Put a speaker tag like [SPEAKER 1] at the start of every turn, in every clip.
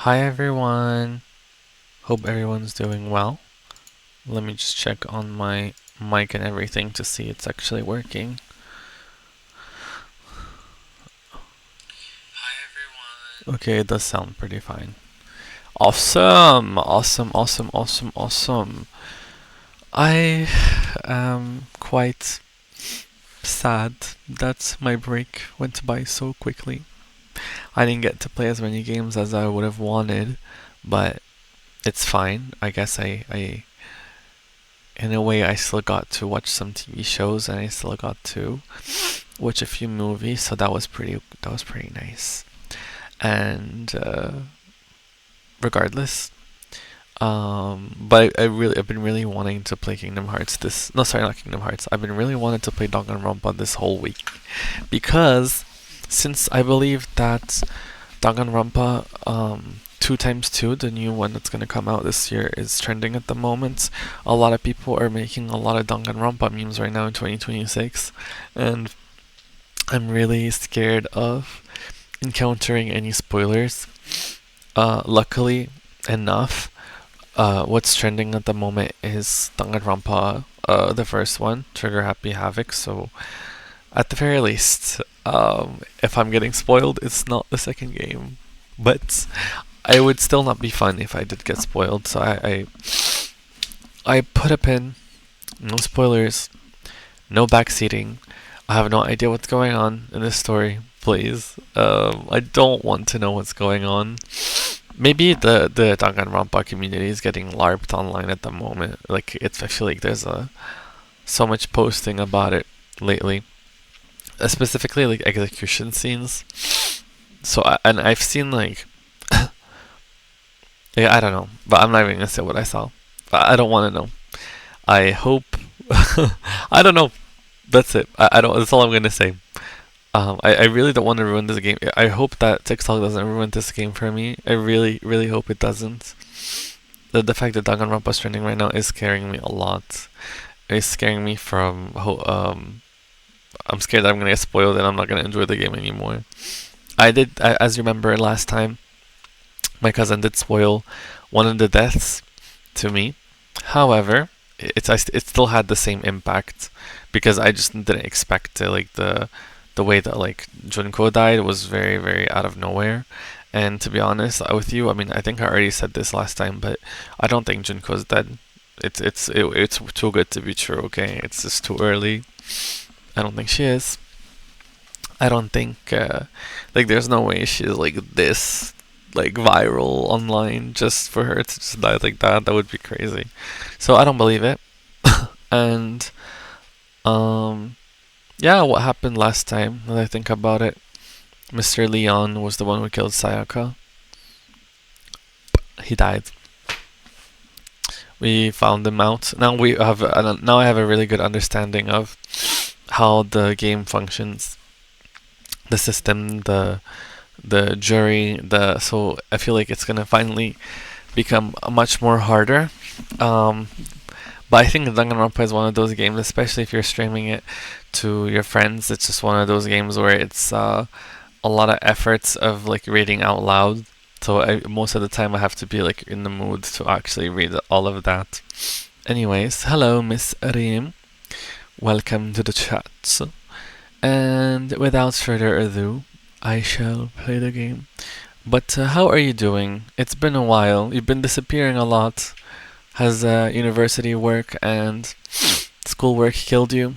[SPEAKER 1] Hi everyone. Hope everyone's doing well. Let me just check on my mic and everything to see it's actually working. Hi everyone. Okay, it does sound pretty fine. Awesome! Awesome, awesome, awesome, awesome. I am quite sad that my break went by so quickly. I didn't get to play as many games as I would have wanted, but it's fine. I guess I in a way, I still got to watch some TV shows and I still got to watch a few movies, so that was pretty nice. And regardless, but I've been really wanting to play Kingdom Hearts. This no, sorry, not Kingdom Hearts. I've been really wanting to play Danganronpa this whole week because since I believe that Danganronpa 2x2, the new one that's gonna come out this year, is trending at the moment. A lot of people are making a lot of Danganronpa memes right now in 2026, and I'm really scared of encountering any spoilers. Luckily enough, what's trending at the moment is Danganronpa, the first one, Trigger Happy Havoc. So at the very least, if I'm getting spoiled, it's not the second game. But it would still not be fun if I did get spoiled. So I put a pin. No spoilers. No backseating. I have no idea what's going on in this story. Please, I don't want to know what's going on. Maybe the Danganronpa community is getting larped online at the moment. Like I feel like there's so much posting about it lately, specifically like execution scenes. So and I've seen like yeah, I don't know, but I'm not even gonna say what I saw. I don't want to know. I hope I don't know. That's it. I don't. That's all I'm gonna say. I really don't want to ruin this game. I hope that TikTok doesn't ruin this game for me. I really, really hope it doesn't. The fact that Danganronpa is trending right now is scaring me a lot. It's scaring me from I'm scared that I'm gonna get spoiled and I'm not gonna enjoy the game anymore. As you remember last time, my cousin did spoil one of the deaths to me. However, it still had the same impact because I just didn't expect to, like the way that like Junko died was very very out of nowhere. And to be honest with you, I mean I think I already said this last time, but I don't think Junko's dead. It's too good to be true. Okay, it's just too early. I don't think she is. I don't think like there's no way she's like this like viral online just for her to just die like that. That would be crazy. So I don't believe it. And um yeah, what happened last time when I think about it? Mr. Leon was the one who killed Sayaka. He died. We found him out. Now I have a really good understanding of how the game functions, the system, the jury, so I feel like it's gonna finally become much more harder. Um, but I think Danganronpa is one of those games, especially if you're streaming it to your friends. It's just one of those games where it's a lot of efforts of like reading out loud. So most of the time I have to be like in the mood to actually read all of that. Anyways, hello Miss Reem. Welcome to the chat. And without further ado, I shall play the game. But how are you doing? It's been a while. You've been disappearing a lot. Has university work and schoolwork killed you?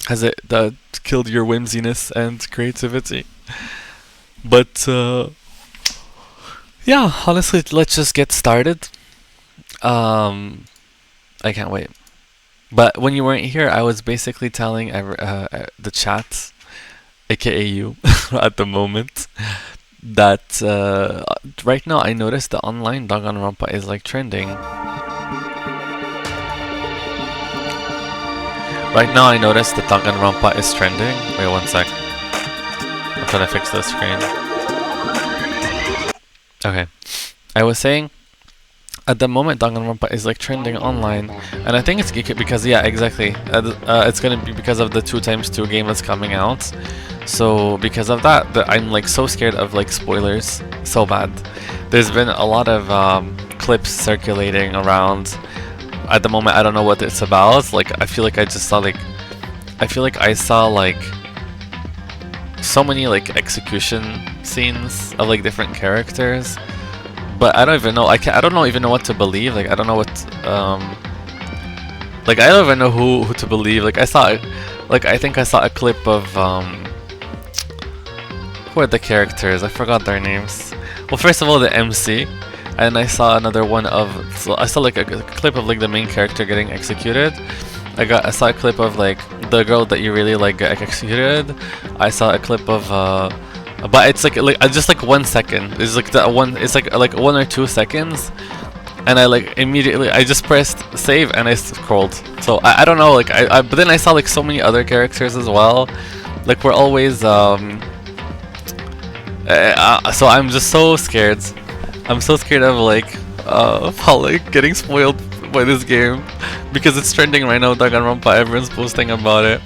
[SPEAKER 1] Has it killed your whimsiness and creativity? But yeah, honestly, let's just get started. I can't wait. But when you weren't here, I was basically telling the chat, aka you, at the moment, that right now I noticed the online Danganronpa is like trending. Right now I noticed that Danganronpa is trending. Wait one sec. I'm trying to fix the screen. Okay. I was saying at the moment Danganronpa is like trending online, and I think it's because yeah, exactly. It's gonna be because of the 2x2 game that's coming out. So because of that, I'm like so scared of like spoilers, so bad. There's been a lot of clips circulating around. At the moment, I don't know what it's about. Like, I feel like I just saw like, I feel like I saw like so many like execution scenes of like different characters, but I don't even know. I don't know even know what to believe. Like, I don't know what like, I don't even know who to believe. Like, I think I saw a clip of who are the characters? I forgot their names. Well, first of all, the MC. And I saw another one of, so I saw like a clip of like the main character getting executed. I saw a clip of like the girl that you really like get executed. I saw a clip of but it's like just like 1 second. It's like that one. It's like 1 or 2 seconds, and I like immediately I just pressed save and I scrolled. So I don't know, like but then I saw like so many other characters as well. Like, we're always so I'm just so scared. I'm so scared of like getting spoiled by this game because it's trending right now. Danganronpa, everyone's posting about it.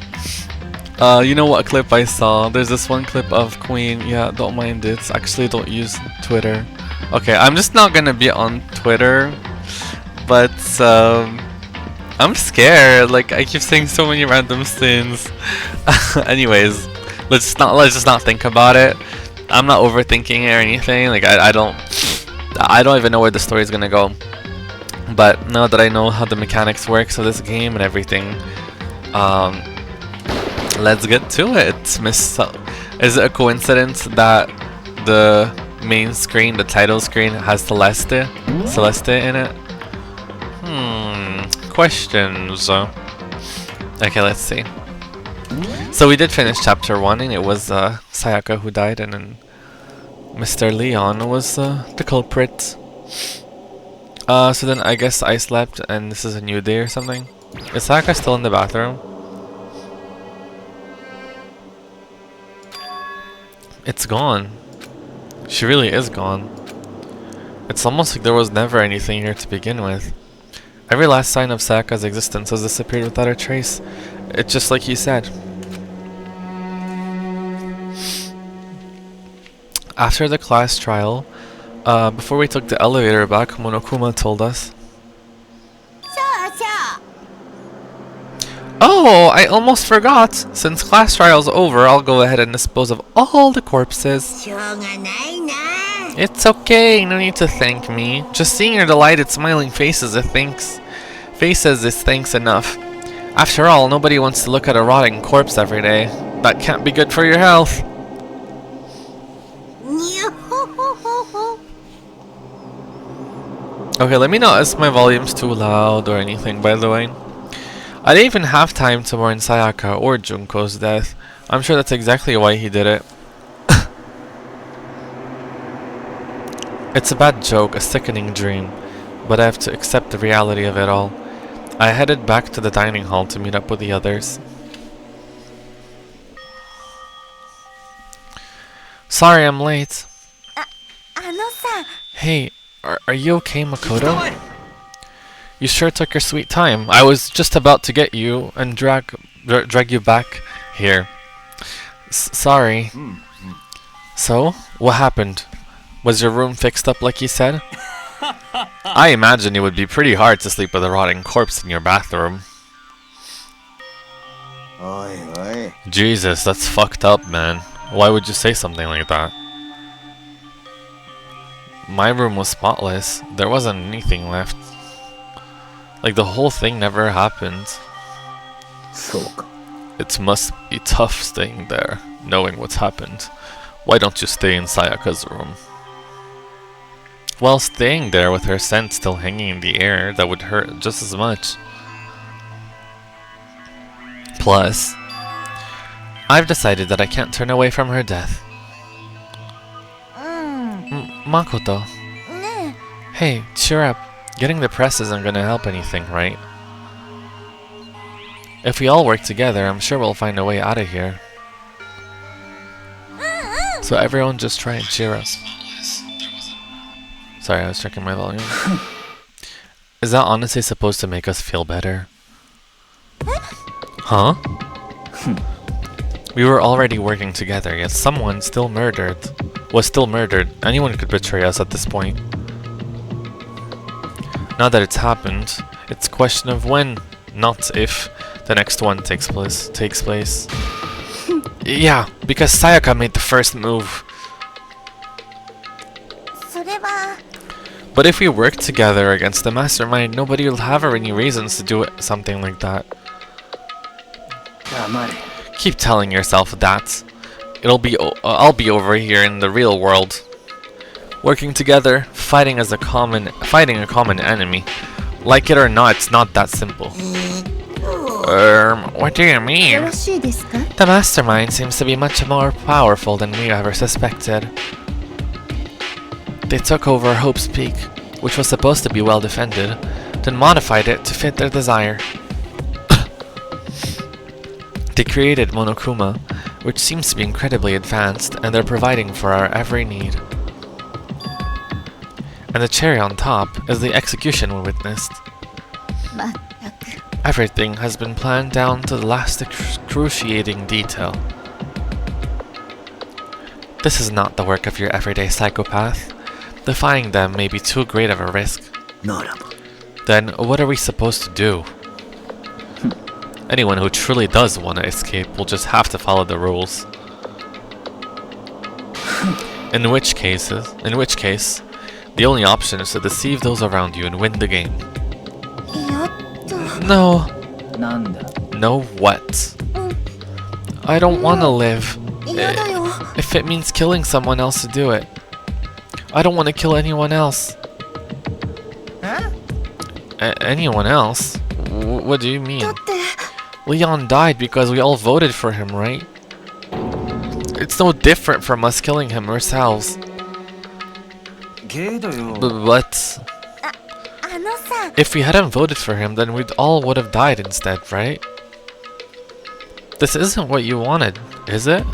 [SPEAKER 1] You know what clip I saw? There's this one clip of Queen. Yeah, don't mind it. Actually, don't use Twitter. Okay, I'm just not gonna be on Twitter, but I'm scared. Like, I keep saying so many random things. Anyways, let's just not think about it. I'm not overthinking it or anything. Like, I don't even know where the story is gonna go. But now that I know how the mechanics work of this game and everything, let's get to it. Is it a coincidence that the main screen, the title screen, has Celeste in it? Questions. Okay, let's see. So we did finish chapter 1, and it was Sayaka who died, and then Mr. Leon was the culprit. So then I guess I slept and this is a new day or something. Is Sayaka still in the bathroom? It's gone. She really is gone. It's almost like there was never anything here to begin with. Every last sign of Sayaka's existence has disappeared without a trace. It's just like he said. After the class trial, before we took the elevator back, Monokuma told us. Oh, I almost forgot. Since class trial's over, I'll go ahead and dispose of all the corpses. It's okay, no need to thank me. Just seeing your delighted smiling faces is thanks enough. After all, nobody wants to look at a rotting corpse every day. That can't be good for your health. Okay, let me know if my volume's too loud or anything, by the way. I didn't even have time to mourn Sayaka or Junko's death. I'm sure that's exactly why he did it. It's a bad joke, a sickening dream, but I have to accept the reality of it all. I headed back to the dining hall to meet up with the others. Sorry I'm late. Hey, are you okay, Makoto? You sure took your sweet time. I was just about to get you and drag you back here. Sorry. So, what happened? Was your room fixed up like you said? I imagine it would be pretty hard to sleep with a rotting corpse in your bathroom. Jesus, that's fucked up, man. Why would you say something like that? My room was spotless. There wasn't anything left. Like, the whole thing never happened. It must be tough staying there, knowing what's happened. Why don't you stay in Sayaka's room? Well, staying there with her scent still hanging in the air, that would hurt just as much. Plus, I've decided that I can't turn away from her death. Makoto. Hey, cheer up. Getting the press isn't gonna help anything, right? If we all work together, I'm sure we'll find a way out of here. So everyone just try and cheer us. Sorry, I was checking my volume. Is that honestly supposed to make us feel better? Huh? We were already working together, yet someone was still murdered. Anyone could betray us at this point. Now that it's happened, it's a question of when, not if, the next one takes place. Yeah, because Sayaka made the first move. But if we work together against the mastermind, nobody will have any reasons to do something like that. Keep telling yourself that. I'll be over here in the real world. Working together, fighting a common enemy. Like it or not, it's not that simple. What do you mean? The mastermind seems to be much more powerful than we ever suspected. They took over Hope's Peak, which was supposed to be well defended, then modified it to fit their desire. They created Monokuma, which seems to be incredibly advanced, and they're providing for our every need. And the cherry on top is the execution we witnessed. Everything has been planned down to the last excruciating detail. This is not the work of your everyday psychopath. Defying them may be too great of a risk. Then what are we supposed to do? Anyone who truly does want to escape will just have to follow the rules. In which case, the only option is to deceive those around you and win the game. No. No what? I don't want to live. If it means killing someone else to do it. I don't want to kill anyone else. Anyone else? What do you mean? Leon died because we all voted for him, right? It's no different from us killing him ourselves. But if we hadn't voted for him, then we all would have died instead, right? This isn't what you wanted, is it?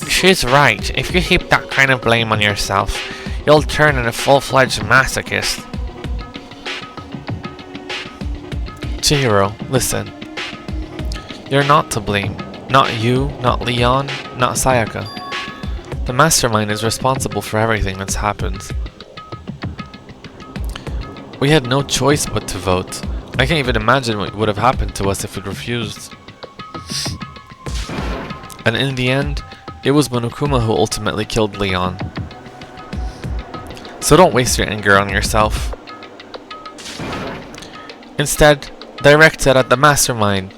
[SPEAKER 1] She's right. If you heap that kind of blame on yourself, you'll turn into a full-fledged masochist. Chihiro, listen. You're not to blame. Not you, not Leon, not Sayaka. The mastermind is responsible for everything that's happened. We had no choice but to vote. I can't even imagine what would have happened to us if we'd refused. And in the end, it was Monokuma who ultimately killed Leon. So don't waste your anger on yourself. Instead, direct it at the mastermind.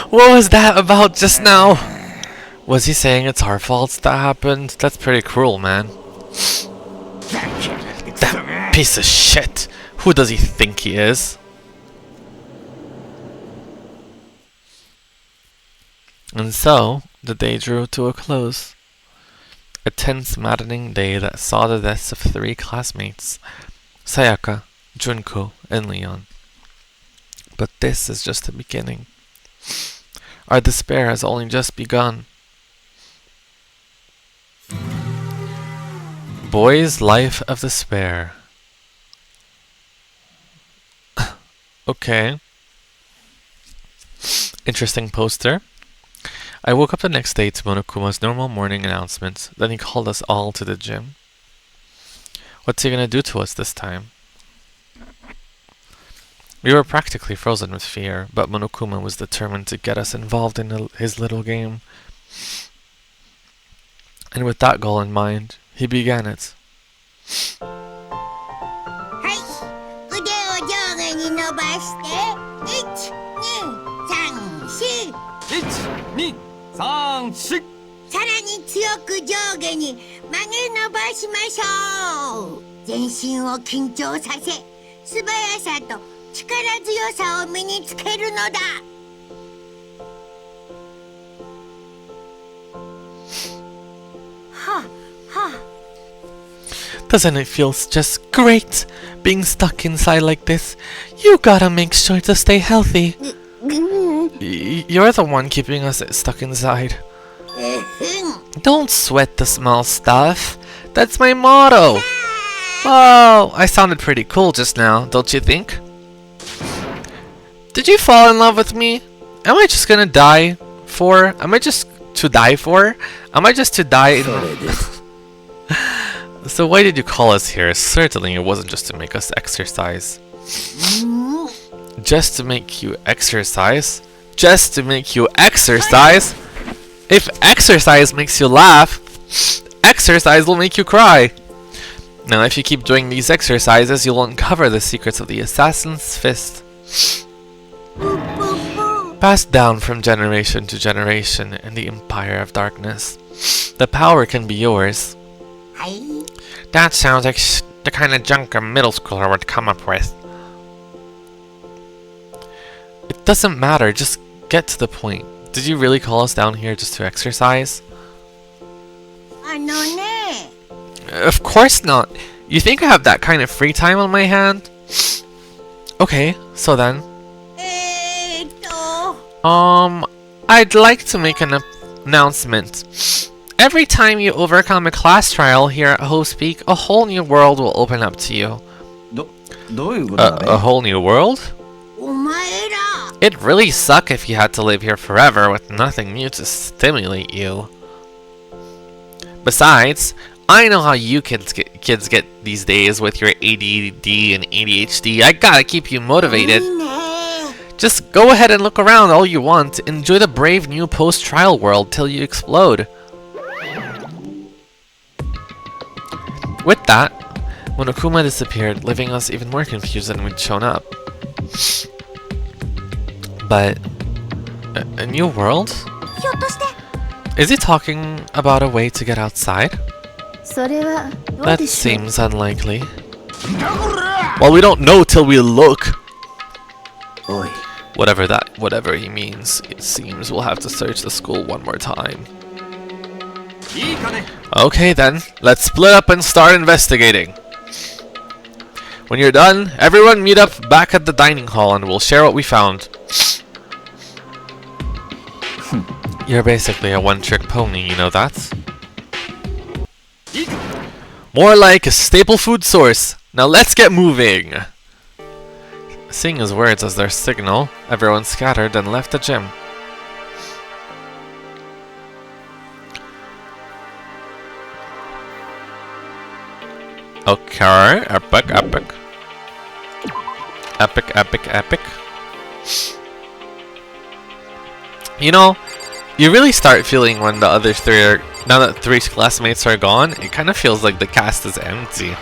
[SPEAKER 1] What was that about just now? Was he saying it's our fault that happened? That's pretty cruel, man. That piece of shit! Who does he think he is? And so, the day drew to a close. A tense, maddening day that saw the deaths of 3 classmates, Sayaka, Junko, and Leon. But this is just the beginning. Our despair has only just begun. Boy's Life of Despair. Okay. Interesting poster. I woke up the next day to Monokuma's normal morning announcement. Then he called us all to the gym. What's he gonna do to us this time? We were practically frozen with fear, but Monokuma was determined to get us involved in his little game. And with that goal in mind, he began it.
[SPEAKER 2] はい、腕を上下に伸ばして、1、2、3、4。1、2、3、4。さらに強く上下に曲げ伸ばしましょう。全身を緊張させ、素早さと力強さを身につけるのだ。
[SPEAKER 1] Doesn't it feel just great being stuck inside like this? You gotta make sure to stay healthy. You're the one keeping us stuck inside. Don't sweat the small stuff. That's my motto. Oh, I sounded pretty cool just now, don't you think? Did you fall in love with me? Am I just gonna die for? Am I just to die for? Am I just to die? So why did you call us here? Certainly it wasn't just to make us exercise. Just to make you exercise? Just to make you exercise? If exercise makes you laugh, exercise will make you cry. Now if you keep doing these exercises, you'll uncover the secrets of the Assassin's Fist. Passed down from generation to generation in the Empire of Darkness. The power can be yours. That sounds like the kind of junk a middle schooler would come up with. It doesn't matter, just get to the point. Did you really call us down here just to exercise? Of course not. You think I have that kind of free time on my hand? Okay, so then. I'd like to make an announcement. Every time you overcome a class trial here at Host Peak, a whole new world will open up to you. A whole new world? It'd really suck if you had to live here forever with nothing new to stimulate you. Besides, I know how you kids get these days with your ADD and ADHD. I gotta keep you motivated. Just go ahead and look around all you want. Enjoy the brave new post-trial world till you explode. With that, Monokuma disappeared, leaving us even more confused than we'd shown up. But a new world? Is he talking about a way to get outside? That seems unlikely. Well, we don't know till we look. Whatever he means, it seems we'll have to search the school one more time. Okay then, let's split up and start investigating. When you're done, everyone meet up back at the dining hall and we'll share what we found. You're basically a one-trick pony, you know that? More like a staple food source. Now let's get moving! Seeing his words as their signal, everyone scattered and left the gym. Okay, epic. Epic. You know, you really start feeling when the other three are... Now that three classmates are gone, it kind of feels like the cast is empty.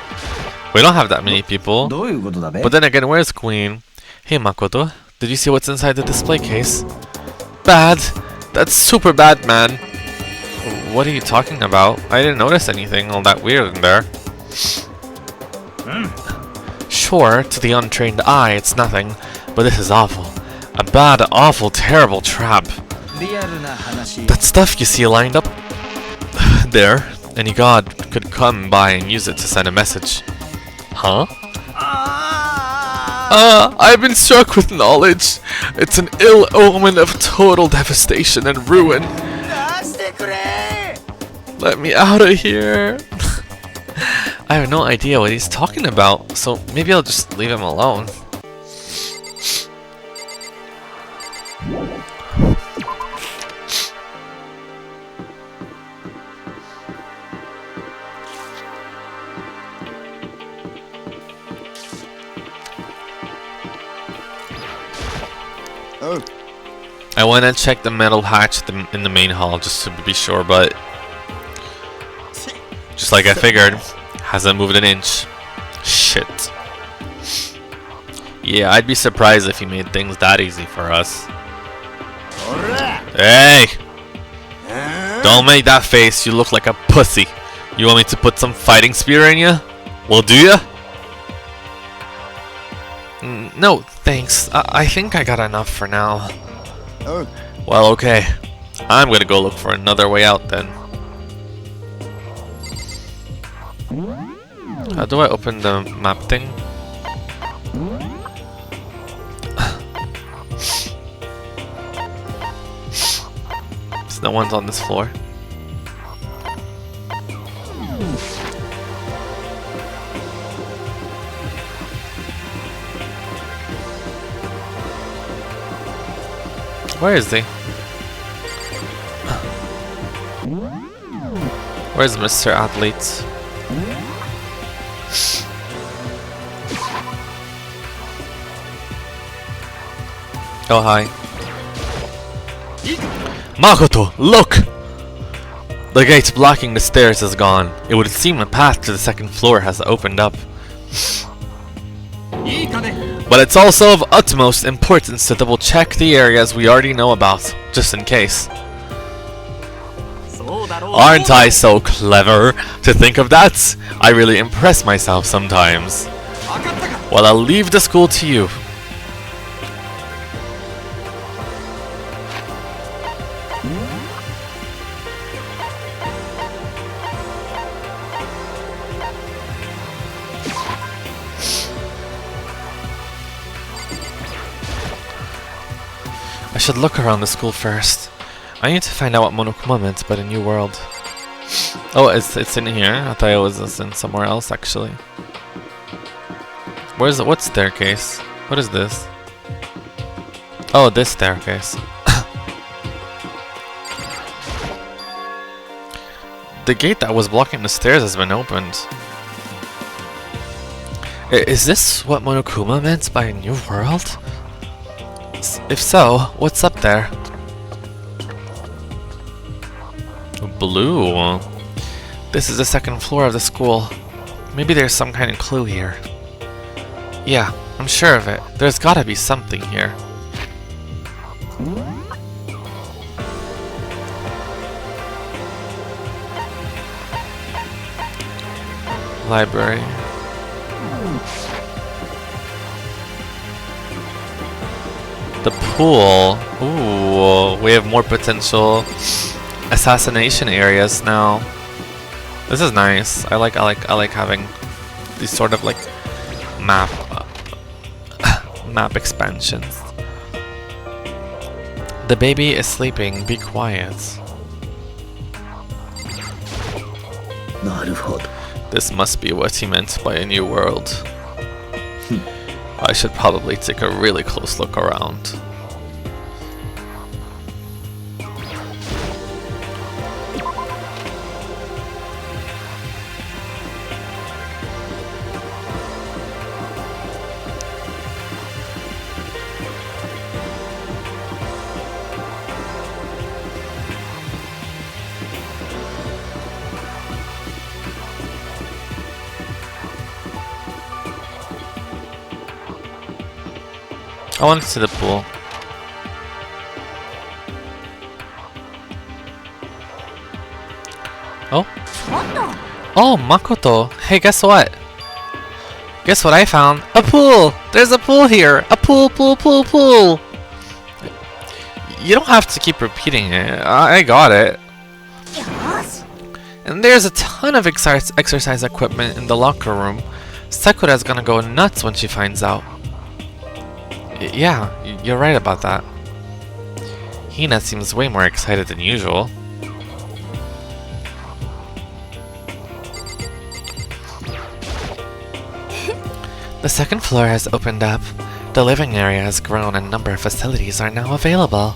[SPEAKER 1] We don't have that many people. But then again, where's Queen? Hey Makoto, did you see what's inside the display case? Bad! That's super bad, man! What are you talking about? I didn't notice anything all that weird in there. Sure, to the untrained eye, it's nothing, but this is awful. A bad, awful, terrible trap. That stuff you see lined up there, any god could come by and use it to send a message. Huh? I've been struck with knowledge. It's an ill omen of total devastation and ruin. Let me out of here. I have no idea what he's talking about, so maybe I'll just leave him alone. I went and checked the metal hatch in the main hall just to be sure, but just like I figured, hasn't moved an inch. Shit. Yeah, I'd be surprised if he made things that easy for us. Hey! Don't make that face, you look like a pussy. You want me to put some fighting spear in you? Well, do ya? No, thanks. I think I got enough for now. Well, okay. I'm gonna go look for another way out then. How do I open the map thing? No one's on this floor. Where is he? Where's Mr. Athlete? Oh, hi. Makoto, look! The gate blocking the stairs is gone. It would seem the path to the second floor has opened up. But it's also of utmost importance to double check the areas we already know about, just in case. Aren't I so clever to think of that? I really impress myself sometimes. Well, I'll leave the school to you. I should look around the school first. I need to find out what Monokuma meant by the new world. Oh, it's in here. I thought it was in somewhere else actually. Where's it? What staircase? What is this? Oh, this staircase. The gate that was blocking the stairs has been opened. Is this what Monokuma meant by a new world? If so, what's up there? Blue. This is the second floor of the school. Maybe there's some kind of clue here. Yeah, I'm sure of it. There's gotta be something here. Library. The pool. Ooh, we have more potential assassination areas now. This is nice. I like having these sort of like map expansions. The baby is sleeping. Be quiet. This must be what he meant by a new world. I should probably take a really close look around. I want to see the pool. Oh? Oh, Makoto! Hey, guess what? Guess what I found? A pool! There's a pool here! A pool, pool, pool, pool! You don't have to keep repeating it. I got it. And there's a ton of exercise equipment in the locker room. Sakura's gonna go nuts when she finds out. Yeah, you're right about that. Hina seems way more excited than usual. The second floor has opened up. The living area has grown and a number of facilities are now available.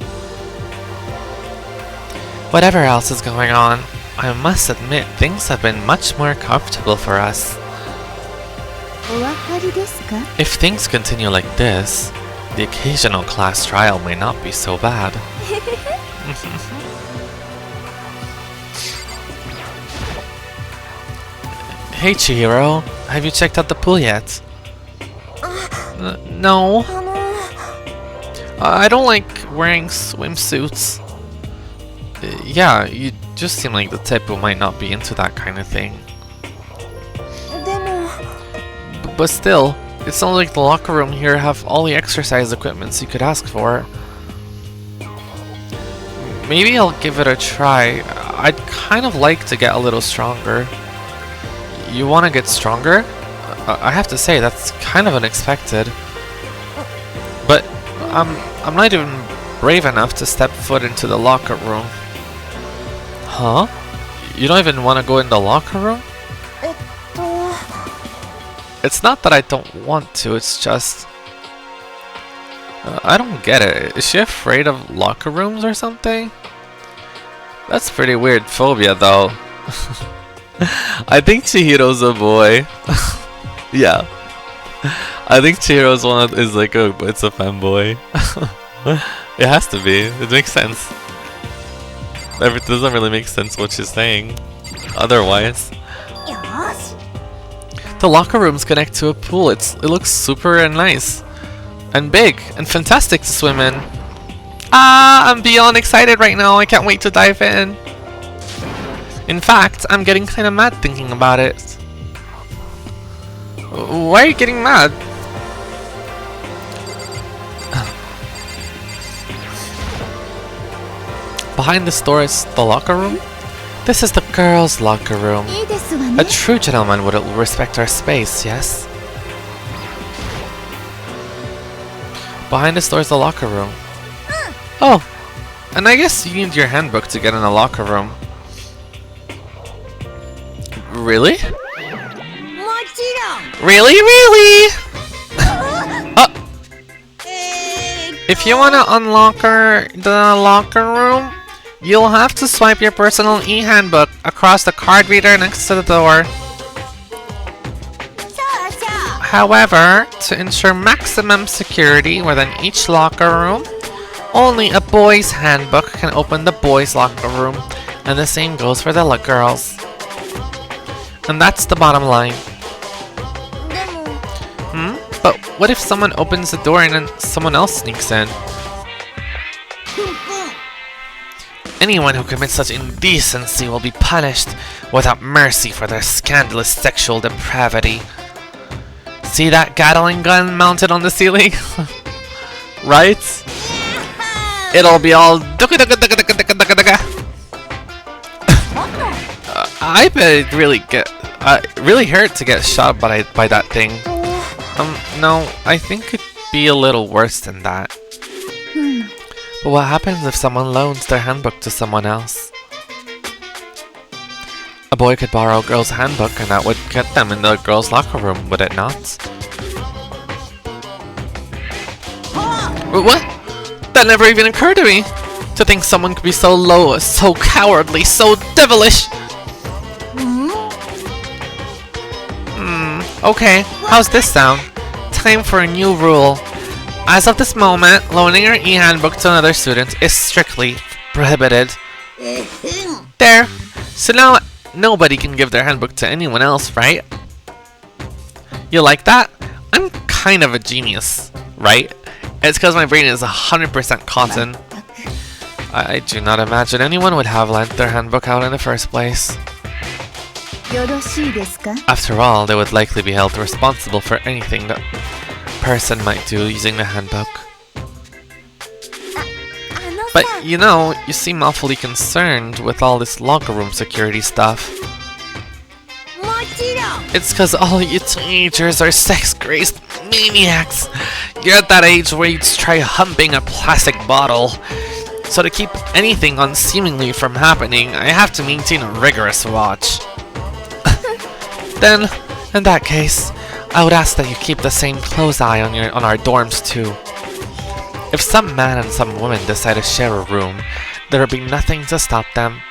[SPEAKER 1] Whatever else is going on, I must admit things have been much more comfortable for us. If things continue like this, The occasional class trial may not be so bad. Hey Chihiro, have you checked out the pool yet? No. I don't like wearing swimsuits. Yeah, you just seem like the type who might not be into that kind of thing. But still, it sounds like the locker room here have all the exercise equipments you could ask for. Maybe I'll give it a try. I'd kind of like to get a little stronger. You want to get stronger? I have to say, that's kind of unexpected. But I'm not even brave enough to step foot into the locker room. Huh? You don't even want to go in the locker room? It's not that I don't want to, it's just... I don't get it. Is she afraid of locker rooms or something? That's pretty weird phobia though. I think Chihiro's a boy. Yeah. I think Chihiro's it's a fanboy. It has to be. It makes sense. It doesn't really make sense what she's saying otherwise. The locker rooms connect to a pool. It looks super nice and big and fantastic to swim in. I'm beyond excited right now. I can't wait to dive in. In fact, I'm getting kind of mad thinking about it. Why are you getting mad? Behind this door is the locker room? This is the girls' locker room. A true gentleman would respect our space, yes? Behind this door is the locker room. Oh, and I guess you need your handbook to get in a locker room. Really? Really? If you want to unlock the locker room, you'll have to swipe your personal e-handbook across the card reader next to the door. However, to ensure maximum security within each locker room, only a boy's handbook can open the boys' locker room, and the same goes for the girls. And that's the bottom line. But what if someone opens the door and then someone else sneaks in? Anyone who commits such indecency will be punished without mercy for their scandalous sexual depravity. See that Gatling gun mounted on the ceiling? Right? It'll be all I bet it really hurt to get shot by that thing. No, I think it'd be a little worse than that. But what happens if someone loans their handbook to someone else? A boy could borrow a girl's handbook and that would get them in the girl's locker room, would it not? What? That never even occurred to me! To think someone could be so low, so cowardly, so devilish! Okay, how's this sound? Time for a new rule. As of this moment, loaning your e-handbook to another student is strictly prohibited. There. So now nobody can give their handbook to anyone else, right? You like that? I'm kind of a genius, right? It's because my brain is 100% cotton. I do not imagine anyone would have lent their handbook out in the first place. After all, they would likely be held responsible for anything that person might do using the handbook. But you know, you seem awfully concerned with all this locker room security stuff. It's cause all you teenagers are sex-crazed maniacs. You're at that age where you'd try humping a plastic bottle. So to keep anything unseemly from happening, I have to maintain a rigorous watch. Then, in that case, I would ask that you keep the same close eye on our dorms too. If some man and some woman decide to share a room, there will be nothing to stop them.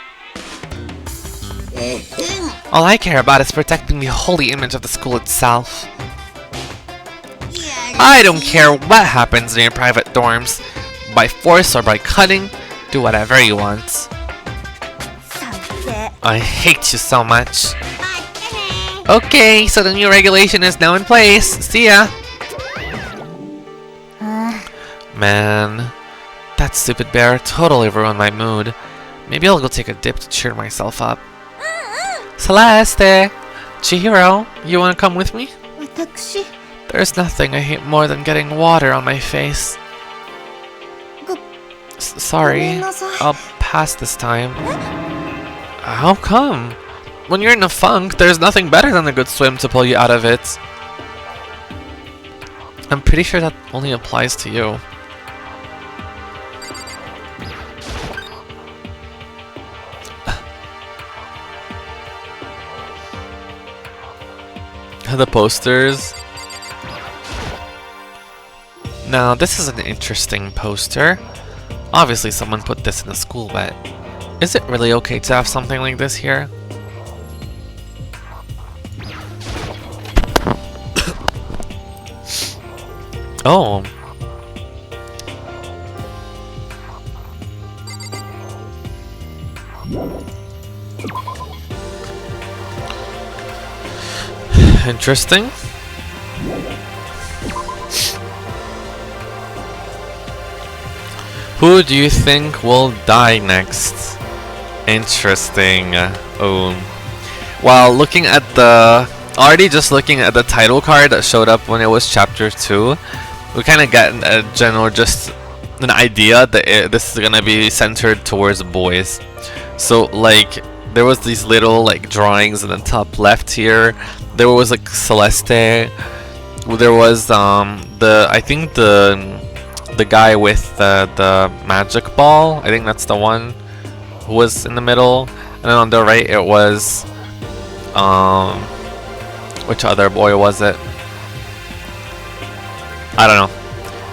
[SPEAKER 1] All I care about is protecting the holy image of the school itself. I don't care what happens in your private dorms. By force or by cutting, do whatever you want.
[SPEAKER 2] さて
[SPEAKER 1] I hate you so much.
[SPEAKER 2] またね
[SPEAKER 1] Okay, so the new regulation is now in place. See ya. Man, that stupid bear totally ruined my mood. Maybe I'll go take a dip to cheer myself up. Celeste! Chihiro, you wanna come with me?
[SPEAKER 2] 私
[SPEAKER 1] There's nothing I hate more than getting water on my face. Sorry, I'll pass this time. How come? When you're in a funk, there's nothing better than a good swim to pull you out of it. I'm pretty sure that only applies to you. The posters. Now, this is an interesting poster. Obviously, someone put this in the school, but is it really okay to have something like this here? Oh. Interesting. Who do you think will die next? Interesting. Oh. While looking at already just looking at the title card that showed up when it was chapter 2, we kind of got a general, just an idea that this is gonna be centered towards boys. So like, there was these little like drawings in the top left here. There was like Celeste. There was I think the guy with the magic ball. I think that's the one who was in the middle. And then on the right it was which other boy was it? I don't know.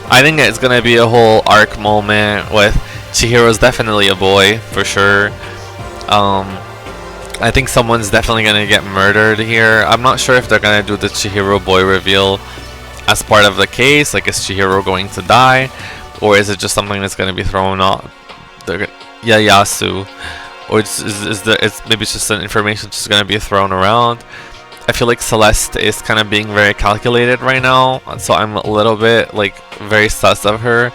[SPEAKER 1] I think it's gonna be a whole arc moment with Chihiro's definitely a boy for sure. I think someone's definitely gonna get murdered here. I'm not sure if they're gonna do the Chihiro boy reveal as part of the case. Like, is Chihiro going to die, or is it just something that's gonna be thrown out? Yasu, or it's maybe it's just an information just gonna be thrown around. I feel like Celeste is kind of being very calculated right now, so I'm a little bit like very sus of her.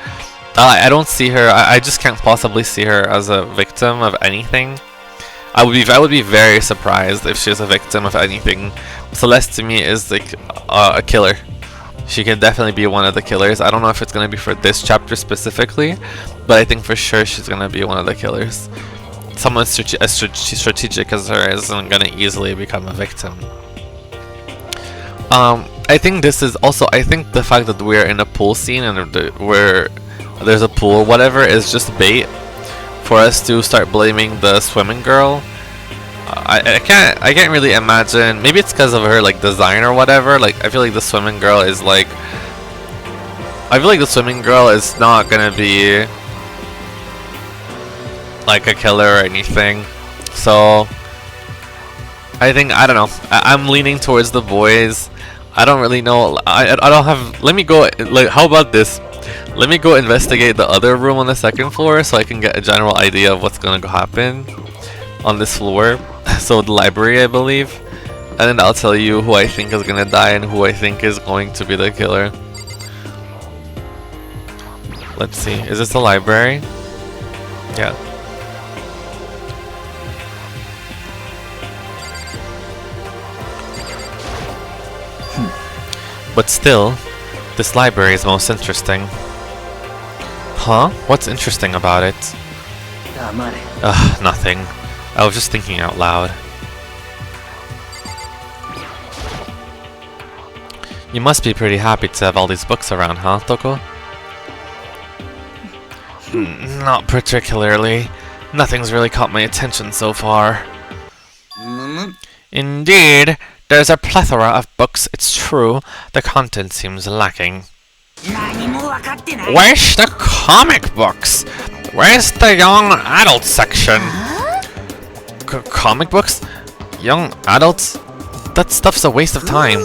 [SPEAKER 1] I don't see her. I just can't possibly see her as a victim of anything. I would be very surprised if she's a victim of anything. Celeste to me is like a killer. She can definitely be one of the killers. I don't know if it's gonna be for this chapter specifically, but I think for sure she's gonna be one of the killers. Someone as strategic as her isn't gonna easily become a victim. I think this is also, I think the fact that we're in a pool scene and where there's a pool, whatever, is just bait for us to start blaming the swimming girl. I can't really imagine. Maybe it's because of her like design or whatever. Like, I feel like the swimming girl is like, I feel like the swimming girl is not gonna be like a killer or anything. So I think, I don't know, I'm leaning towards the boys. I don't really know. I don't have. Let me go. Like, how about this? Let me go investigate the other room on the second floor so I can get a general idea of what's gonna happen on this floor. So the library, I believe, and then I'll tell you who I think is gonna die and who I think is going to be the killer. Let's see. Is this the library? Yeah. But still, this library is most interesting. Huh? What's interesting about it? Nothing. I was just thinking out loud. You must be pretty happy to have all these books around, huh, Toko? Not particularly. Nothing's really caught my attention so far. Indeed. There's a plethora of books, it's true. The content seems lacking. Where's the comic books? Where's the young adult section? Comic books? Young adults? That stuff's a waste of time.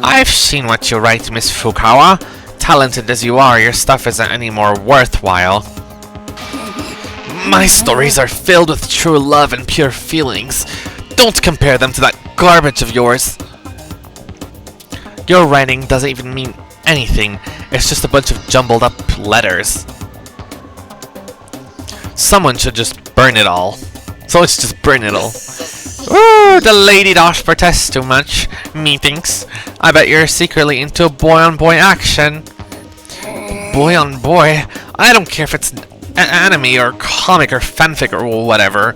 [SPEAKER 1] I've seen what you write, Miss Fukawa. Talented as you are, your stuff isn't any more worthwhile. My stories are filled with true love and pure feelings. Don't compare them to that garbage of yours. Your writing doesn't even mean anything. It's just a bunch of jumbled up letters. Someone should just burn it all. Someone should just burn it all. Ooh, the lady doth protest too much, methinks. I bet you're secretly into boy-on-boy action. Boy-on-boy? I don't care if it's anime or comic or fanfic or whatever.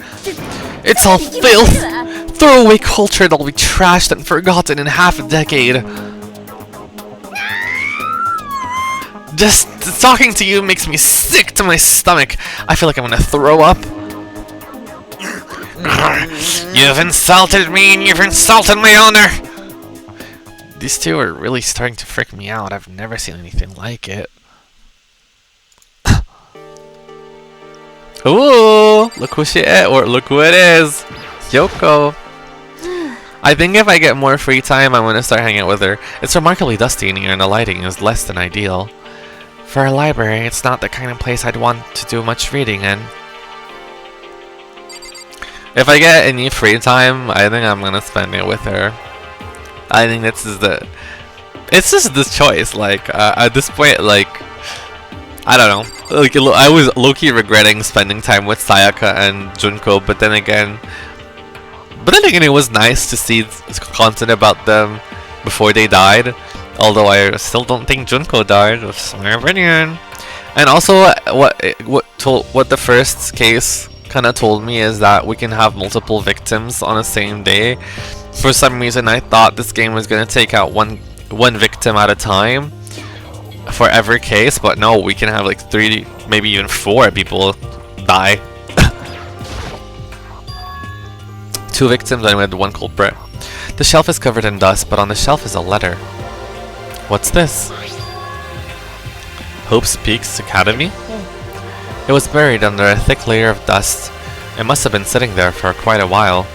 [SPEAKER 1] It's all filth! Throwaway culture that'll be trashed and forgotten in half a decade. Just talking to you makes me sick to my stomach. I feel like I'm gonna throw up. You've insulted me and you've insulted my honor! These two are really starting to freak me out. I've never seen anything like it. Ooh! Look who she is, or look who it is! Yoko! I think if I get more free time, I'm gonna start hanging out with her. It's remarkably dusty in here and the lighting is less than ideal. For a library, it's not the kind of place I'd want to do much reading in. If I get any free time, I think I'm gonna spend it with her. I think this is it's just this choice, like, at this point, like, I don't know. Like, I was low-key regretting spending time with Sayaka and Junko, but then again, it was nice to see content about them before they died. Although I still don't think Junko died, that's my opinion. And also, what the first case kind of told me is that we can have multiple victims on the same day. For some reason, I thought this game was gonna take out one victim at a time for every case, but no, we can have like 3, maybe even 4 people die. 2 victims and we had 1 culprit. The shelf is covered in dust, but on the shelf is a letter. What's this? Hope's Peaks Academy? It was buried under a thick layer of dust. It must have been sitting there for quite a while.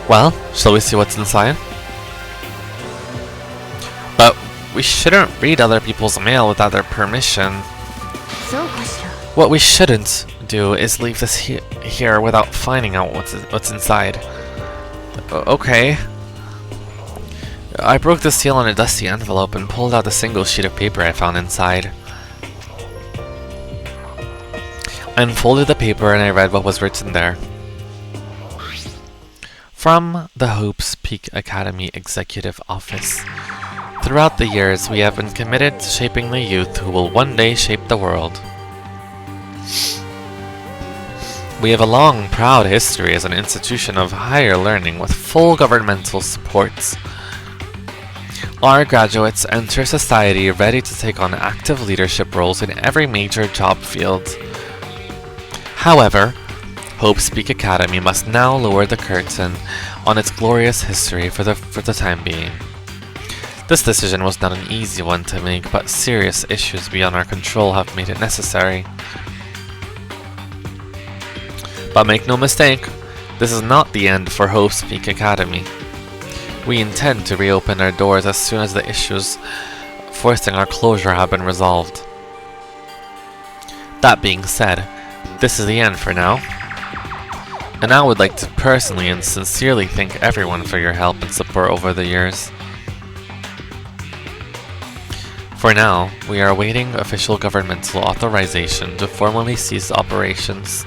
[SPEAKER 1] Well, shall we see what's inside? But we shouldn't read other people's mail without their permission. What we shouldn't do is leave this here without finding out what's inside. Okay. I broke the seal on a dusty envelope and pulled out a single sheet of paper I found inside. I unfolded the paper and I read what was written there. From the Hope's Peak Academy Executive Office. Throughout the years, we have been committed to shaping the youth who will one day shape the world. We have a long, proud history as an institution of higher learning with full governmental supports. Our graduates enter society ready to take on active leadership roles in every major job field. However, Hope's Peak Academy must now lower the curtain on its glorious history for the time being. This decision was not an easy one to make, but serious issues beyond our control have made it necessary. But make no mistake, this is not the end for Hope's Peak Academy. We intend to reopen our doors as soon as the issues forcing our closure have been resolved. That being said, this is the end for now. And I would like to personally and sincerely thank everyone for your help and support over the years. For now, we are awaiting official governmental authorization to formally cease operations.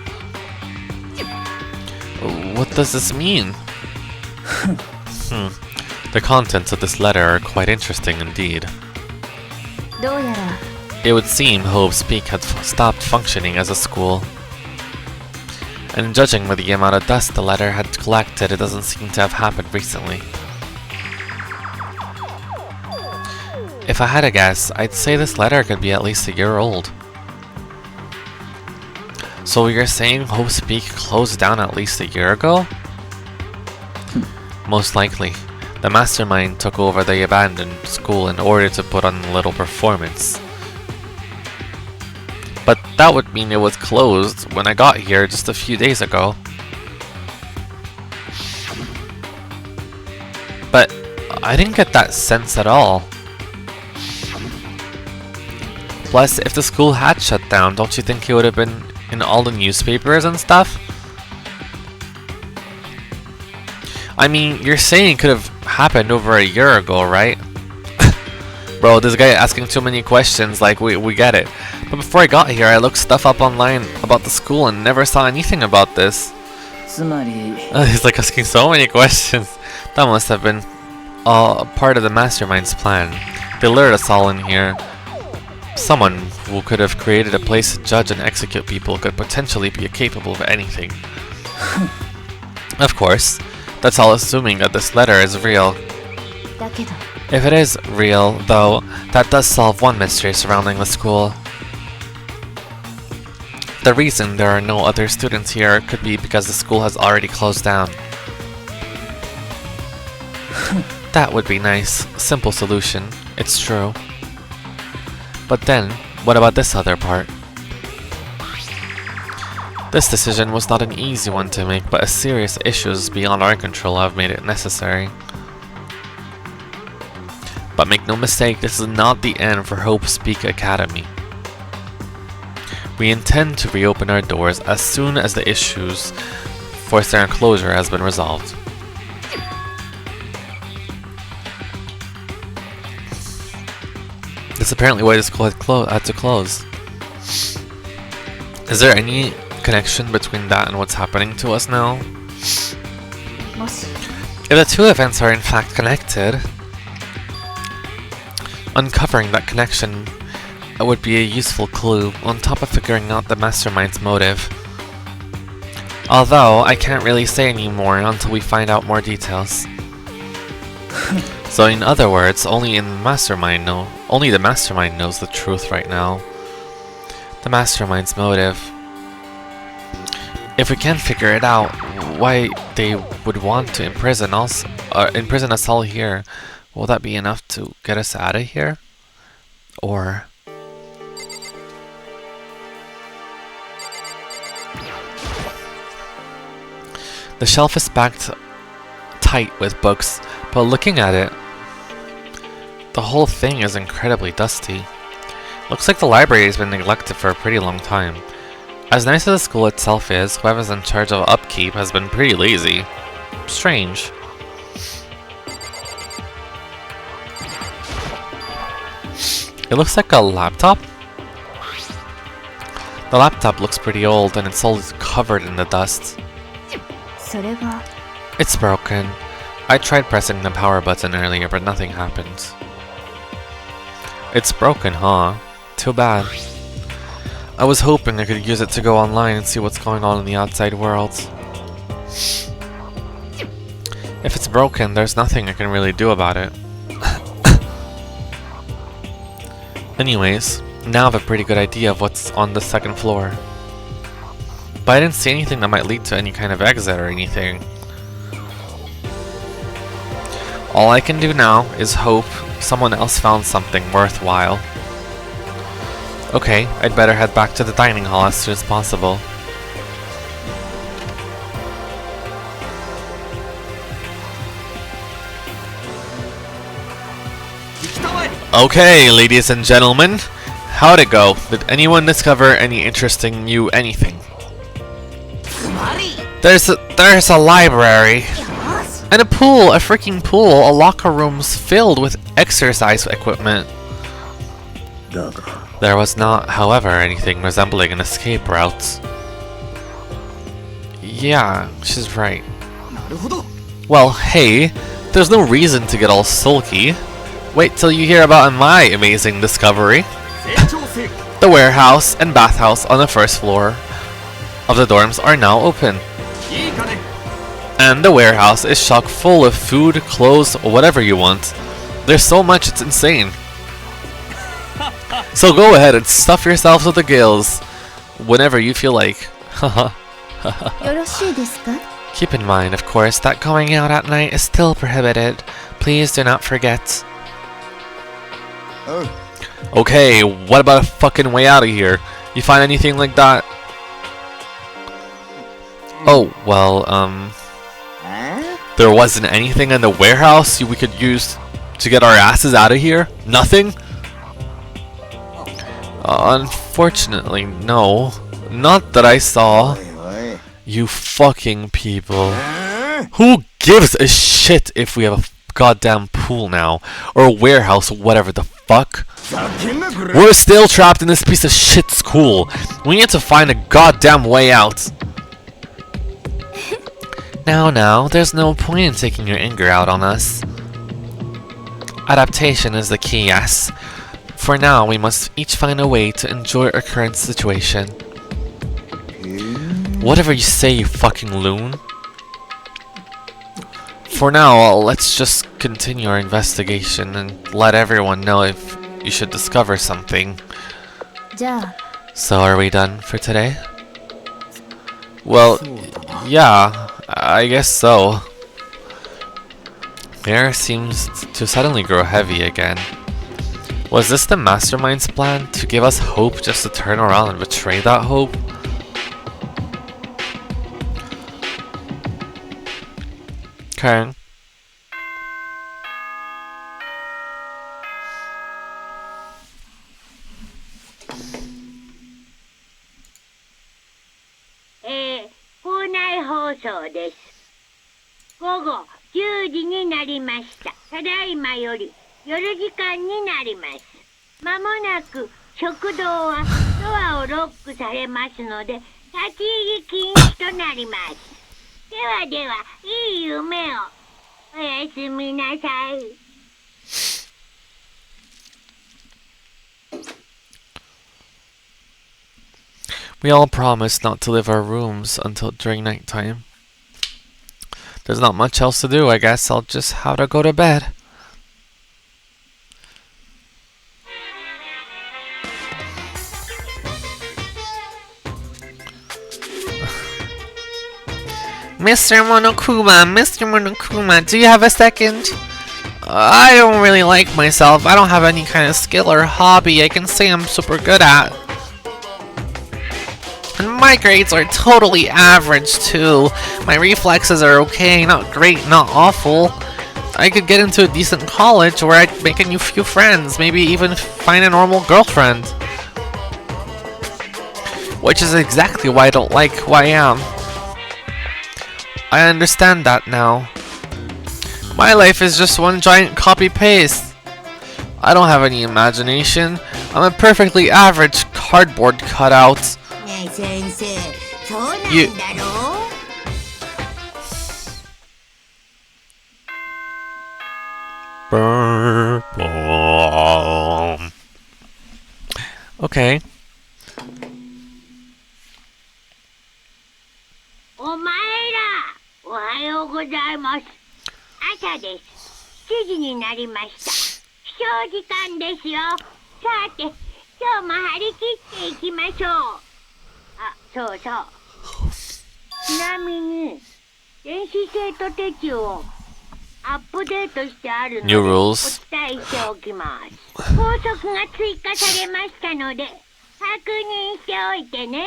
[SPEAKER 1] What does this mean? The contents of this letter are quite interesting indeed. It would seem Hope's Peak had stopped functioning as a school. And judging by the amount of dust the letter had collected, it doesn't seem to have happened recently. If I had to guess, I'd say this letter could be at least a year old. So you're saying Hope's Peak closed down at least a year ago? Most likely. The mastermind took over the abandoned school in order to put on a little performance. But that would mean it was closed when I got here just a few days ago. But I didn't get that sense at all. Plus, if the school had shut down, don't you think it would have been in all the newspapers and stuff? I mean, you're saying it could have happened over a year ago, right? Bro, this guy asking too many questions, like, we get it. But before I got here, I looked stuff up online about the school and never saw anything about this. He's like asking so many questions. That must have been part of the mastermind's plan. They lured us all in here. Someone who could have created a place to judge and execute people could potentially be capable of anything. Of course, that's all assuming that this letter is real. If it is real, though, that does solve one mystery surrounding the school. The reason there are no other students here could be because the school has already closed down. That would be nice. Simple solution. It's true. But then, what about this other part? This decision was not an easy one to make, but serious issues beyond our control have made it necessary. But make no mistake, this is not the end for Hope's Peak Academy. We intend to reopen our doors as soon as the issues forcing our closure has been resolved. That's apparently why the school had to close. Is there any connection between that and what's happening to us now? If the two events are in fact connected, uncovering that connection would be a useful clue on top of figuring out the mastermind's motive. Although, I can't really say any more until we find out more details. So in other words, only the mastermind knows the truth right now. The mastermind's motive. If we can't figure it out, why they would want to imprison us all here, will that be enough to get us out of here? Or... The shelf is packed tight with books, but looking at it, the whole thing is incredibly dusty. Looks like the library has been neglected for a pretty long time. As nice as the school itself is, whoever's in charge of upkeep has been pretty lazy. Strange. It looks like a laptop? The laptop looks pretty old and it's all covered in the dust. It's broken. I tried pressing the power button earlier, but nothing happened. It's broken, huh? Too bad. I was hoping I could use it to go online and see what's going on in the outside world. If it's broken, there's nothing I can really do about it. Anyways, now I have a pretty good idea of what's on the second floor. But I didn't see anything that might lead to any kind of exit or anything. All I can do now is hope someone else found something worthwhile. Okay, I'd better head back to the dining hall as soon as possible. Okay, ladies and gentlemen, how'd it go? Did anyone discover any interesting new anything? There's a library. And a pool, a freaking pool, a locker room's filled with exercise equipment. There was not, however, anything resembling an escape route. Yeah, she's right. Well, hey, there's no reason to get all sulky. Wait till you hear about my amazing discovery. The warehouse and bathhouse on the first floor of the dorms are now open. And the warehouse is chock full of food, clothes, whatever you want. There's so much, it's insane. So go ahead and stuff yourselves with the gills whenever you feel like. Keep in mind, of course, that going out at night is still prohibited. Please do not forget. Okay, what about a fucking way out of here? You find anything like that? Oh, well, There wasn't anything in the warehouse we could use to get our asses out of here? Nothing? Unfortunately, no. Not that I saw. You fucking people. Who gives a shit if we have a goddamn pool now? Or a warehouse, or whatever the fuck? We're still trapped in this piece of shit school. We need to find a goddamn way out. Now, there's no point in taking your anger out on us. Adaptation is the key, yes. For now, we must each find a way to enjoy our current situation. Whatever you say, you fucking loon. For now, let's just continue our investigation and let everyone know if you should discover something. So, are we done for today? Well, yeah, I guess so. The air seems to suddenly grow heavy again. Was this the mastermind's plan? To give us hope just to turn around and betray that hope? Okay.
[SPEAKER 2] This. 午後10時になりました。ただいまより夜時間になります。まもなく食堂はドアをロックされますので、立ち入り禁止となります。ではでは、いい夢を。おやすみなさい。
[SPEAKER 1] We all promised not to leave our rooms until during nighttime. There's not much else to do. I guess I'll just have to go to bed. Mr. Monokuma, do you have a second? I don't really like myself. I don't have any kind of skill or hobby I can say I'm super good at. And my grades are totally average too. My reflexes are okay, not great, not awful. I could get into a decent college where I'd make a new few friends, maybe even find a normal girlfriend. Which is exactly why I don't like who I am. I understand that now. My life is just one giant copy-paste. I don't have any imagination. I'm a perfectly average cardboard cutout. You... Okay.
[SPEAKER 2] お前ら、おはようございます。朝です。7時になりました。起床時間ですよ。さて、今日も張り切っていきましょう。あ、そうそう。ちなみに、電子生徒手帳をアップデートしてあるのでお伝えしておきます。法則が追加されましたので、確認しておいてね。よ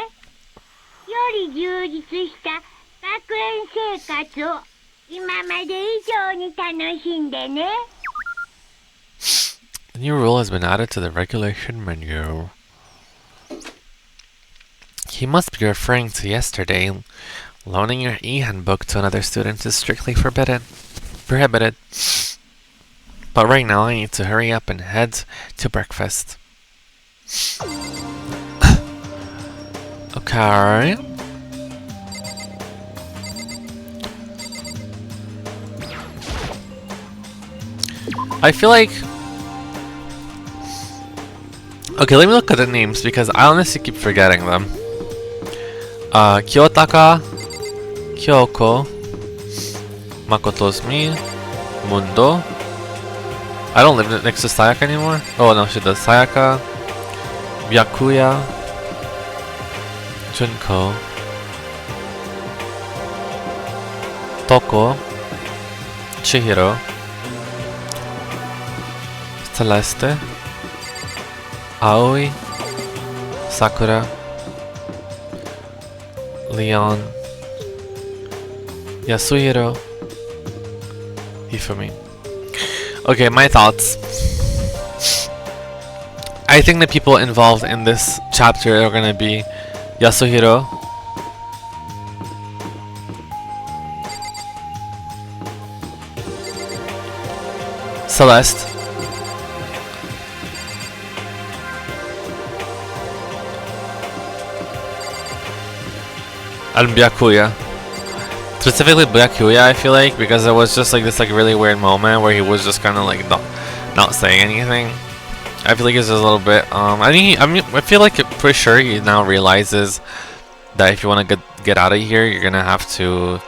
[SPEAKER 2] り充実した学園生活を今まで以上に楽しんでね。
[SPEAKER 1] The new rule has been added to the regulation menu. He must be referring to yesterday. Loaning your e-handbook to another student is strictly prohibited. But right now I need to hurry up and head to breakfast. Okay. I feel like... Okay, let me look at the names because I honestly keep forgetting them. Kiyotaka, Kyoko, Makoto's me, Mundo. I don't live next to Sayaka anymore. Oh no, she does. Sayaka, Byakuya, Junko, Toko, Chihiro, Celeste, Aoi, Sakura, Leon, Yasuhiro, You feel me? Okay, my thoughts. I think the people involved in this chapter are gonna be Yasuhiro, Celeste, and Byakuya. Specifically Byakuya, I feel like, because it was just like this like really weird moment where he was just kind of like not saying anything. I feel like it's just a little bit. I feel like for sure he now realizes that if you want to get out of here, you're gonna have to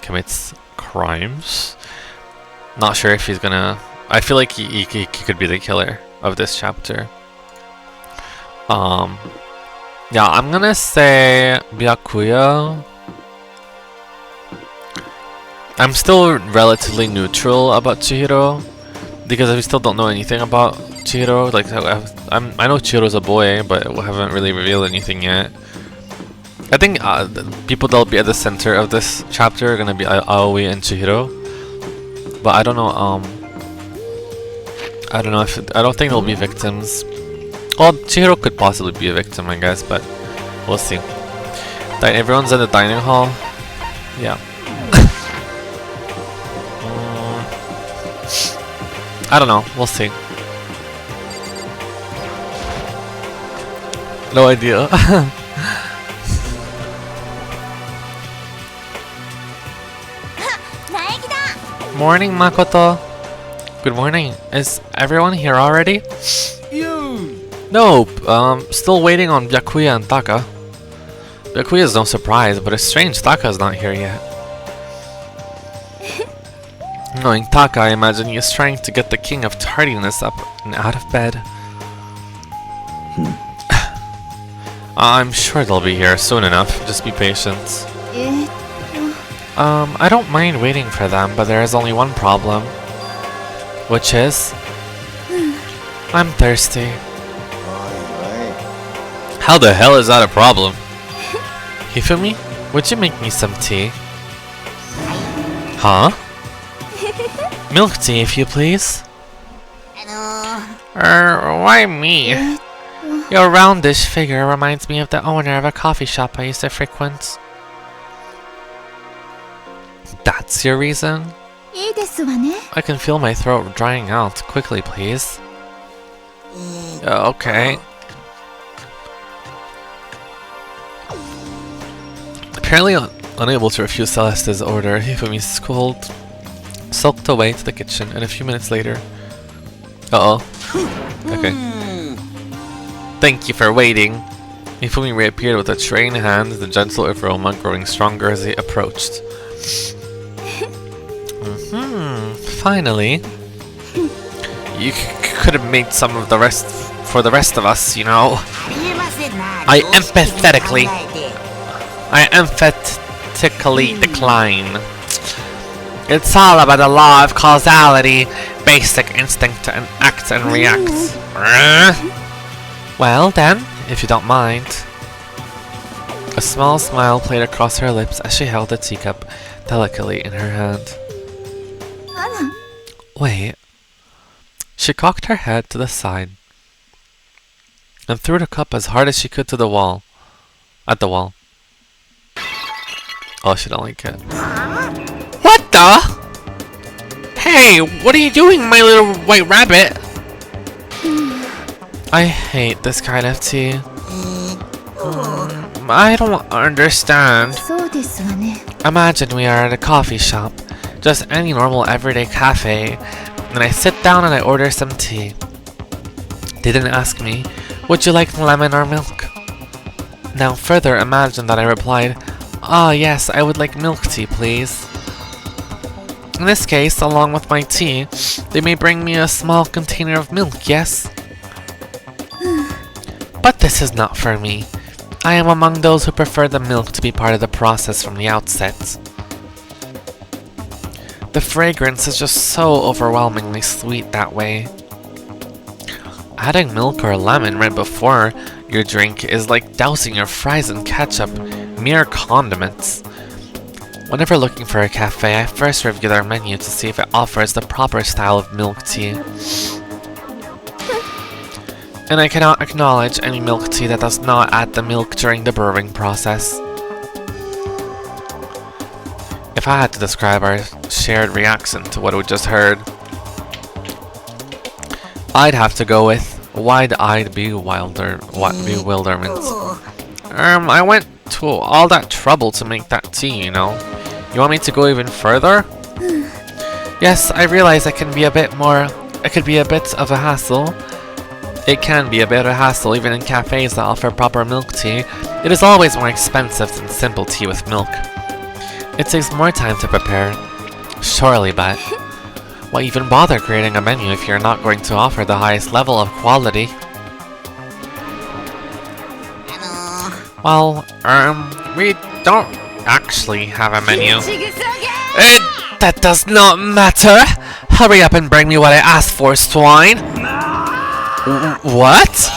[SPEAKER 1] commit crimes. Not sure if he's gonna. I feel like he could be the killer of this chapter. Yeah, I'm gonna say Byakuya. I'm still relatively neutral about Chihiro because we still don't know anything about Chihiro. Like, I know Chihiro's a boy, but we haven't really revealed anything yet. I think the people that'll be at the center of this chapter are gonna be Aoi and Chihiro, but I don't know. I don't know if I don't think they'll be victims. Well, Chihiro could possibly be a victim, I guess, but we'll see. Everyone's in the dining hall. Yeah. I don't know. We'll see. No idea. Morning, Makoto. Good morning. Is everyone here already? Nope. Still waiting on Byakuya and Taka. Byakuya is no surprise, but it's strange Taka's not here yet. Knowing Taka, I imagine he is trying to get the king of tardiness up and out of bed. I'm sure they'll be here soon enough. Just be patient. I don't mind waiting for them, but there is only one problem. Which is... I'm thirsty. How the hell is that a problem? Hifumi, would you make me some tea? Huh? Milk tea, if you please. Why me? Your roundish figure reminds me of the owner of a coffee shop I used to frequent. That's your reason? I can feel my throat drying out. Quickly, please. Okay. Apparently unable to refuse Celeste's order, Hifumi sulked away to the kitchen, and a few minutes later... Uh-oh. Okay. Thank you for waiting. Hifumi reappeared with a tray in hand, the gentle aroma growing stronger as he approached. Finally. You could have made some of the rest for the rest of us, you know. I emphatically decline. It's all about the law of causality, basic instinct to act and react. Well then, if you don't mind. A small smile played across her lips as she held the teacup delicately in her hand. Wait. She cocked her head to the side and threw the cup as hard as she could to the wall. At the wall. Oh, she don't like it. What the? Hey, what are you doing, my little white rabbit? I hate this kind of tea. I don't understand. Imagine we are at a coffee shop. Just any normal everyday cafe. And I sit down and I order some tea. They didn't ask me, would you like lemon or milk? Now further imagine that I replied, ah yes, I would like milk tea please. In this case, along with my tea, they may bring me a small container of milk, yes? But this is not for me. I am among those who prefer the milk to be part of the process from the outset. The fragrance is just so overwhelmingly sweet that way. Adding milk or lemon right before your drink is like dousing your fries in ketchup, mere condiments. Whenever looking for a cafe, I first review their menu to see if it offers the proper style of milk tea. And I cannot acknowledge any milk tea that does not add the milk during the brewing process. If I had to describe our shared reaction to what we just heard, I'd have to go with wide-eyed bewilderment. I went to all that trouble to make that tea, you know. You want me to go even further? Yes, I realize it could be a bit of a hassle. It can be a bit of a hassle even in cafes that offer proper milk tea. It is always more expensive than simple tea with milk. It takes more time to prepare. Surely, but why even bother creating a menu if you're not going to offer the highest level of quality? Well, we don't actually have a menu. That does not matter! Hurry up and bring me what I asked for, swine! What?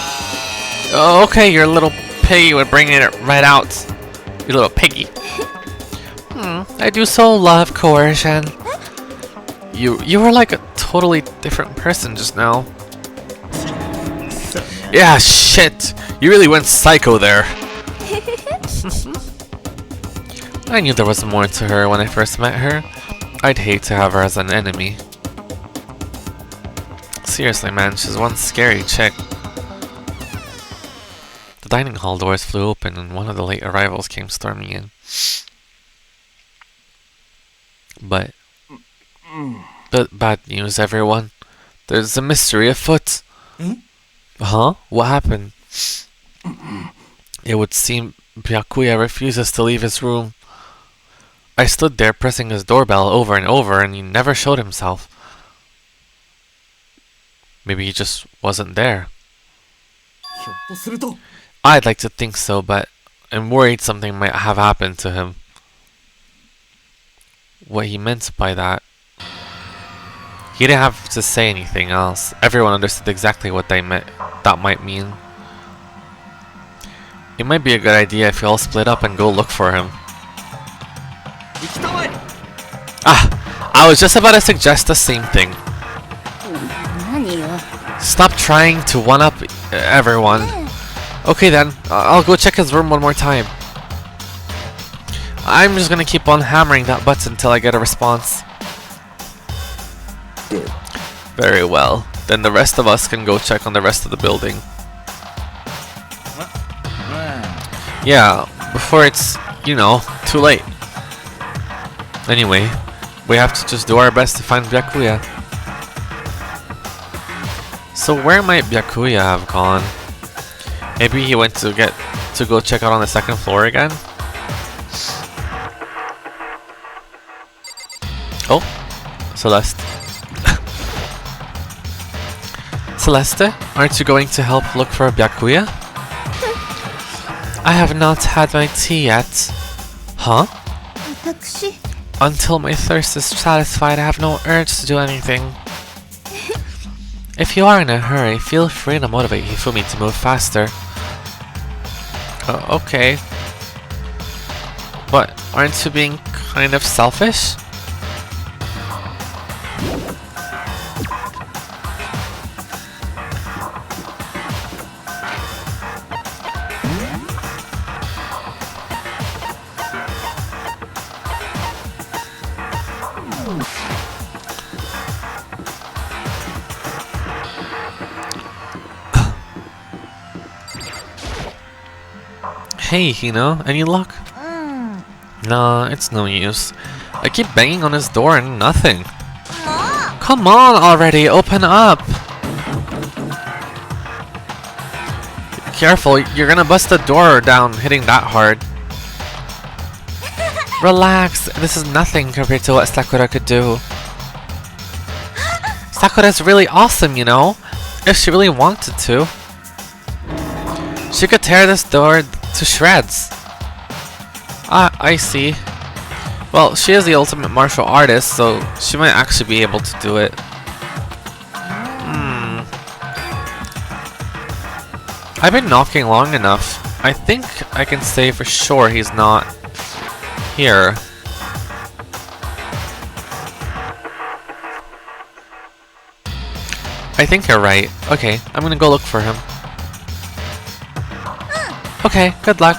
[SPEAKER 1] Okay, your little piggy would bring it right out. Your little piggy. I do so love coercion. You were like a totally different person just now. Yeah, shit! You really went psycho there. I knew there was more to her when I first met her. I'd hate to have her as an enemy. Seriously, man, she's one scary chick. The dining hall doors flew open and one of the late arrivals came storming in. But bad news, everyone. There's a mystery afoot. Huh? What happened? It would seem Byakuya refuses to leave his room. I stood there pressing his doorbell over and over and he never showed himself. Maybe he just wasn't there. I'd like to think so, but I'm worried something might have happened to him. What he meant by that. He didn't have to say anything else. Everyone understood exactly what that might mean. It might be a good idea if you all split up and go look for him. I was just about to suggest the same thing. Stop trying to one-up everyone. Okay then, I'll go check his room one more time. I'm just gonna keep on hammering that button until I get a response. Very well. Then the rest of us can go check on the rest of the building. Yeah, before it's, you know, too late. Anyway, we have to just do our best to find Byakuya. So where might Byakuya have gone? Maybe he went to go check out on the second floor again? Oh, Celeste. Celeste, aren't you going to help look for Byakuya? I have not had my tea yet. Huh? Until my thirst is satisfied, I have no urge to do anything. If you are in a hurry, feel free to motivate Hifumi to move faster. Okay. But aren't you being kind of selfish? Hey, Hino, any luck? Nah, it's no use. I keep banging on his door and nothing. Come on already, open up! Careful, you're gonna bust the door down hitting that hard. Relax, this is nothing compared to what Sakura could do. Sakura's really awesome, you know? If she really wanted to. She could tear this door to shreds. Ah, I see. Well, she is the ultimate martial artist, so she might actually be able to do it. I've been knocking long enough. I think I can say for sure he's not here. I think you're right. Okay, I'm gonna go look for him. Okay, good luck.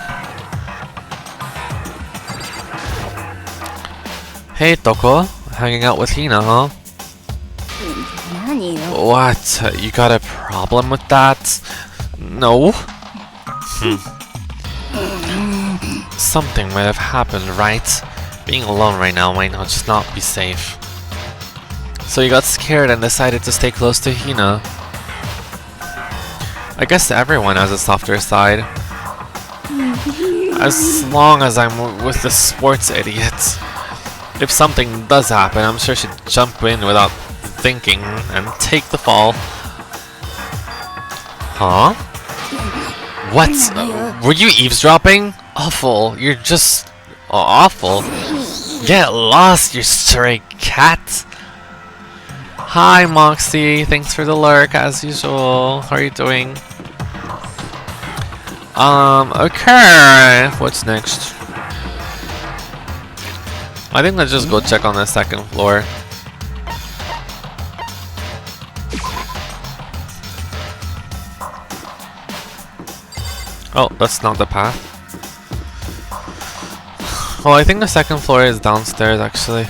[SPEAKER 1] Hey, Toko. Hanging out with Hina, huh? What? You got a problem with that? No? Something might have happened, right? Being alone right now might just not be safe. So you got scared and decided to stay close to Hina. I guess everyone has a softer side. As long as I'm with the sports idiot. If something does happen, I'm sure she'd jump in without thinking and take the fall. Huh? What? Were you eavesdropping? Awful. You're just awful. Get lost, you stray cat. Hi, Moxie. Thanks for the lurk, as usual. How are you doing? Okay. What's next? I think let's just go check on the second floor. Oh, that's not the path. Well, I think the second floor is downstairs, actually.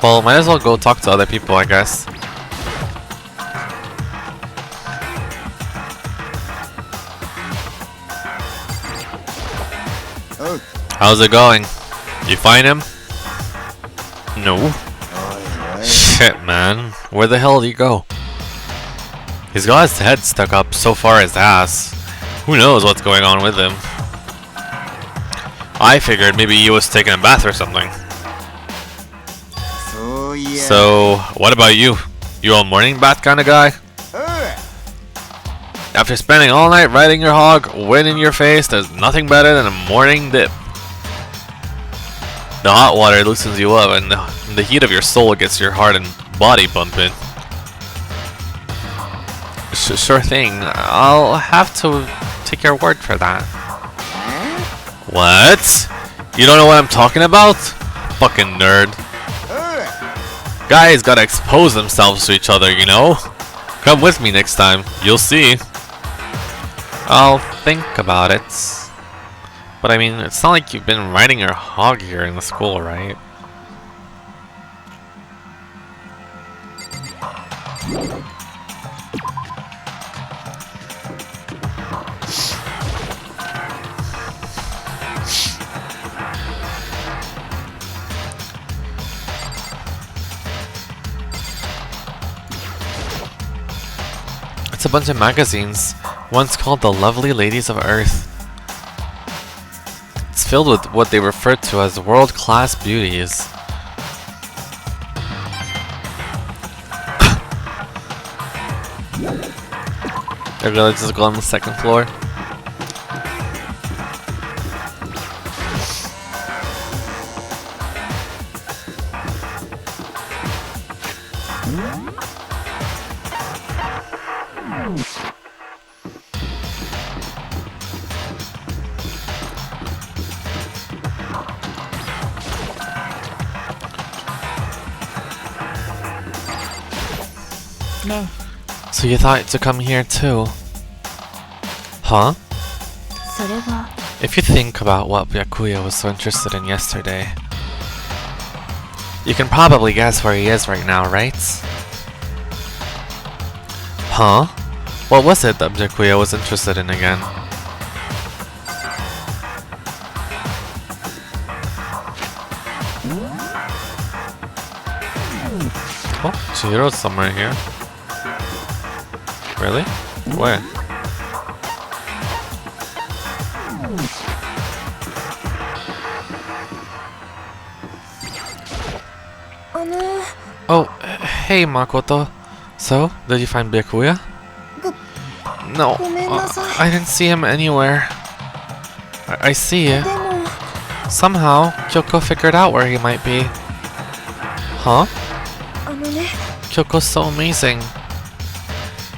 [SPEAKER 1] Well, might as well go talk to other people, I guess. How's it going? You find him? No. Shit, man. Where the hell did he go? He's got his head stuck up so far his ass. Who knows what's going on with him? I figured maybe he was taking a bath or something. So, what about you? You a morning bath kind of guy? After spending all night riding your hog, wind in your face, there's nothing better than a morning dip. The hot water loosens you up, and the heat of your soul gets your heart and body pumping. Sure thing. I'll have to take your word for that. What? You don't know what I'm talking about? Fucking nerd. Guys gotta expose themselves to each other, you know? Come with me next time. You'll see. I'll think about it. But I mean, it's not like you've been riding your hog here in the school, right? It's a bunch of magazines. One's called The Lovely Ladies of Earth. It's filled with what they refer to as world-class beauties. Okay, let's just go on the second floor. So you thought to come here too? Huh? If you think about what Byakuya was so interested in yesterday, you can probably guess where he is right now, right? Huh? What was it that Byakuya was interested in again? Oh, Chihiro's somewhere here. Really? Where? Oh, hey Makoto. So, did you find Byakuya? No, I didn't see him anywhere. I see it. Somehow, Kyoko figured out where he might be. Huh? Kyoko's so amazing.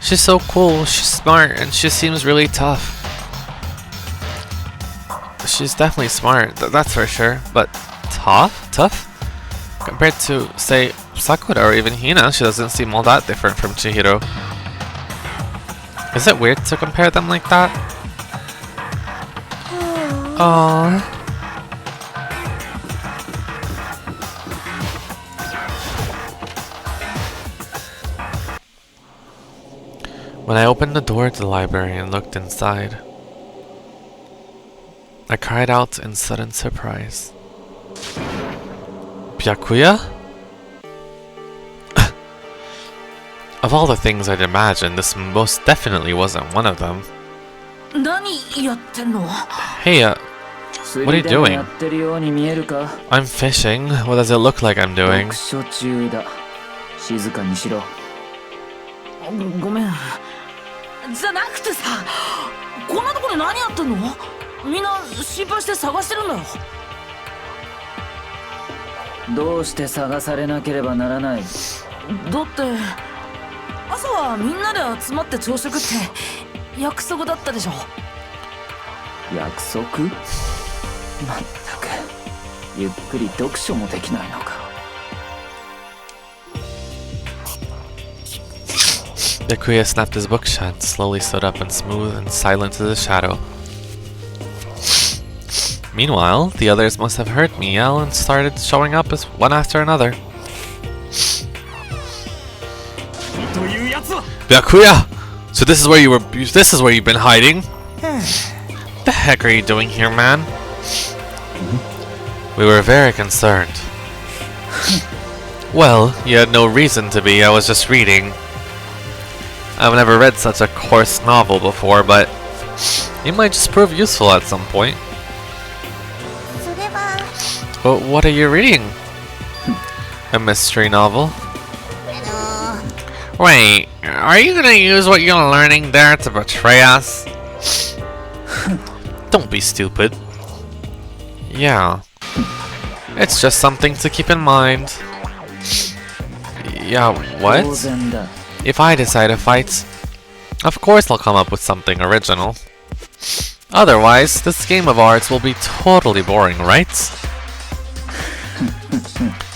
[SPEAKER 1] She's so cool, she's smart, and she seems really tough. She's definitely smart, that's for sure, but tough? Compared to, say, Sakura or even Hina, she doesn't seem all that different from Chihiro. Is it weird to compare them like that? Aww. When I opened the door to the library and looked inside, I cried out in sudden surprise. Byakuya? Of all the things I'd imagined, this most definitely wasn't one of them. Hey, what are you doing? I'm fishing. What does it look like I'm doing? Byakuya snapped his book shut, slowly stood up and smooth and silent as a shadow. Meanwhile, the others must have heard me yell and started showing up as one after another. Byakuya! So this is where you've been hiding? The heck are you doing here, man? We were very concerned. Well, you had no reason to be, I was just reading. I've never read such a coarse novel before, but it might just prove useful at some point. But what are you reading? A mystery novel? Wait, are you gonna use what you're learning there to betray us? Don't be stupid. Yeah. It's just something to keep in mind. Yeah, what? If I decide to fight, of course I'll come up with something original. Otherwise, this game of ours will be totally boring, right?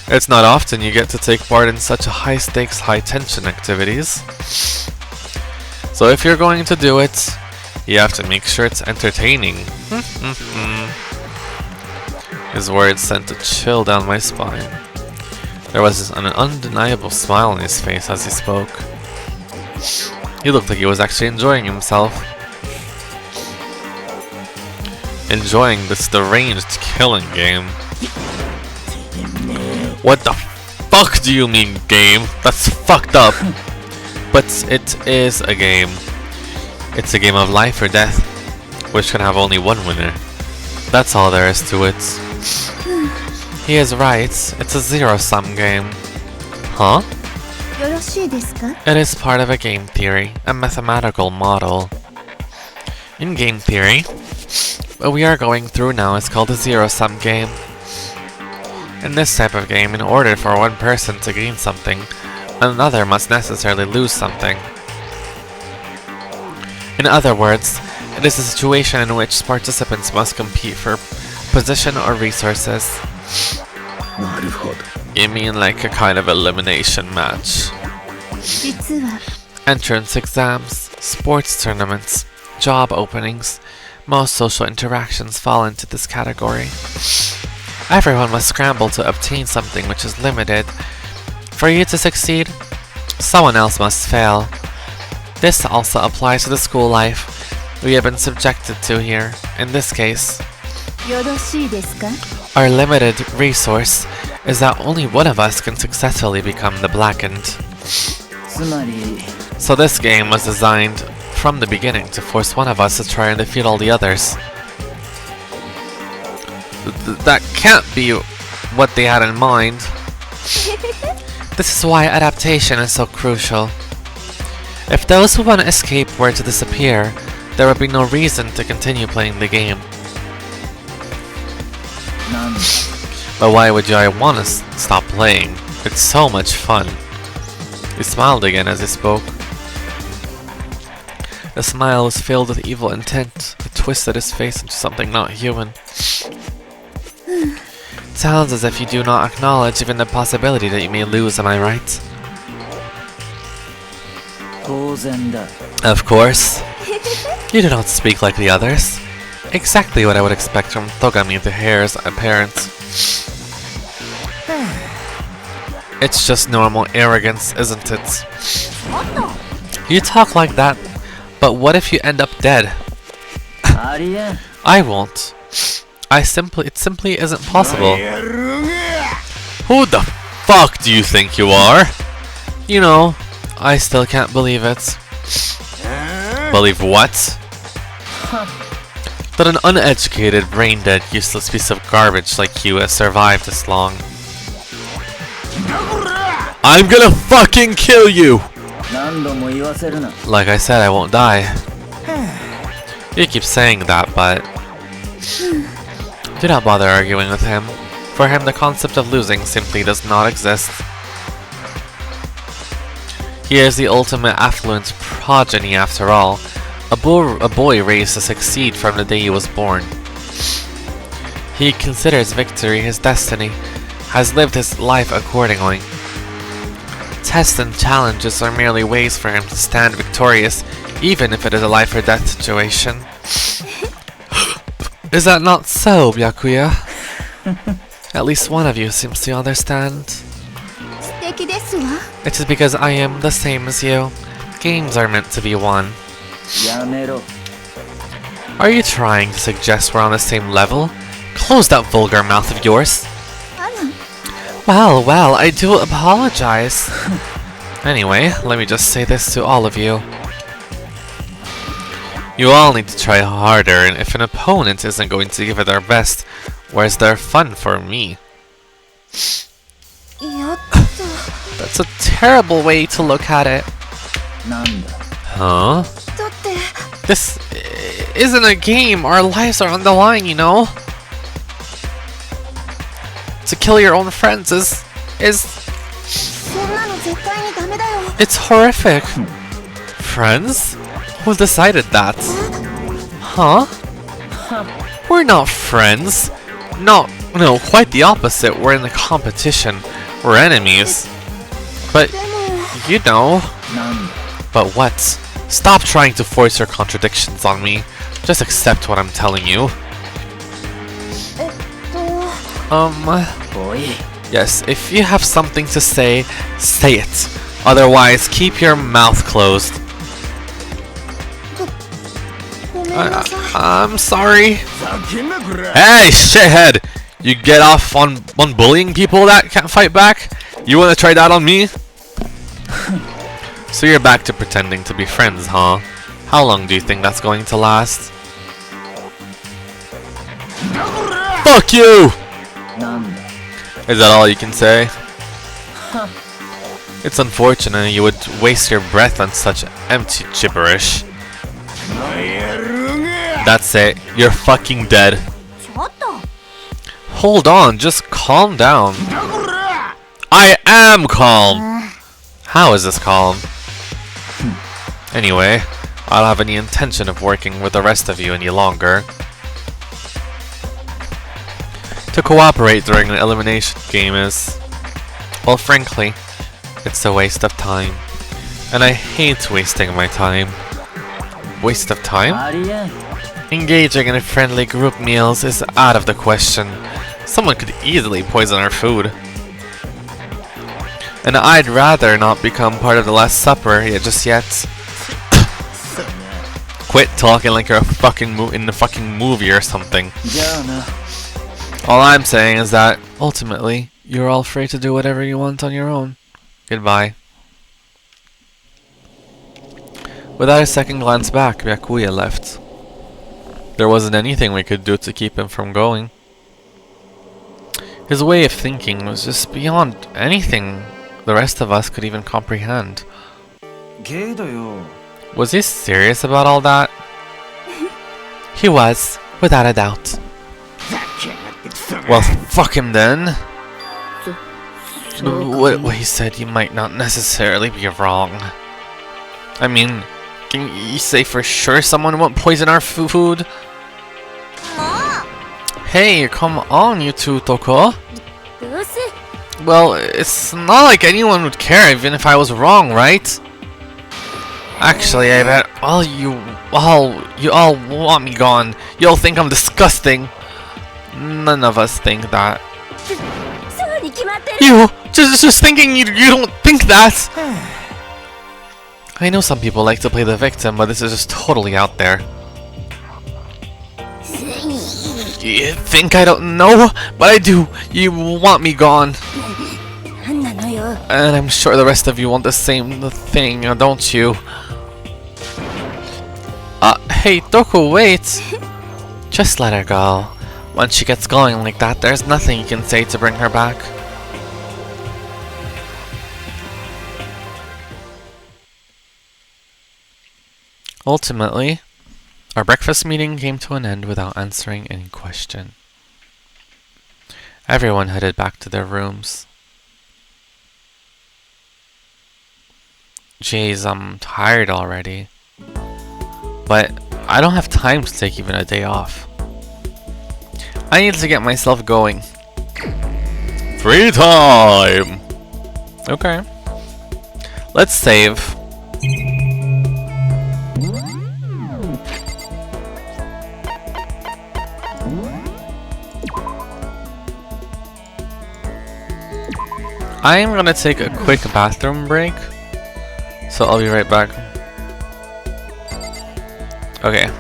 [SPEAKER 1] It's not often you get to take part in such high-stakes, high-tension activities. So if you're going to do it, you have to make sure it's entertaining. His words sent a chill down my spine. There was an undeniable smile on his face as he spoke. He looked like he was actually enjoying himself. Enjoying this deranged killing game. What the fuck do you mean, game? That's fucked up. But it is a game. It's a game of life or death, which can have only one winner. That's all there is to it. He is right. It's a zero-sum game. Huh? It is part of a game theory, a mathematical model. In game theory, what we are going through now is called a zero-sum game. In this type of game, in order for one person to gain something, another must necessarily lose something. In other words, it is a situation in which participants must compete for position or resources. You mean like a kind of elimination match? Entrance exams, sports tournaments, job openings, most social interactions fall into this category. Everyone must scramble to obtain something which is limited. For you to succeed, someone else must fail. This also applies to the school life we have been subjected to here. In this case, our limited resource is that only one of us can successfully become the Blackened. So this game was designed from the beginning to force one of us to try and defeat all the others. That can't be what they had in mind. This is why adaptation is so crucial. If those who want to escape were to disappear, there would be no reason to continue playing the game. But why would I want to stop playing? It's so much fun. He smiled again as he spoke. The smile was filled with evil intent. It twisted his face into something not human. Sounds as if you do not acknowledge even the possibility that you may lose, am I right? Of course. You do not speak like the others. Exactly what I would expect from Togami the Hare's parents. It's just normal arrogance, isn't it? You talk like that, but what if you end up dead? I won't. It simply isn't possible. Who the fuck do you think you are? You know, I still can't believe it. Believe what? That an uneducated, brain-dead, useless piece of garbage like you has survived this long. I'm gonna fucking kill you! Like I said, I won't die. You keep saying that, but do not bother arguing with him. For him, the concept of losing simply does not exist. He is the ultimate affluent progeny after all. A boy raised to succeed from the day he was born. He considers victory his destiny, has lived his life accordingly. Tests and challenges are merely ways for him to stand victorious, even if it is a life or death situation. Is that not so, Byakuya? At least one of you seems to understand. It is because I am the same as you. Games are meant to be won. Are you trying to suggest we're on the same level? Close that vulgar mouth of yours. Well, I do apologize. Anyway, let me just say this to all of you. You all need to try harder, and if an opponent isn't going to give it their best, where's their fun for me? That's a terrible way to look at it. Huh? This isn't a game. Our lives are on the line, you know? To kill your own friends is... It's horrific. Friends? Who decided that? Huh? We're not friends. No, quite the opposite. We're in a competition. We're enemies. But, you know... But what? Stop trying to force your contradictions on me. Just accept what I'm telling you. Yes, if you have something to say, say it. Otherwise, keep your mouth closed. I'm sorry. Hey, shithead! You get off on bullying people that can't fight back? You wanna try that on me? So you're back to pretending to be friends, huh? How long do you think that's going to last? Fuck you! Is that all you can say? It's unfortunate you would waste your breath on such empty gibberish. That's it. You're fucking dead. Hold on, just calm down. I am calm! How is this calm? Anyway, I don't have any intention of working with the rest of you any longer. To cooperate during an elimination game is... well, frankly, it's a waste of time. And I hate wasting my time. Waste of time? Engaging in friendly group meals is out of the question. Someone could easily poison our food. And I'd rather not become part of the Last Supper just yet. Quit talking like you're in the fucking movie or something. All I'm saying is that, ultimately, you're all free to do whatever you want on your own. Goodbye. Without a second glance back, Byakuya left. There wasn't anything we could do to keep him from going. His way of thinking was just beyond anything the rest of us could even comprehend. Was he serious about all that? He was, without a doubt. Well, fuck him then. What he said, you might not necessarily be wrong. I mean, can you say for sure someone won't poison our food? Hey, come on, you two, Toko.
[SPEAKER 3] どうせ
[SPEAKER 1] Well, it's not like anyone would care even if I was wrong, right? Actually, I bet you all want me gone. You'll think I'm disgusting. None of us think that.
[SPEAKER 3] そうに決まってる
[SPEAKER 1] You just thinking you don't think that. I know some people like to play the victim, but this is just totally out there. You think I don't know? But I do. You want me gone.
[SPEAKER 3] なんなのよ
[SPEAKER 1] And I'm sure the rest of you want the same thing, don't you? Hey, Doku, wait! Just let her go. Once she gets going like that, there's nothing you can say to bring her back. Ultimately, our breakfast meeting came to an end without answering any question. Everyone headed back to their rooms. Jeez, I'm tired already. But I don't have time to take even a day off. I need to get myself going. Free time! Okay. Let's save. I am gonna take a quick bathroom break. So I'll be right back. Okay.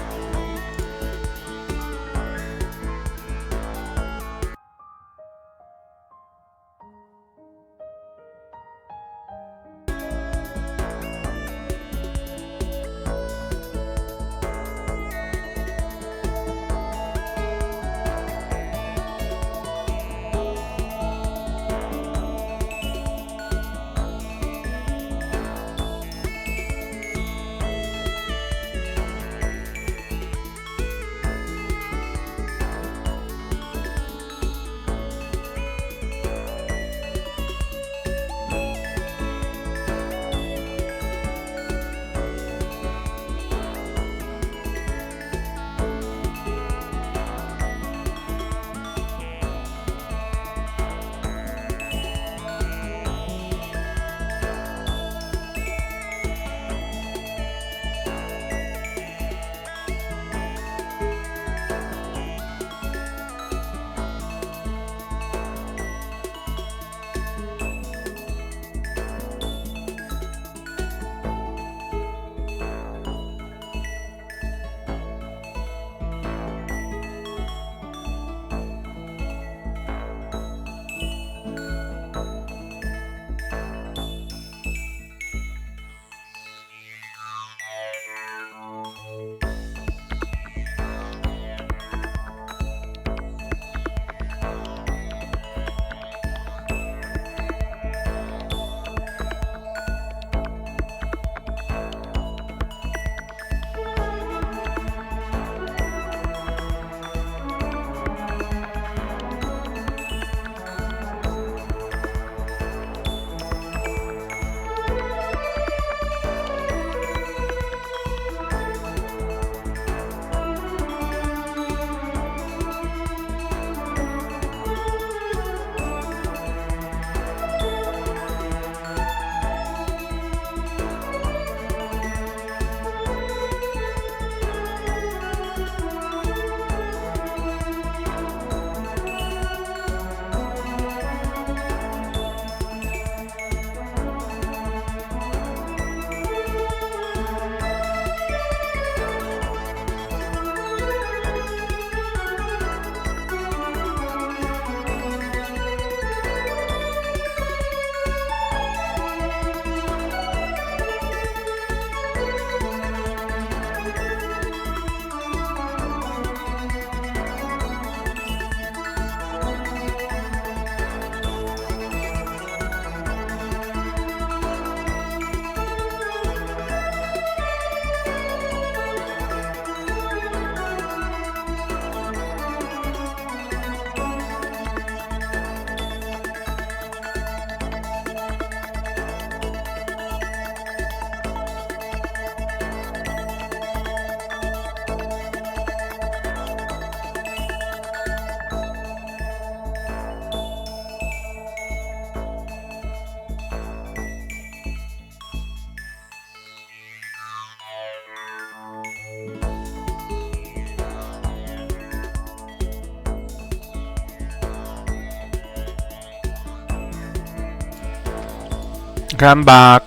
[SPEAKER 1] Okay, I'm back.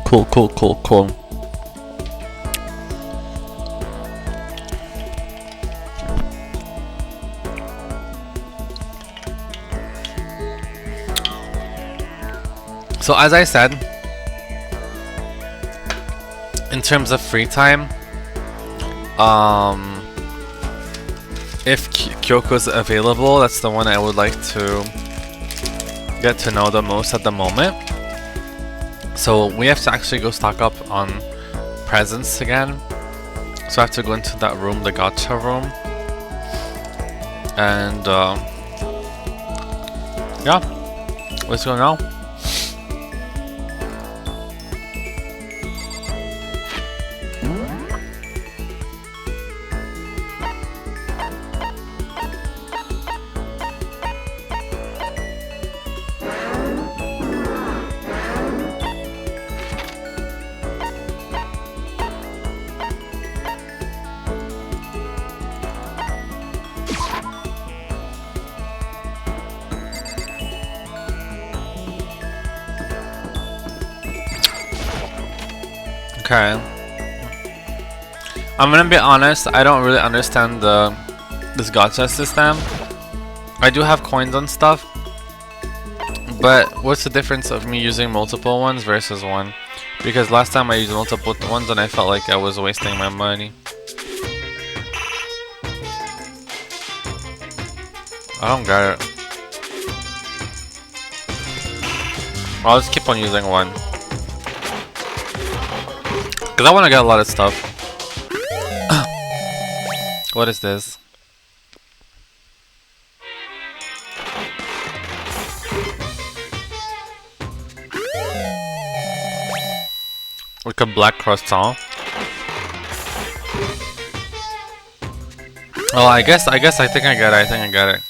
[SPEAKER 1] Cool, cool, cool, cool. So as I said, in terms of free time, if Kyoko's available, that's the one I would like to get to know the most at the moment. So we have to actually go stock up on presents again. So I have to go into that room, the gacha room. And yeah, let's go now. Okay. I'm gonna be honest, I don't really understand this gacha system. I do have coins and stuff, but what's the difference of me using multiple ones versus one? Because last time I used multiple ones and I felt like I was wasting my money. I don't get it. I'll just keep on using one. Because I want to get a lot of stuff. What is this? Like a black croissant. Oh, I think I get it.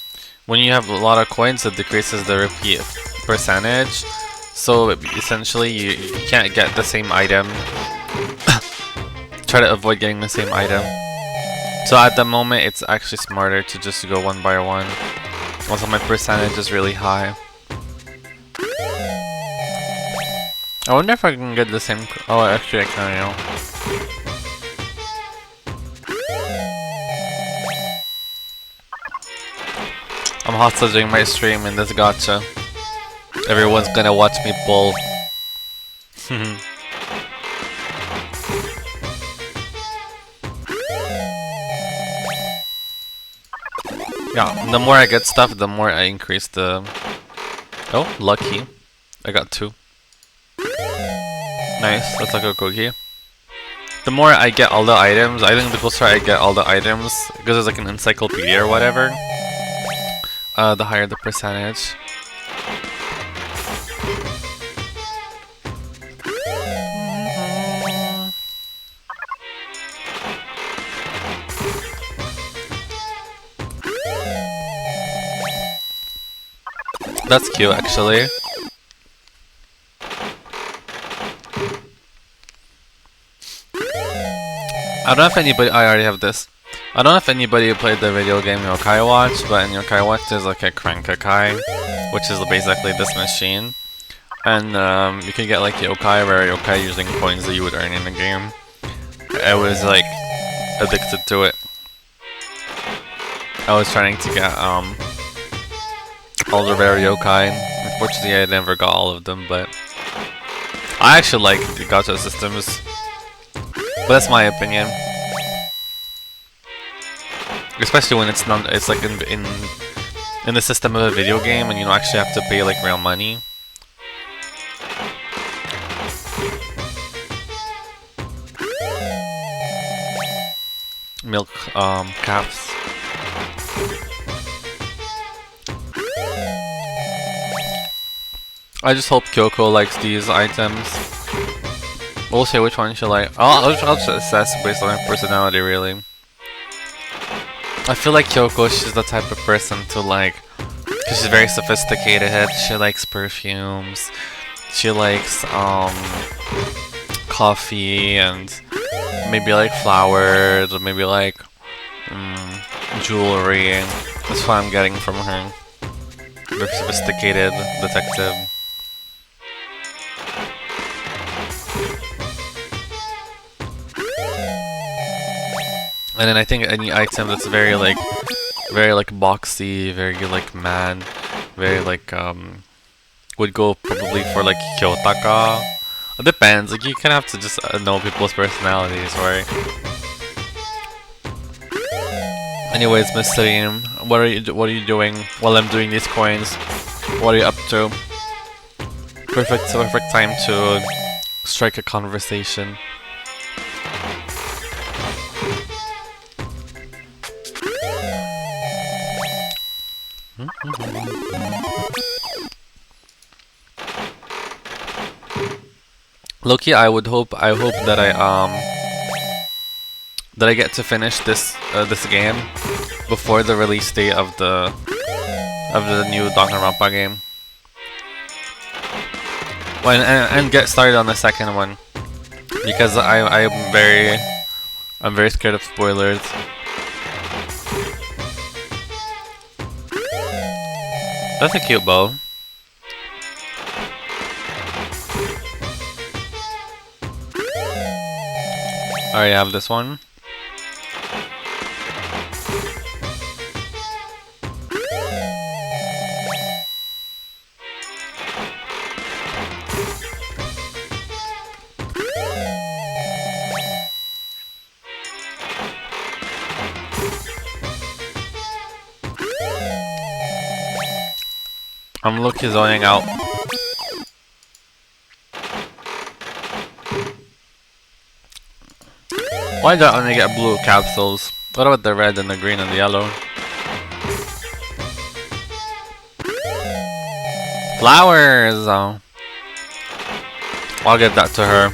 [SPEAKER 1] When you have a lot of coins, it decreases the repeat percentage. So essentially, you can't get the same item. Try to avoid getting the same item. So at the moment, it's actually smarter to just go one by one. Also, my percentage is really high. I wonder if I can get the same. Oh, actually, I can, you know. I'm hot doing my stream in this gacha. Everyone's gonna watch me pull. Yeah, the more I get stuff, the more I increase the... Oh, lucky. I got 2. Nice, that's like a cookie. The more I get all the items, I think the closer I get all the items, because it's like an encyclopedia or whatever, the higher the percentage. That's cute, actually. I don't know if anybody... I already have this. I don't know if anybody played the video game Yokai Watch, but in Yokai Watch there's like a Crank-a-kai, which is basically this machine. And you can get like Yokai, rare Yokai using coins that you would earn in the game. I was like addicted to it. I was trying to get all the rare yokai. Unfortunately, I never got all of them, but I actually like the gacha systems. But that's my opinion. Especially when it's not, it's like in the system of a video game, and you don't actually have to pay like real money. Milk caps. I just hope Kyoko likes these items. We'll see which one she likes. I'll just assess based on her personality, really. I feel like Kyoko, she's the type of person to like, because she's very sophisticated. She likes perfumes. She likes coffee and maybe like flowers or maybe like jewelry. That's what I'm getting from her. Very sophisticated detective. And then I think any item that's very like boxy, very like man, very like would go probably for like Kyotaka. It depends. Like you kind of have to just know people's personalities, right? Anyways, Mr. Reem, what are you doing while I'm doing these coins? What are you up to? Perfect time to strike a conversation. Loki, I hope that I get to finish this game before the release date of the new Danganronpa game. And get started on the second one, because I'm very scared of spoilers. That's a cute bow. I already have this one. I'm Loki zoning out. Why do I only get blue capsules? What about the red and the green and the yellow? Flowers! Oh. I'll get that to her.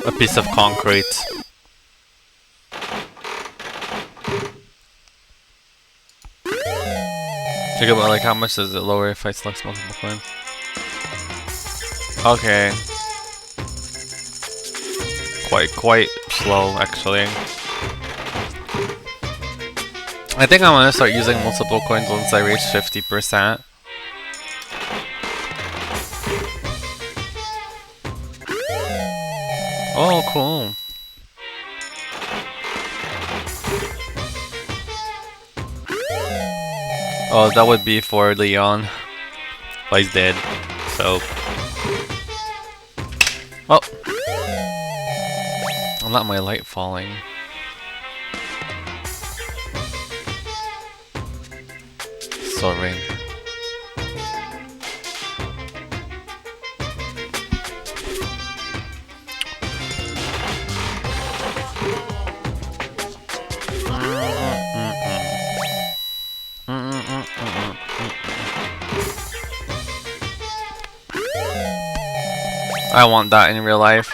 [SPEAKER 1] A piece of concrete. Think about like how much does it lower if I select multiple coins? Okay. Quite slow actually. I think I'm gonna start using multiple coins once I reach 50%. Oh, cool. Oh, that would be for Leon. But he's dead, so... Oh! I'm not my light falling. Sorry. I want that in real life.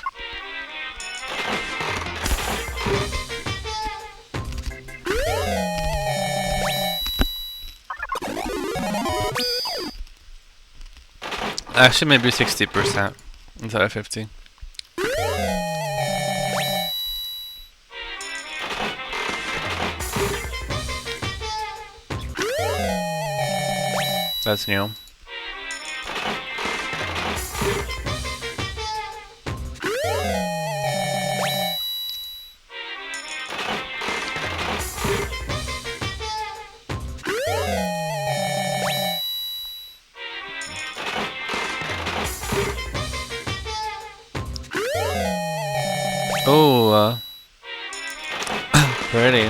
[SPEAKER 1] Actually, maybe 60% instead of 50. That's new. Oh, pretty.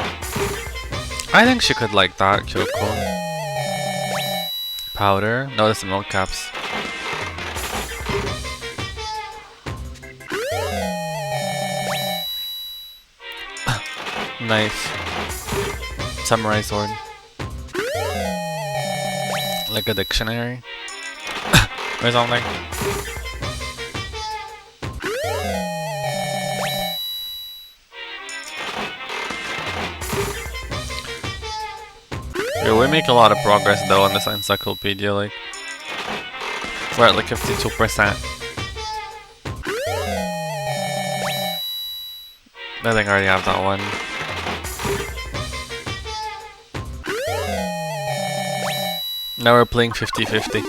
[SPEAKER 1] I think she could like that, Kyoko. Powder? No, that's the milk caps. Knife. Samurai sword. Like a dictionary. Or something. Yeah, we make a lot of progress though on this encyclopedia, like. We're at like 52%. I think I already have that one. Now we're playing 50-50.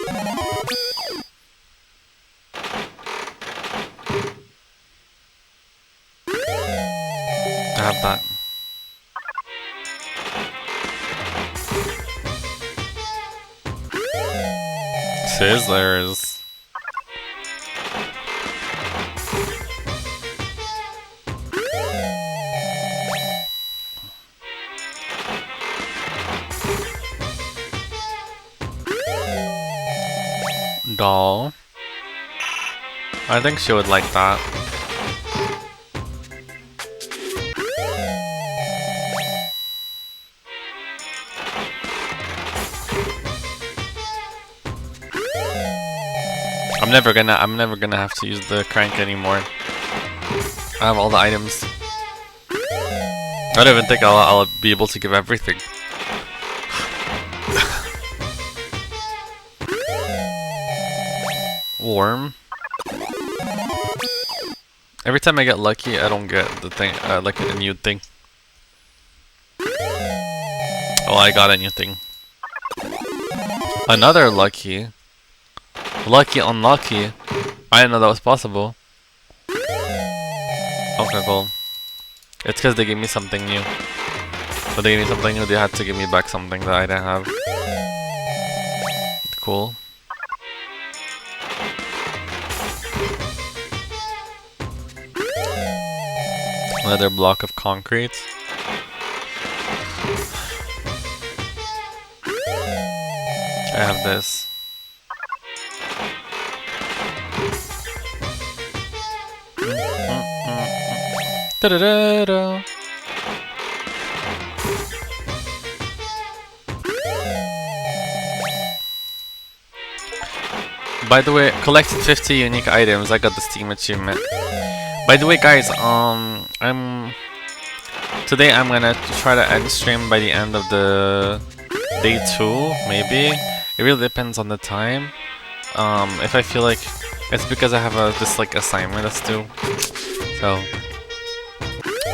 [SPEAKER 1] I have that. Scissors. Doll. I think she would like that. I'm never gonna have to use the crank anymore. I have all the items. I don't even think I'll be able to give everything. Worm. Every time I get lucky, I don't get the thing, like a new thing. Oh, I got a new thing. Another lucky. Lucky, unlucky. I didn't know that was possible. Okay, cool. It's because they gave me something new. But they gave me something new, they had to give me back something that I didn't have. Cool. Another block of concrete. I have this. Da-da-da-da. By the way, collected 50 unique items. I got the Steam achievement. By the way, guys, today I'm gonna try to end stream by the end of the day 2, maybe. It really depends on the time. If I feel like it's because I have this like assignment that's due. So,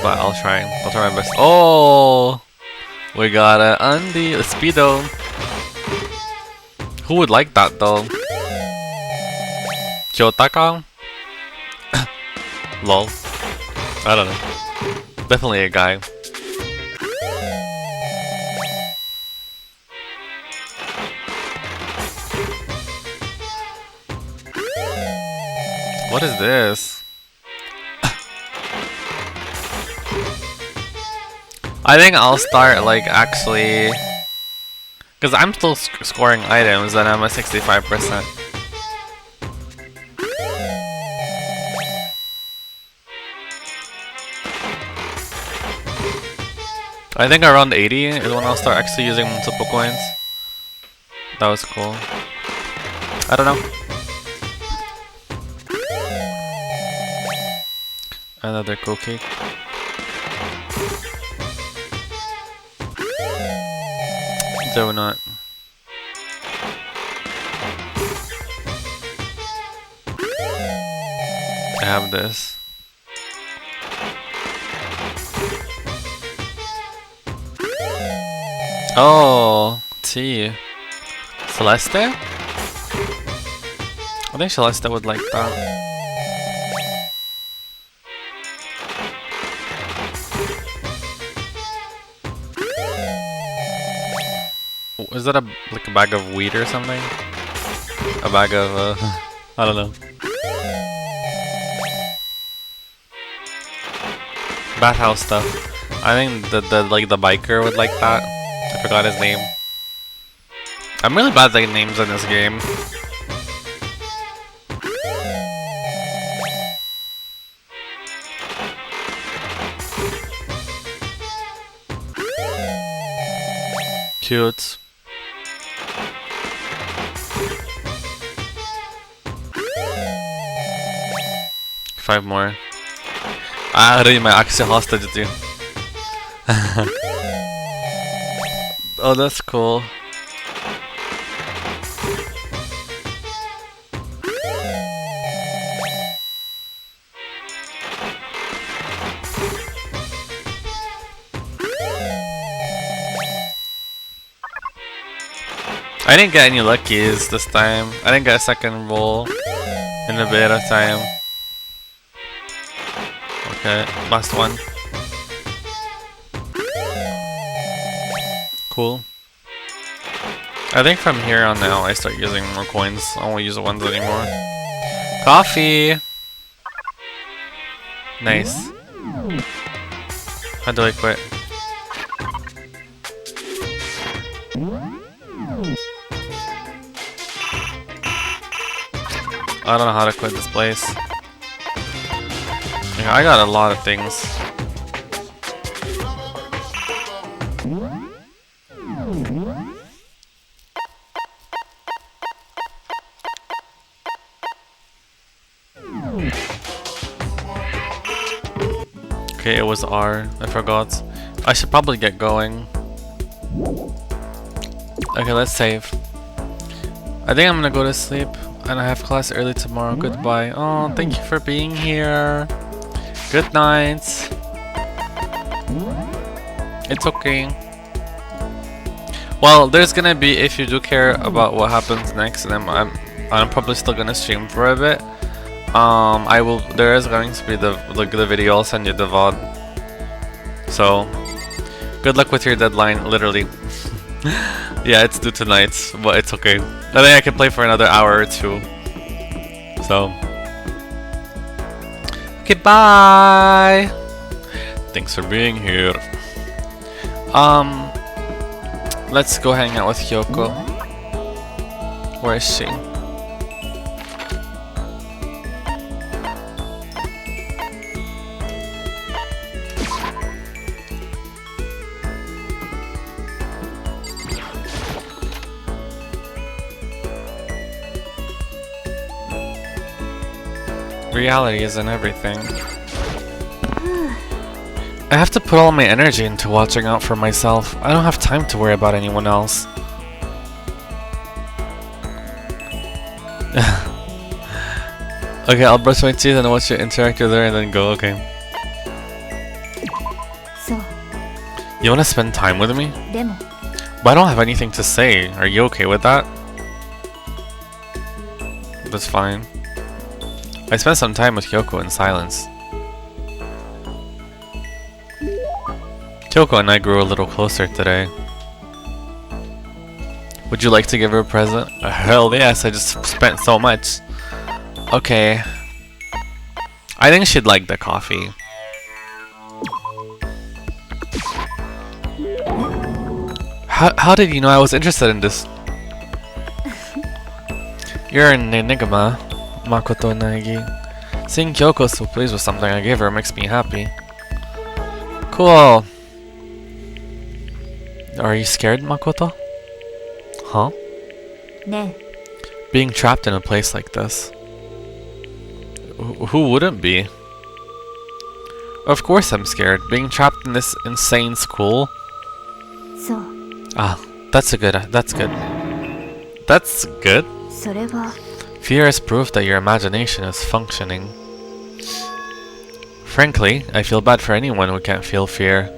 [SPEAKER 1] but I'll try my best. Oh, we got a speedo. Who would like that though? Kyotaka? Lol. I don't know. Definitely a guy. What is this? I think I'll start like actually, because I'm still scoring items and I'm at 65%. I think around 80 is when I'll start actually using multiple coins. That was cool. I don't know. Another cookie. Donut. I have this. Oh, tea. Celeste? I think Celeste would like that. Is that like a bag of wheat or something? A bag of I don't know. Bathhouse stuff. I think the biker would like that. I forgot his name. I'm really bad at names in this game. Cute. Five more. I already my actual hostage too. Oh, that's cool. I didn't get any luckies this time. I didn't get a second roll in the beta time. Okay, last one. Cool. I think from here on now I start using more coins. I won't use the ones anymore. Coffee! Nice. How do I quit? I don't know how to quit this place. Yeah, I got a lot of things. Okay, it was R. I forgot. I should probably get going. Okay, let's save. I think I'm gonna go to sleep. And I have class early tomorrow. Goodbye. Oh, thank you for being here. Good night. It's okay. Well, there's gonna be, if you do care about what happens next, then I'm probably still gonna stream for a bit. There is going to be the video. I'll send you the VOD. So, good luck with your deadline, literally. Yeah, it's due tonight, but it's okay. I think I can play for another hour or two. So, okay, bye. Thanks for being here. Let's go hang out with Hyoko. Where is she? Reality isn't everything. I have to put all my energy into watching out for myself. I don't have time to worry about anyone else. Okay, I'll brush my teeth and watch you interact with her and then go, okay.
[SPEAKER 3] So,
[SPEAKER 1] you wanna spend time with me?
[SPEAKER 3] でも
[SPEAKER 1] But I don't have anything to say. Are you okay with that? That's fine. I spent some time with Hyoko in silence. Hyoko and I grew a little closer today. Would you like to give her a present? Hell yes, I just spent so much. Okay. I think she'd like the coffee. How did you know I was interested in this? You're an enigma, Makoto Nagi. Seeing Kyoko so pleased with something I gave her makes me happy. Cool. Are you scared, Makoto? Huh?
[SPEAKER 3] ね
[SPEAKER 1] Being trapped in a place like this. Who wouldn't be? Of course I'm scared. Being trapped in this insane school.
[SPEAKER 3] えそう
[SPEAKER 1] Ah, that's good. That's good. That's good.
[SPEAKER 3] それは
[SPEAKER 1] Fear is proof that your imagination is functioning. Frankly, I feel bad for anyone who can't feel fear.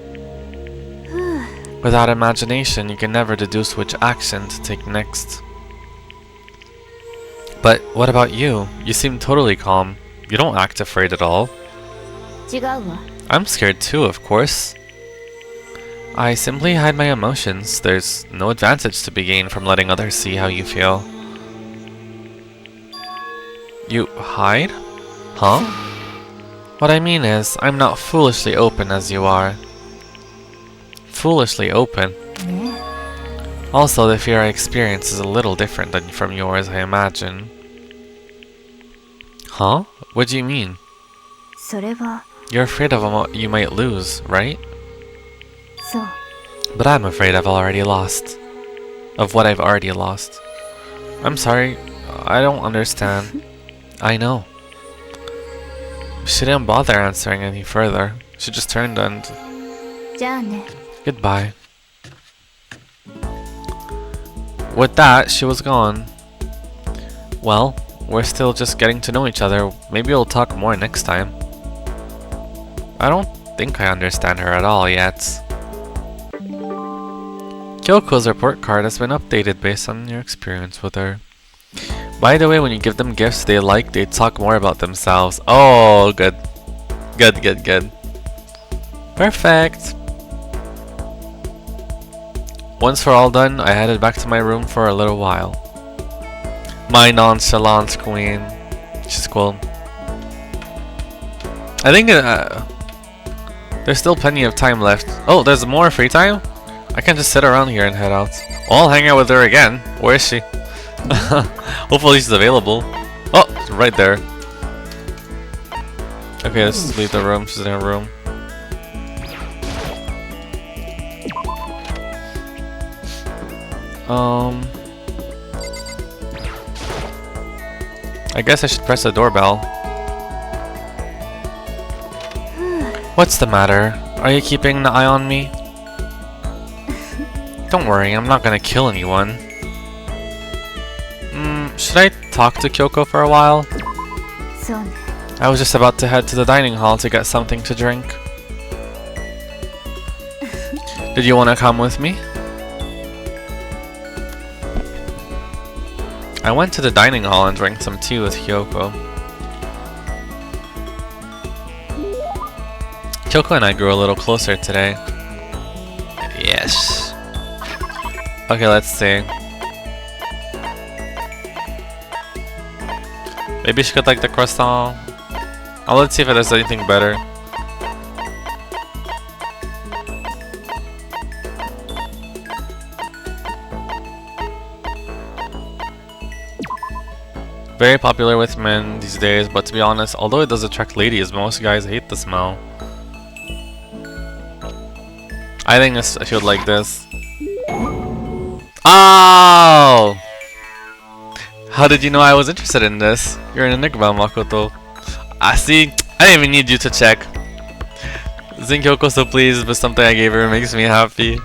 [SPEAKER 1] Without imagination, you can never deduce which action to take next. But what about you? You seem totally calm. You don't act afraid at all.
[SPEAKER 3] 違うわ
[SPEAKER 1] I'm scared too, of course. I simply hide my emotions. There's no advantage to be gained from letting others see how you feel. You hide? Huh? What I mean is, I'm not foolishly open as you are. Foolishly open?
[SPEAKER 3] ね
[SPEAKER 1] Also, the fear I experience is a little different than from yours, I imagine. Huh? What do you mean?
[SPEAKER 3] それは
[SPEAKER 1] You're afraid of what you might lose, right?
[SPEAKER 3] そう
[SPEAKER 1] But I'm afraid I've already lost. Of what I've already lost. I'm sorry, I don't understand. I know. She didn't bother answering any further. She just turned and...
[SPEAKER 3] じゃあね
[SPEAKER 1] Goodbye. With that, she was gone. Well, we're still just getting to know each other. Maybe we'll talk more next time. I don't think I understand her at all yet. Kyoko's report card has been updated based on your experience with her. By the way, when you give them gifts they like, they talk more about themselves. Oh, good. Good. Perfect. Once we're all done, I headed back to my room for a little while. My nonchalant queen. She's cool. I think there's still plenty of time left. Oh, there's more free time? I can just sit around here and head out. I'll hang out with her again. Where is she? Hopefully she's available. Oh, right there. Okay, let's just leave the room. She's in her room. I guess I should press the doorbell. What's the matter? Are you keeping an eye on me? Don't worry, I'm not gonna kill anyone. Should I talk to Kyoko for a while? I was just about to head to the dining hall to get something to drink. Did you want to come with me? I went to the dining hall and drank some tea with Kyoko. Kyoko and I grew a little closer today. Yes. Okay, let's see. Maybe she could like the croissant. Oh, let's see if there's anything better. Very popular with men these days, but to be honest, although it does attract ladies, most guys hate the smell. I think I should like this. Oh! How did you know I was interested in this? You're an enigma, Makoto. I see. I didn't even need you to check. Isn't Kyoko so pleased with something I gave her makes me happy.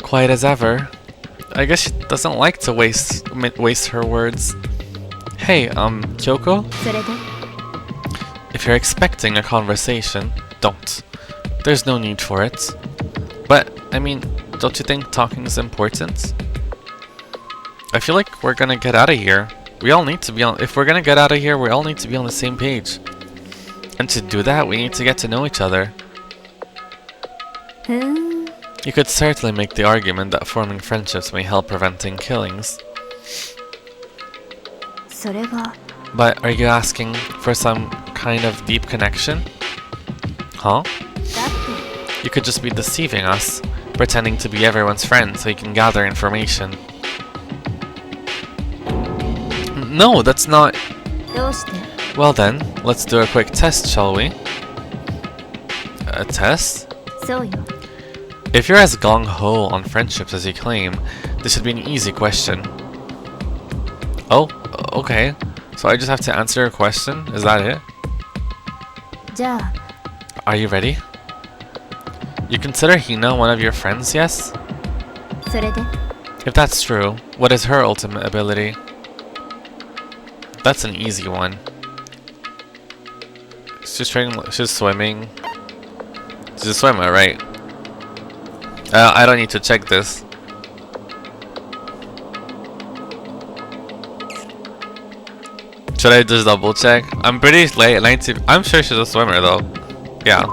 [SPEAKER 1] Quiet as ever. I guess she doesn't like to waste her words. Hey, Kyoko? If you're expecting a conversation, don't. There's no need for it. But, I mean, don't you think talking is important? I feel like we're gonna get out of here. We all need to be on. If we're gonna get out of here, we all need to be on the same page. And to do that, we need to get to know each other. You could certainly make the argument that forming friendships may help preventing killings. But are you asking for some kind of deep connection? Huh? You could just be deceiving us, pretending to be everyone's friend so you can gather information. No, that's not... Well then, let's do a quick test, shall we? A test? If you're as gung-ho on friendships as you claim, this should be an easy question. Oh, okay. So I just have to answer a question? Is that it? Are you ready? You consider Hina one of your friends, yes? If that's true, what is her ultimate ability? That's an easy one. She's swimming. She's a swimmer, right? I don't need to check this. Should I just double check? I'm pretty late. I'm sure she's a swimmer though. Yeah.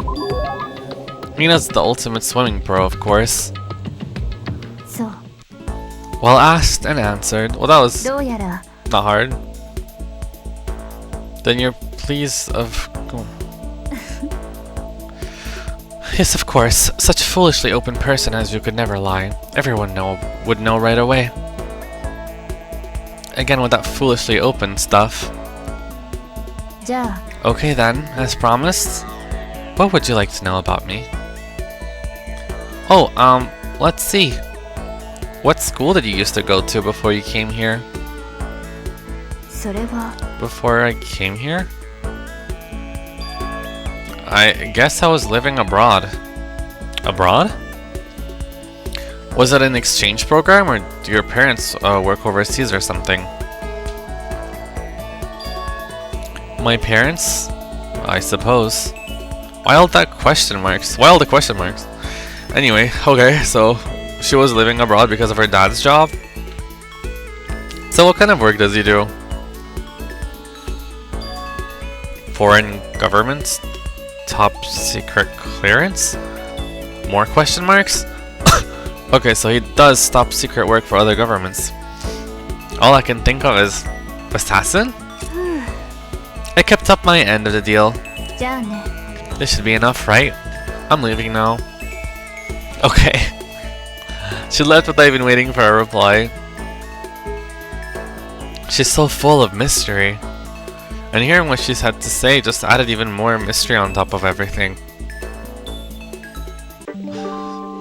[SPEAKER 1] Mina's the ultimate swimming pro, of course. Well asked and answered. Well, that was not hard. Then you're pleased of... Yes, of course. Such a foolishly open person as you could never lie. Everyone would know right away. Again with that foolishly open stuff. Okay then, as promised. What would you like to know about me? Oh, let's see. What school did you used to go to before you came here? Before I came here? I guess I was living abroad. Abroad? Was it an exchange program, or do your parents work overseas or something? My parents? I suppose. Why all the question marks? Anyway, okay, so she was living abroad because of her dad's job. So what kind of work does he do? Foreign governments? Top secret clearance? More question marks? Okay, so he does top secret work for other governments. All I can think of is assassin? I kept up my end of the deal.
[SPEAKER 3] じゃあね
[SPEAKER 1] This should be enough, right? I'm leaving now. Okay. She left without even waiting for a reply. She's so full of mystery. And hearing what she's had to say just added even more mystery on top of everything.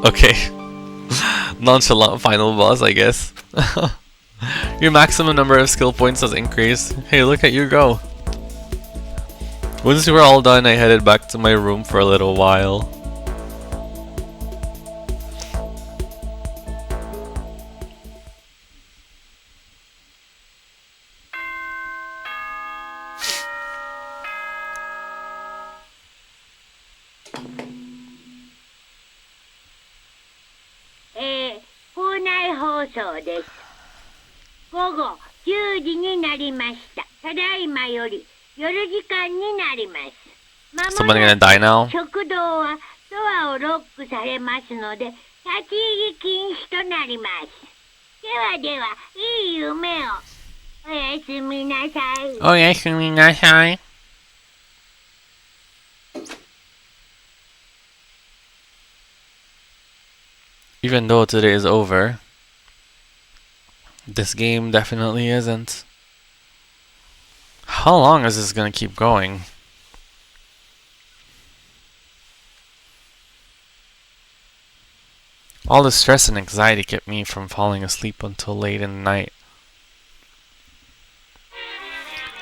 [SPEAKER 1] Okay. Nonchalant final boss, I guess. Your maximum number of skill points has increased. Hey, look at you go. Once we were all done, I headed back to my room for a little while.
[SPEAKER 2] Eh, 校内放送です。午後10時になりました。ただいまより夜時間になります。ま
[SPEAKER 1] Someone
[SPEAKER 2] も
[SPEAKER 1] gonna
[SPEAKER 2] な
[SPEAKER 1] die
[SPEAKER 2] く
[SPEAKER 1] now?
[SPEAKER 2] 食堂はドアをロックされますので、立ち入り禁止となります。ではでは、いい夢を。おやすみなさい。
[SPEAKER 1] Oh, yes, you mean that high? Even though today is over, this game definitely isn't. How long is this gonna keep going? All the stress and anxiety kept me from falling asleep until late in the night.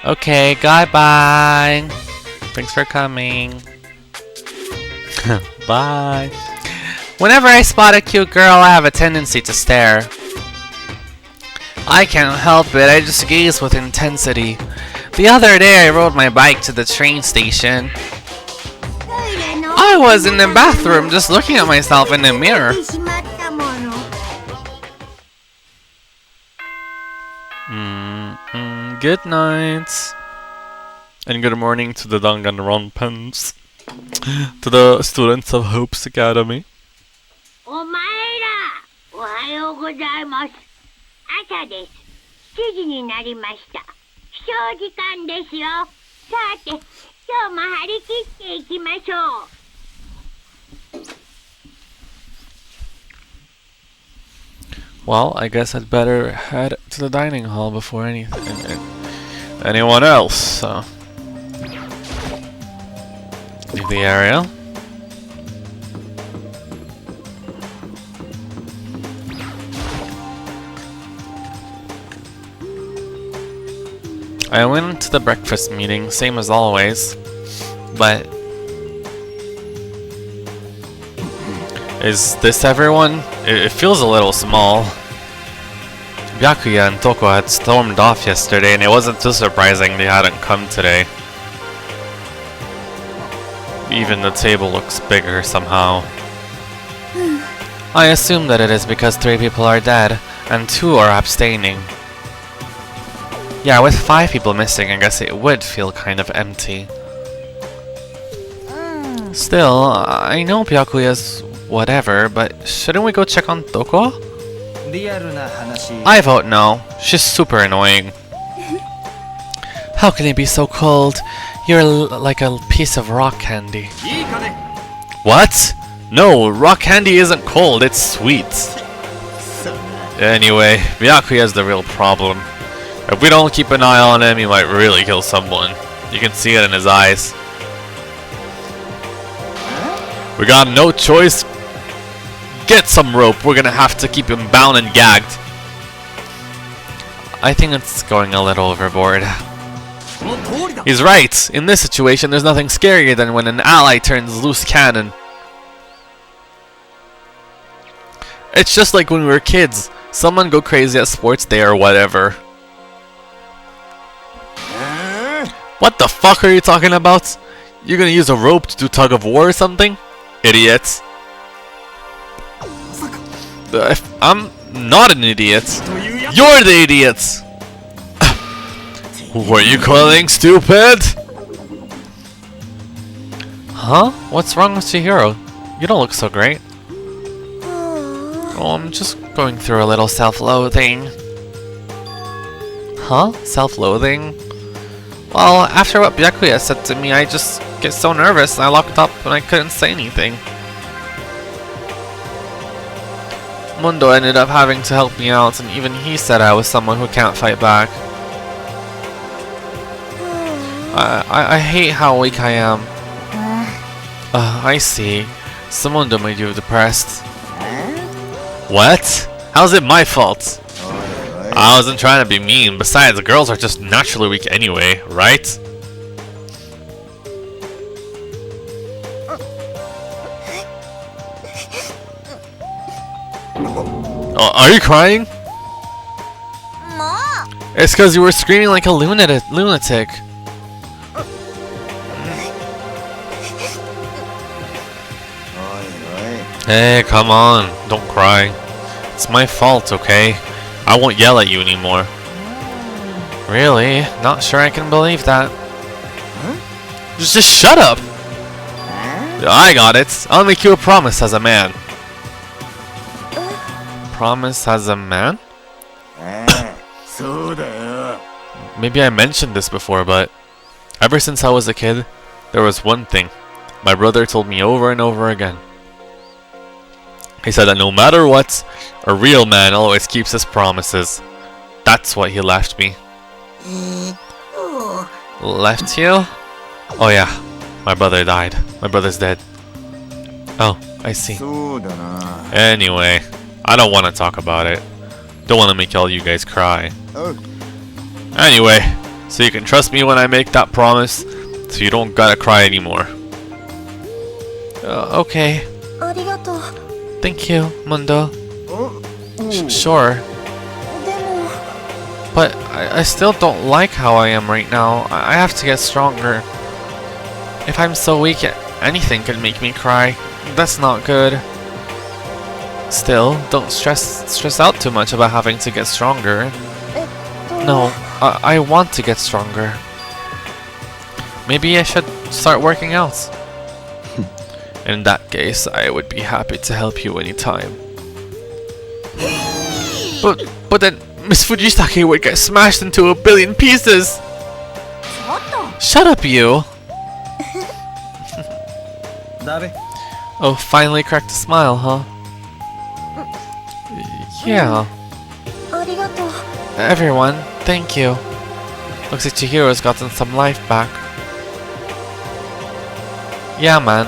[SPEAKER 1] Okay, goodbye. Thanks for coming. Bye. Whenever I spot a cute girl, I have a tendency to stare. I can't help it, I just gaze with intensity. The other day I rode my bike to the train station. I was in the bathroom just looking at myself in the mirror. Good night. And good morning to the Danganronpans. To the students of Hope's Academy.
[SPEAKER 2] お前ら、おはようございます。朝です。7時になりました。起床時間ですよ。さて、今日も張り切っていきましょう。
[SPEAKER 1] Well, I guess I'd better head to the dining hall before anyone else. So. Leave the area. I went to the breakfast meeting, same as always, but is this everyone? It feels a little small. Byakuya and Toko had stormed off yesterday, and it wasn't too surprising they hadn't come today. Even the table looks bigger somehow. I assume that it is because 3 people are dead, and 2 are abstaining. Yeah, with 5 people missing, I guess it would feel kind of empty. Still, I know Byakuya's whatever, but shouldn't we go check on Toko? I vote no. She's super annoying. How can you be so cold? You're like a piece of rock candy. What? No, rock candy isn't cold, it's sweet. Anyway, Byakuya's the real problem. If we don't keep an eye on him, he might really kill someone. You can see it in his eyes. We got no choice. Get some rope, we're gonna have to keep him bound and gagged. I think it's going a little overboard. He's right! In this situation, there's nothing scarier than when an ally turns loose cannon. It's just like when we were kids. Someone go crazy at sports day or whatever. What the fuck are you talking about? You're gonna use a rope to do tug of war or something? Idiots. I'm not an idiot. You're the idiot! Who are you calling stupid? Huh? What's wrong with Chihiro? You don't look so great. Oh, I'm just going through a little self-loathing. Huh? Self-loathing? Well, after what Byakuya said to me, I just get so nervous I locked up and I couldn't say anything. Mundo ended up having to help me out, and even he said I was someone who can't fight back. I hate how weak I am. I see. So Mundo made you depressed. What? How's it my fault? I wasn't trying to be mean. Besides, girls are just naturally weak anyway, right? Are you crying? It's because you were screaming like a lunatic. Hey, come on. Don't cry. It's my fault, okay? I won't yell at you anymore. Really? Not sure I can believe that. Just shut up! I got it. I'll make you a promise as a man. Promise as a man? Maybe I mentioned this before, but ever since I was a kid, there was one thing my brother told me over and over again. He said that no matter what, a real man always keeps his promises. That's what he left me. Left you? Oh yeah, my brother died. My brother's dead. Oh, I see. Anyway, I don't want to talk about it. Don't want to make all you guys cry. Anyway, so you can trust me when I make that promise, so you don't gotta cry anymore. Okay. Thank you, Mundo. Sure. But I still don't like how I am right now. I have to get stronger. If I'm so weak, anything can make me cry. That's not good. Still, don't stress out too much about having to get stronger. No, I want to get stronger. But I should start working out. In that case, I would be happy to help you anytime. But then Miss Fujisaki would get smashed into a billion pieces! Shut up, you! Oh, finally cracked a smile, huh? Yeah. Everyone, thank you. Looks like Chihiro's gotten some life back. Yeah, man.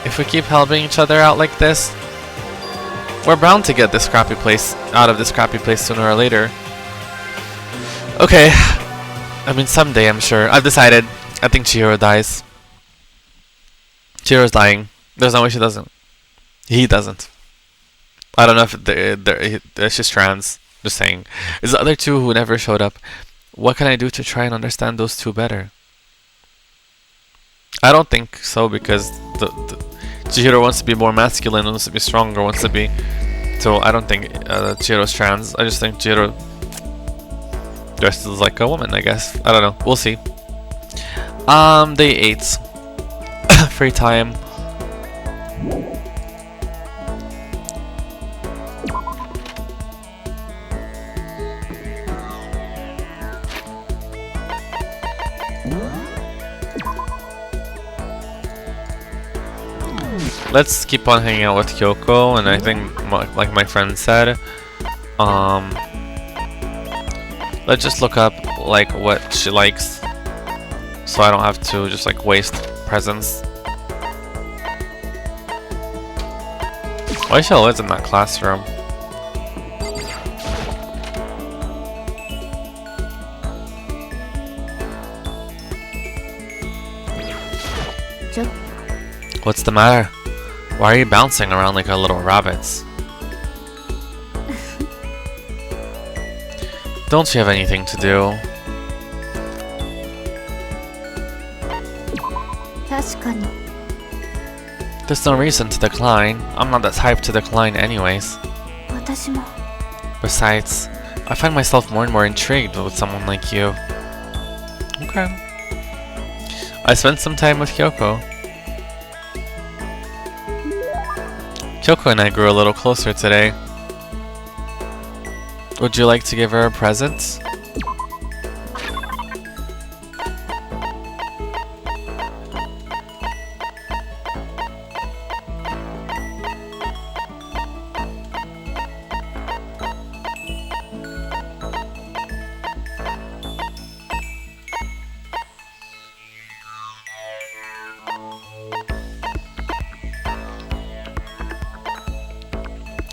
[SPEAKER 1] If we keep helping each other out like this, we're bound to get this crappy place out of this crappy place sooner or later. Okay. I mean, someday, I'm sure. I've decided. I think Chihiro dies. Chihiro's dying. There's no way she doesn't. He doesn't. I don't know if it's just trans. Just saying. It's the other two who never showed up. What can I do to try and understand those two better? I don't think so, because Chihiro wants to be more masculine, wants to be stronger, wants to be... So I don't think Chihiro's trans. I just think Chihiro dresses like a woman, I guess. I don't know. We'll see. Day 8. Free time. Let's keep on hanging out with Kyoko, and I think, like my friend said, let's just look up like what she likes, so I don't have to just like waste presents. Why she lives in that classroom? What's the matter? Why are you bouncing around like a little rabbit? Don't you have anything to do? There's no reason to decline. I'm not that type to decline anyways.
[SPEAKER 3] 私も
[SPEAKER 1] Besides, I find myself more and more intrigued with someone like you. Okay. I spent some time with Kyoko. Kyoko and I grew a little closer today. Would you like to give her a present?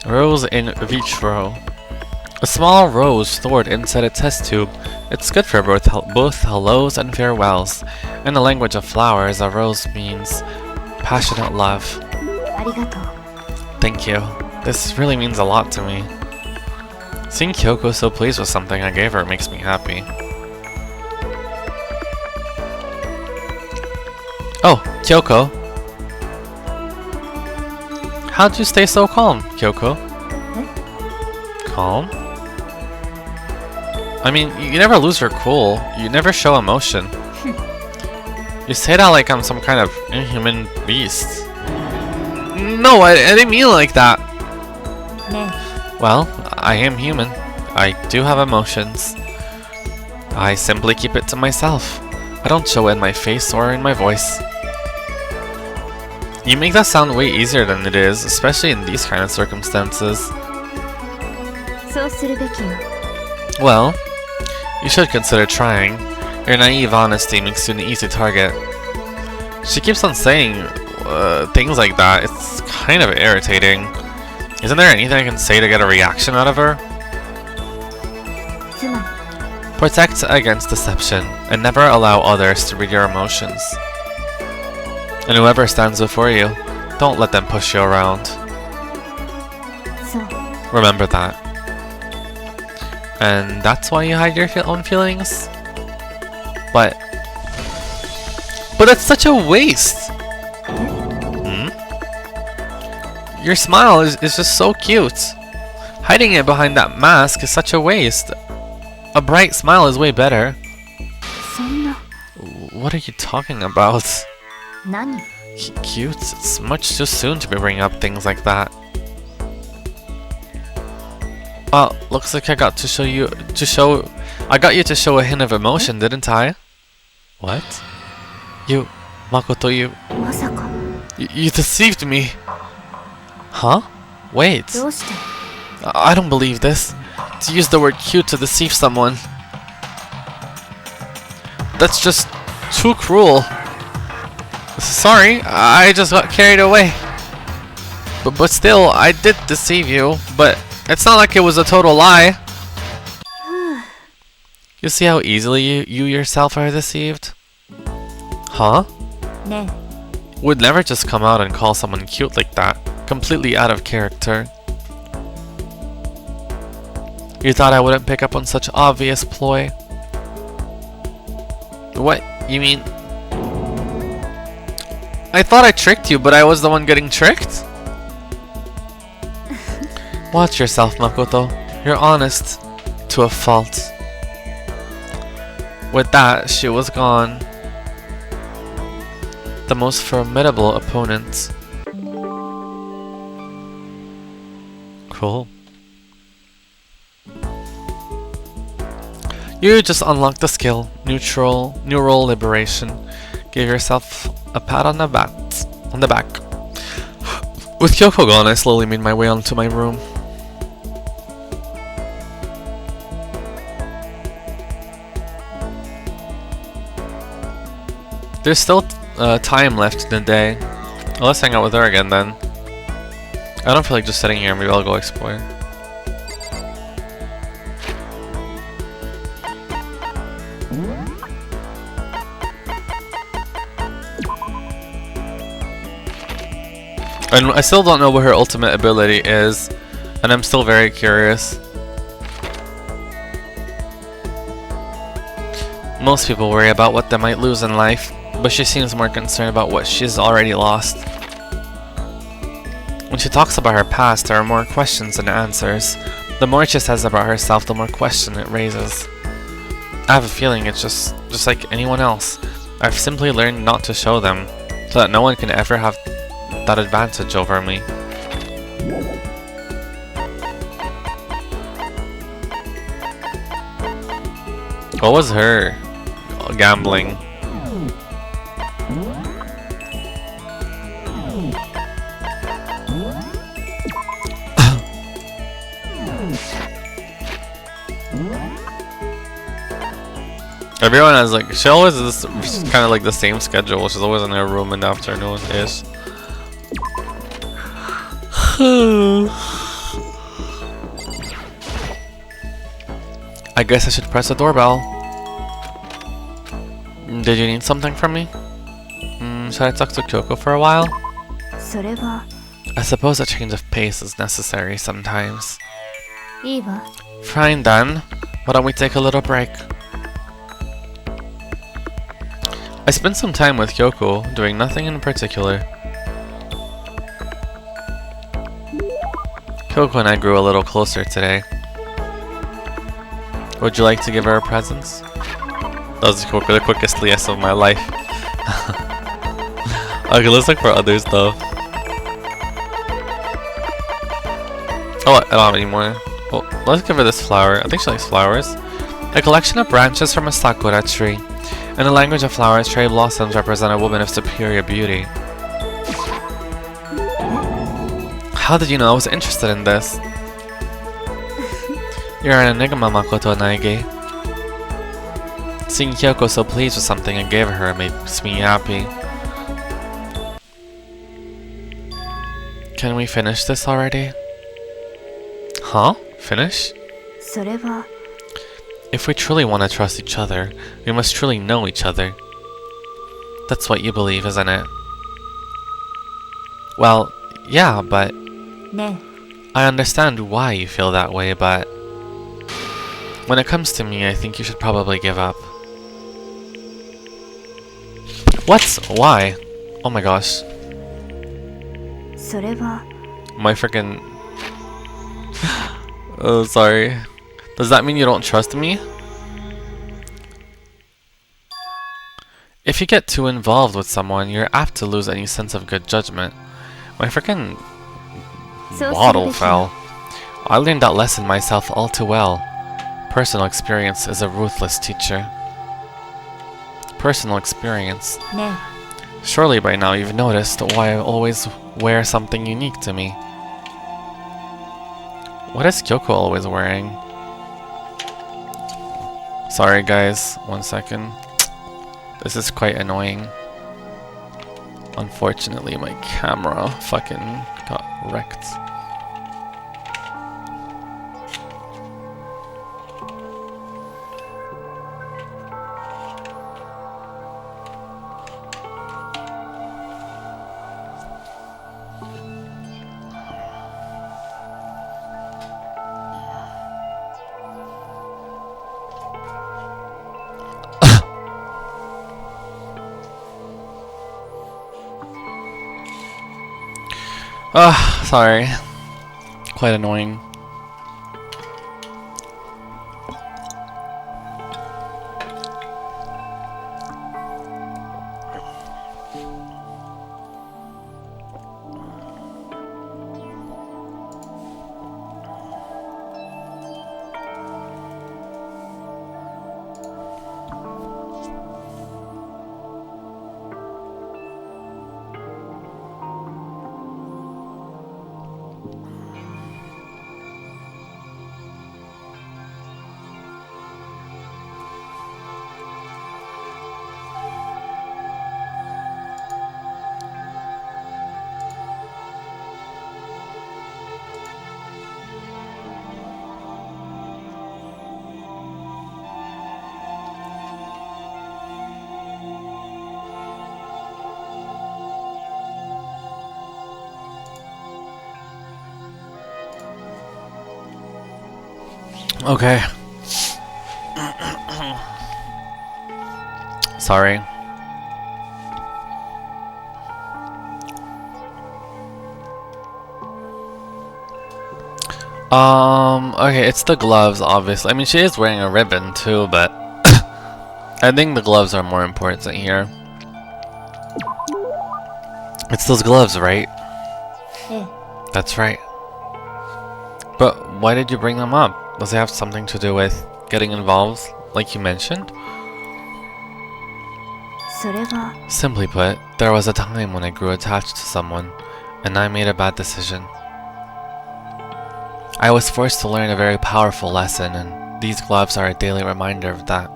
[SPEAKER 1] Rose in vitro. A small rose stored inside a test tube. It's good for both hellos and farewells. In the language of flowers, a rose means passionate love.
[SPEAKER 3] ありがとう
[SPEAKER 1] Thank you. This really means a lot to me. Seeing Kyoko so pleased with something I gave her makes me happy. Oh, Kyoko. How'd you stay so calm, Kyoko? Calm? I mean, you never lose your cool. You never show emotion. You say that like I'm some kind of inhuman beast. No, I didn't mean it like that.
[SPEAKER 3] ね
[SPEAKER 1] Well, I am human. I do have emotions. I simply keep it to myself. I don't show it in my face or in my voice. You make that sound way easier than it is, especially in these kind of circumstances.
[SPEAKER 3] えそうするべきよ
[SPEAKER 1] Well, you should consider trying. Your naive honesty makes you an easy target. She keeps on saying things like that. It's kind of irritating. Isn't there anything I can say to get a reaction out of her?
[SPEAKER 3] つまり
[SPEAKER 1] Protect against deception, and never allow others to read your emotions. And whoever stands before you, don't let them push you around.
[SPEAKER 3] そう
[SPEAKER 1] Remember that. And that's why you hide your own feelings? But it's such a waste! Hmm? Your smile is just so cute. Hiding it behind that mask is such a waste. A bright smile is way better.
[SPEAKER 3] そんな
[SPEAKER 1] What are you talking about?
[SPEAKER 3] 何
[SPEAKER 1] Cute? It's much too soon to be bringing up things like that. Well, looks like I got you to show a hint of emotion, didn't I? What? Makoto, you
[SPEAKER 3] まさか
[SPEAKER 1] you deceived me. Huh? Wait.
[SPEAKER 3] どうして
[SPEAKER 1] I don't believe this. To use the word cute to deceive someone. That's just too cruel. Sorry, I just got carried away. But still, I did deceive you, but it's not like it was a total lie. You see how easily you yourself are deceived? Huh?
[SPEAKER 3] ね
[SPEAKER 1] Would never just come out and call someone cute like that. Completely out of character. You thought I wouldn't pick up on such obvious ploy? What? You mean... I thought I tricked you, but I was the one getting tricked? Watch yourself, Makoto. You're honest. To a fault. With that, she was gone. The most formidable opponent. Cool. You just unlocked the skill, neural liberation. Give yourself a pat on the back. With Kyoko gone, I slowly made my way onto my room. There's still time left in the day. Well, let's hang out with her again then. I don't feel like just sitting here. Maybe I'll go explore. And I still don't know what her ultimate ability is, and I'm still very curious. Most people worry about what they might lose in life, but she seems more concerned about what she's already lost. When she talks about her past, there are more questions than answers. The more she says about herself, the more question it raises. I have a feeling it's just like anyone else. I've simply learned not to show them, so that no one can ever have that advantage over me. What was her gambling? Everyone has like, she always is kind of like the same schedule. She's always in her room in the afternoon-ish. I guess I should press the doorbell. Did you need something from me? Should I talk to Kyoko for a while?
[SPEAKER 3] それは
[SPEAKER 1] I suppose a change of pace is necessary sometimes.
[SPEAKER 3] いいわ。
[SPEAKER 1] Fine then. Why don't we take a little break? I spent some time with Kyoko, doing nothing in particular. Kyoko and I grew a little closer today. Would you like to give her a present? That was the quickest yes of my life. Okay, let's look for other stuff. Oh, I don't have any more. Well, let's give her this flower. I think she likes flowers. A collection of branches from a sakura tree. In the language of flowers, cherry blossoms represent a woman of superior beauty. How did you know I was interested in this? You're an enigma, Makoto Naegi. Seeing Kyoko so pleased with something I gave her makes me happy. Can we finish this already? Huh? Finish?
[SPEAKER 3] それは
[SPEAKER 1] If we truly want to trust each other, we must truly know each other. That's what you believe, isn't it? Well, yeah, but
[SPEAKER 3] ね
[SPEAKER 1] I understand why you feel that way, but when it comes to me, I think you should probably give up. What? Why? Oh my gosh.
[SPEAKER 3] それは
[SPEAKER 1] My freaking... Oh, sorry. Does that mean you don't trust me? If you get too involved with someone, you're apt to lose any sense of good judgment. My freaking bottle fell. I learned that lesson myself all too well. Personal experience is a ruthless teacher. Personal experience.
[SPEAKER 3] ね
[SPEAKER 1] Surely by now you've noticed why I always wear something unique to me. What is Kyoko always wearing? Sorry guys, 1 second. This is quite annoying. Unfortunately my camera fucking got wrecked. Ah, sorry. Quite annoying. Okay. Sorry. Okay, it's the gloves, obviously. I mean, she is wearing a ribbon too, but I think the gloves are more important here. It's those gloves, right?
[SPEAKER 3] Eh.
[SPEAKER 1] That's right. But why did you bring them up? Does it have something to do with getting involved, like you mentioned?
[SPEAKER 3] それは
[SPEAKER 1] Simply put, there was a time when I grew attached to someone, and I made a bad decision. I was forced to learn a very powerful lesson, and these gloves are a daily reminder of that.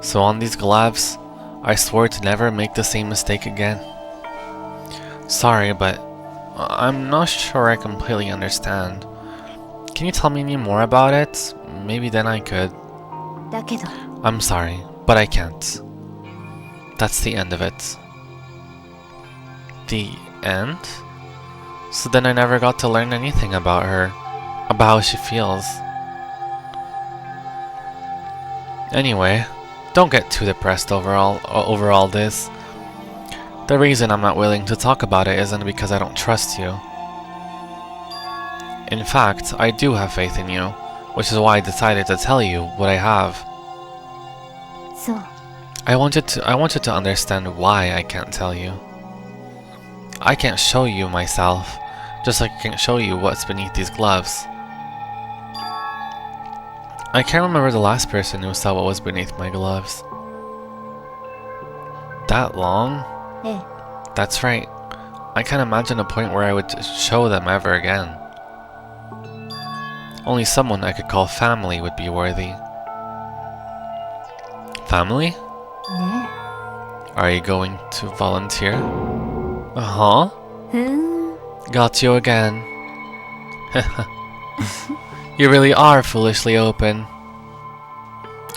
[SPEAKER 1] So on these gloves, I swore to never make the same mistake again. Sorry, but I'm not sure I completely understand. Can you tell me any more about it? Maybe then I could.
[SPEAKER 3] だけど
[SPEAKER 1] I'm sorry, but I can't. That's the end of it. The end? So then I never got to learn anything about her, about how she feels. Anyway, don't get too depressed over all this. The reason I'm not willing to talk about it isn't because I don't trust you. In fact, I do have faith in you, which is why I decided to tell you what I have.
[SPEAKER 3] そう
[SPEAKER 1] I wanted to understand why I can't tell you. I can't show you myself, just like I can't show you what's beneath these gloves. I can't remember the last person who saw what was beneath my gloves. That long?
[SPEAKER 3] ええ
[SPEAKER 1] That's right. I can't imagine a point where I would show them ever again. Only someone I could call family would be worthy. Family?
[SPEAKER 3] ね
[SPEAKER 1] Are you going to volunteer? Uh-huh.
[SPEAKER 3] ふーん
[SPEAKER 1] Got you again. You really are foolishly open.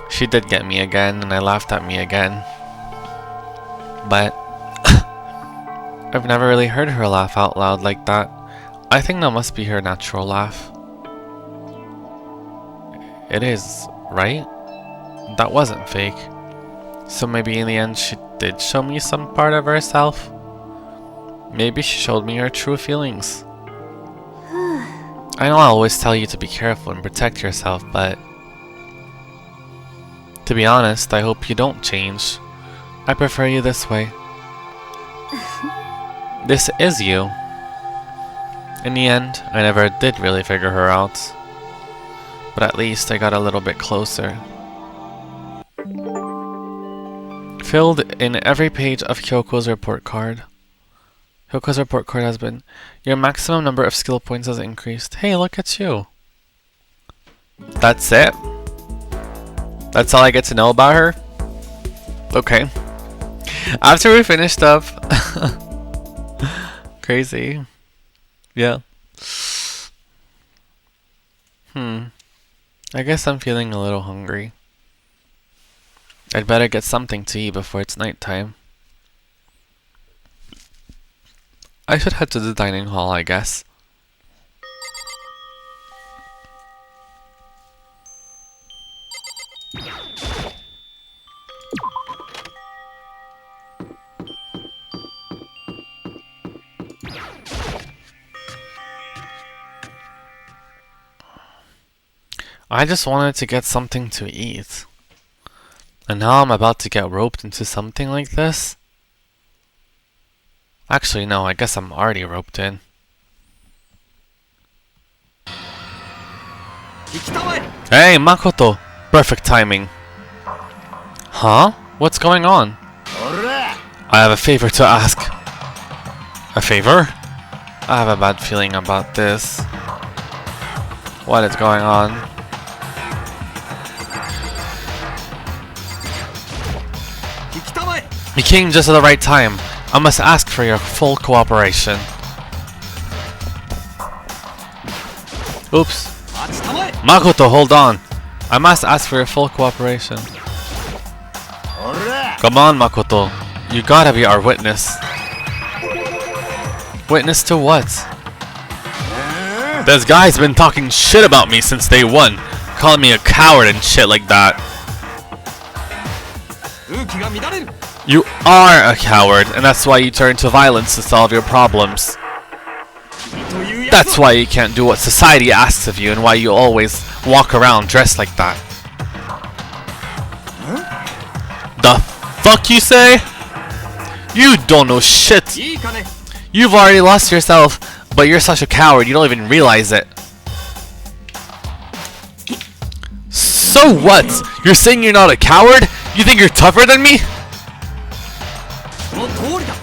[SPEAKER 1] She did get me again, and I laughed at me again. But I've never really heard her laugh out loud like that. I think that must be her natural laugh. It is, right? That wasn't fake. So maybe in the end she did show me some part of herself. Maybe she showed me her true feelings. I know I always tell you to be careful and protect yourself, but to be honest, I hope you don't change. I prefer you this way. This is you. In the end, I never did really figure her out. But at least I got a little bit closer. Filled in every page of Kyoko's report card. Kyoko's report card has been, your maximum number of skill points has increased. Hey, look at you. That's it? That's all I get to know about her? Okay. After we finished up... Crazy. Yeah. I guess I'm feeling a little hungry. I'd better get something to eat before it's nighttime. I should head to the dining hall, I guess. I just wanted to get something to eat. And now I'm about to get roped into something like this? Actually, no, I guess I'm already roped in. Hey, Makoto! Perfect timing. Huh? What's going on? I have a favor to ask. A favor? I have a bad feeling about this. What is going on? You came just at the right time. I must ask for your full cooperation. Oops. Makoto, hold on. I must ask for your full cooperation. Come on, Makoto. You gotta be our witness. Witness to what? This guy's been talking shit about me since day one. Calling me a coward and shit like that. You are a coward, and that's why you turn to violence to solve your problems. That's why you can't do what society asks of you and why you always walk around dressed like that. The fuck you say? You don't know shit. You've already lost yourself, but you're such a coward you don't even realize it. So what? You're saying you're not a coward? You think you're tougher than me?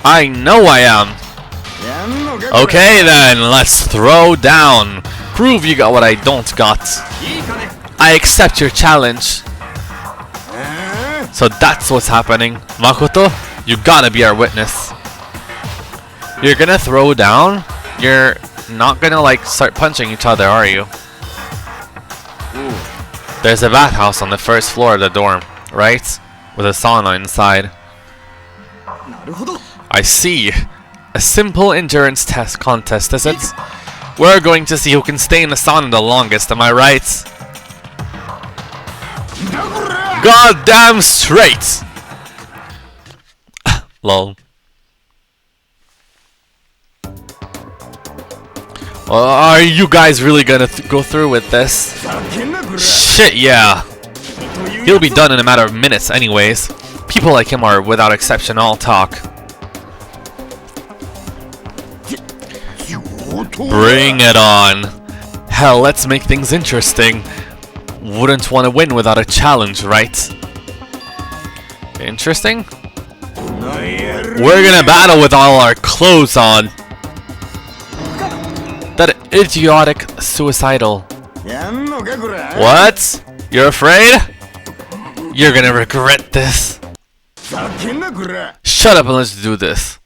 [SPEAKER 1] I know I am. Okay then, let's throw down. Prove you got what I don't got. I accept your challenge. So that's what's happening. Makoto, you gotta be our witness. You're gonna throw down? You're not gonna like start punching each other, are you? There's a bathhouse on the first floor of the dorm, right? With a sauna inside. I see. A simple endurance test contest, is it? We're going to see who can stay in the sauna the longest, am I right? Goddamn straight! Lol. Are you guys really gonna go through with this? Shit, yeah. He'll be done in a matter of minutes anyways. People like him are, without exception, all talk. Bring it on. Hell, let's make things interesting. Wouldn't want to win without a challenge, right? Interesting? We're gonna battle with all our clothes on. That idiotic suicidal. What? You're afraid? You're gonna regret this. Shut up and let's do this.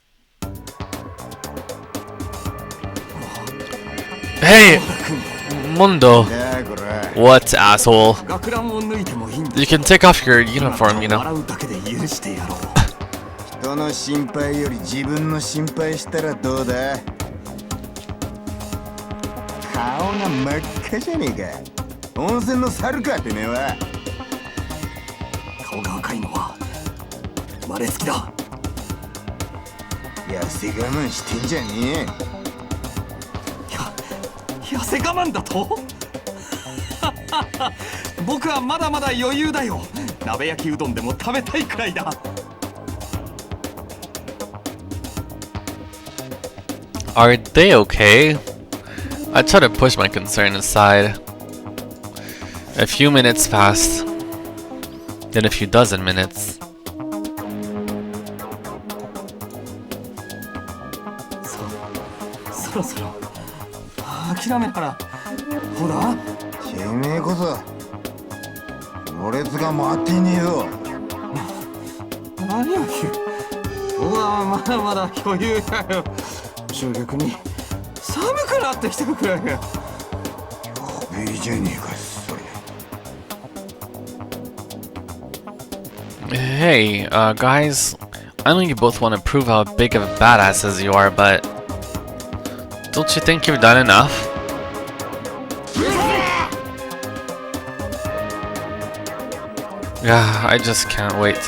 [SPEAKER 1] Hey, Mundo. What, asshole? You can take off your uniform, you know. Are they okay? I try to push my concern aside. A few minutes passed. Then a few dozen minutes. Hey, guys, I know you both want to prove how big of a badasses you are, but don't you think you've done enough? Yeah, I just can't wait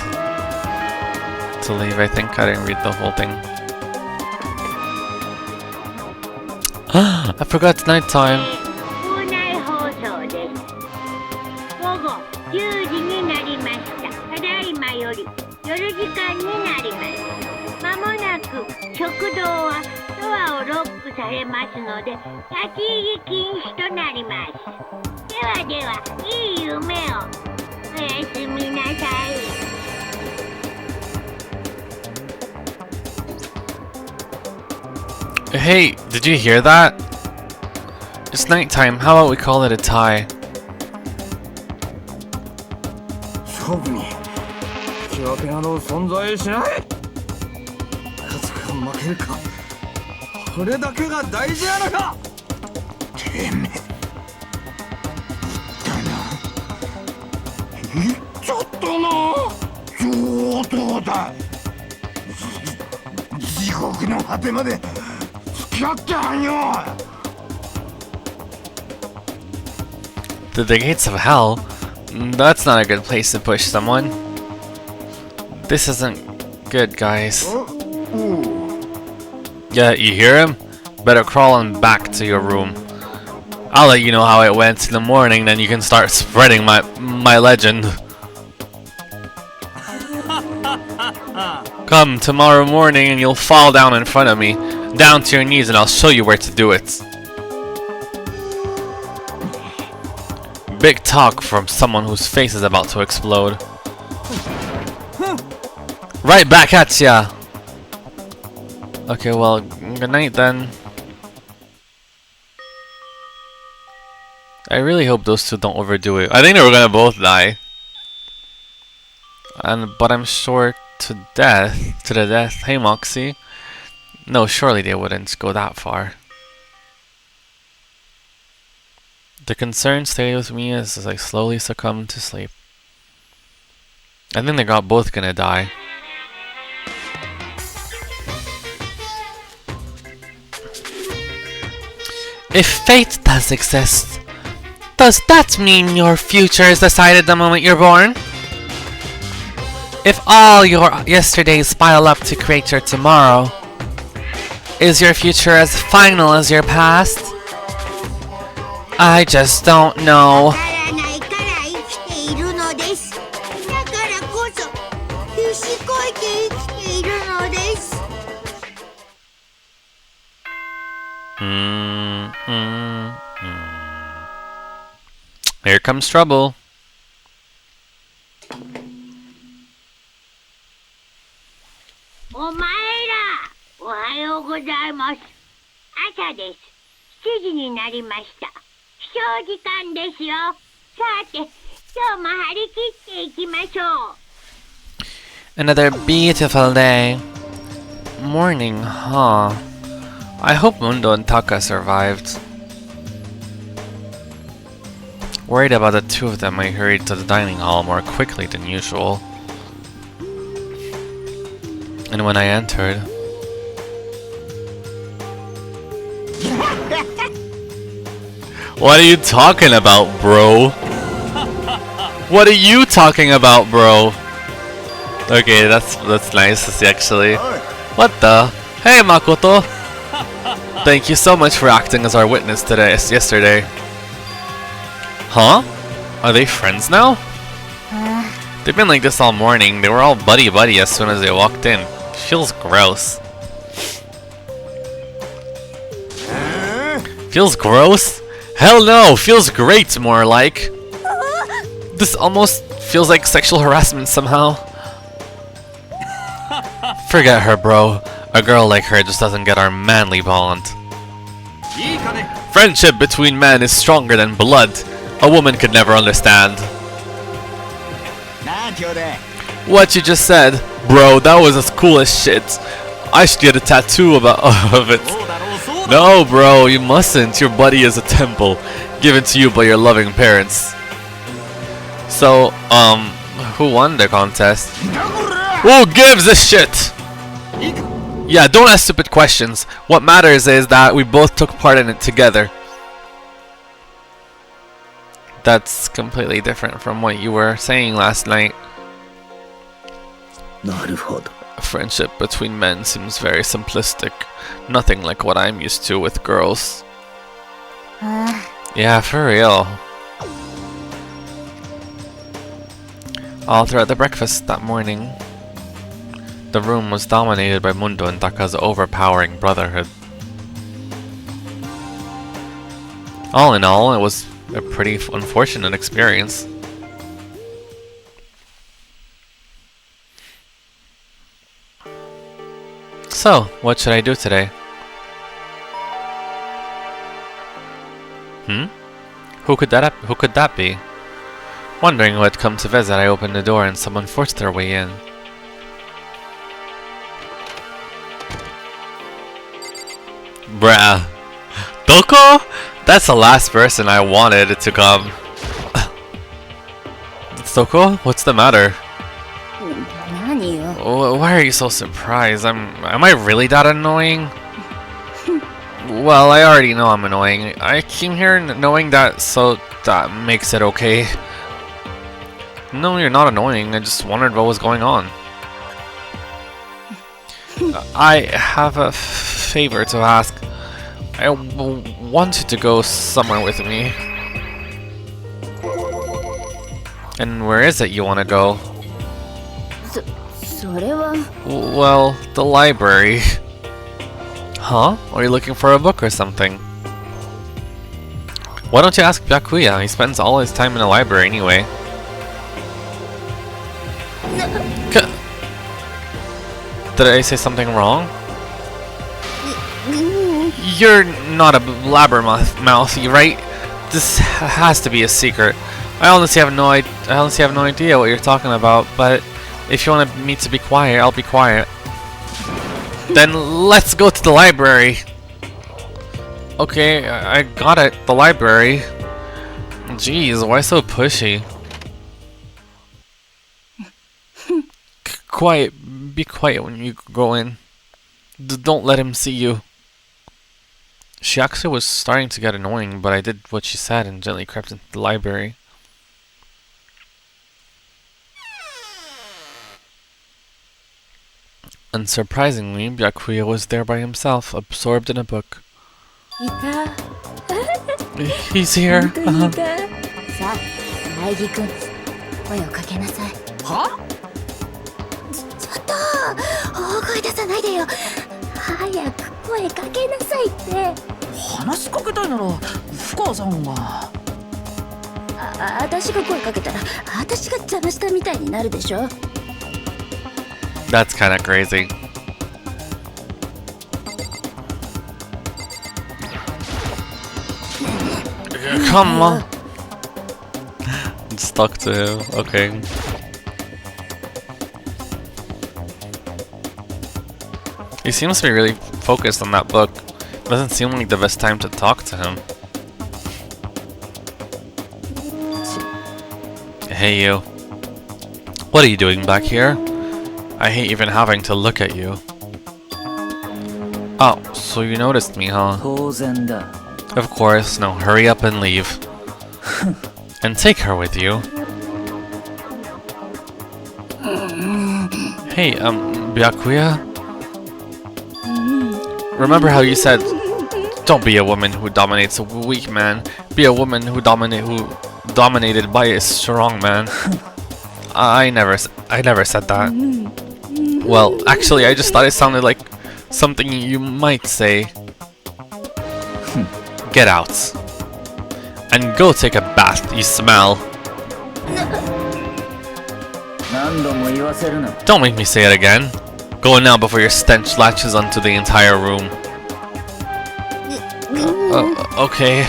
[SPEAKER 1] to leave. I think I didn't read the whole thing. I forgot it's nighttime.
[SPEAKER 2] おやすみなさい。
[SPEAKER 1] Hey, did you hear that? It's nighttime. How about we call it a tie?
[SPEAKER 4] 勝負に引き分けなど存在しない。勝つか負けるか、これだけが大事なのか。てめえ。 ちょっとな、上等だ。地獄の果てまで付き合ってはんよ。
[SPEAKER 1] The gates of hell? That's not a good place to push someone. This isn't good, guys. Yeah, you hear him? Better crawl on back to your room. I'll let you know how it went in the morning, then you can start spreading my legend. Come tomorrow morning and you'll fall down in front of me, down to your knees, and I'll show you where to do it. Big talk from someone whose face is about to explode. Right back at ya! Okay, well, good night then. I really hope those two don't overdo it. I think they were gonna both die. But I'm sure to the death. Hey Moxie. No, surely they wouldn't go that far. The concern stayed with me as I slowly succumbed to sleep. I think they're both gonna die. If fate does exist, does that mean your future is decided the moment you're born? If all your yesterdays pile up to create your tomorrow, is your future as final as your past? I just don't know. Here comes trouble. Another beautiful day. Morning, huh? I hope Mundo and Taka survived. Worried about the two of them, I hurried to the dining hall more quickly than usual. And when I entered... What are you talking about, bro? What are you talking about, bro? Okay, that's nice to see, actually. What the? Hey, Makoto! Thank you so much for acting as our witness yesterday. Huh? Are they friends now? They've been like this all morning. They were all buddy-buddy as soon as they walked in. Feels gross. Feels gross? Hell no! Feels great, more like. This almost feels like sexual harassment somehow. Forget her, bro. A girl like her just doesn't get our manly bond. Friendship between men is stronger than blood. A woman could never understand. What you just said, bro, that was as cool as shit. I should get a tattoo of it. No, bro, you mustn't. Your body is a temple, given to you by your loving parents. So, who won the contest? Who gives a shit? Yeah, don't ask stupid questions. What matters is that we both took part in it together. That's completely different from what you were saying last night. Friendship between men seems very simplistic. Nothing like what I'm used to with girls. Yeah, for real. All throughout the breakfast that morning, the room was dominated by Mundo and Taka's overpowering brotherhood. All in all, it was a pretty unfortunate experience. So, what should I do today? Who could that be? Wondering who had come to visit, I opened the door and someone forced their way in. Bruh. Doko? That's the last person I wanted to come. Doko? What's the matter? Why are you so surprised? Am I really that annoying? Well, I already know I'm annoying. I came here knowing that, so that makes it okay. No, you're not annoying. I just wondered what was going on. I have a favor to ask. I want you to go somewhere with me. And where is it you want to go?
[SPEAKER 3] それは
[SPEAKER 1] Well, the library. Huh? Are you looking for a book or something? Why don't you ask Byakuya? He spends all his time in the library anyway. Did I say something wrong? You're not a blabbermouthy, right? This has to be a secret. I honestly have no idea what you're talking about, but if you want me to be quiet, I'll be quiet. Then let's go to the library. Okay, I got it. The library. Jeez, why so pushy? Quiet. Be quiet when you go in. Don't let him see you. She actually was starting to get annoying, but I did what she said and gently crept into the library. Unsurprisingly, Byakuya was there by himself, absorbed in a book.
[SPEAKER 3] いた
[SPEAKER 1] He's here.
[SPEAKER 3] 本当にいたさあ苗木くん声をかけなさい
[SPEAKER 5] は
[SPEAKER 3] ちょっと大声出さないでよ早く声かけなさいって
[SPEAKER 5] 話しかけたいなら深川さんが
[SPEAKER 3] 私が声かけたら私が邪魔したみたいになるでしょ
[SPEAKER 1] That's kinda crazy. Come on. Stuck to him. Okay. He seems to be really focused on that book. Doesn't seem like the best time to talk to him. Hey you. What are you doing back here? I hate even having to look at you. Oh, so you noticed me, huh?
[SPEAKER 5] 当然だ
[SPEAKER 1] Of course, now hurry up and leave. And take her with you. Hey, Byakuya? Remember how you said, don't be a woman who dominates a weak man, be a woman who dominated by a strong man. I never said that. Well, actually, I just thought it sounded like something you might say. Get out. And go take a bath, you smell.
[SPEAKER 5] 何度も言わせるな
[SPEAKER 1] Don't make me say it again. Go now before your stench latches onto the entire room. Okay.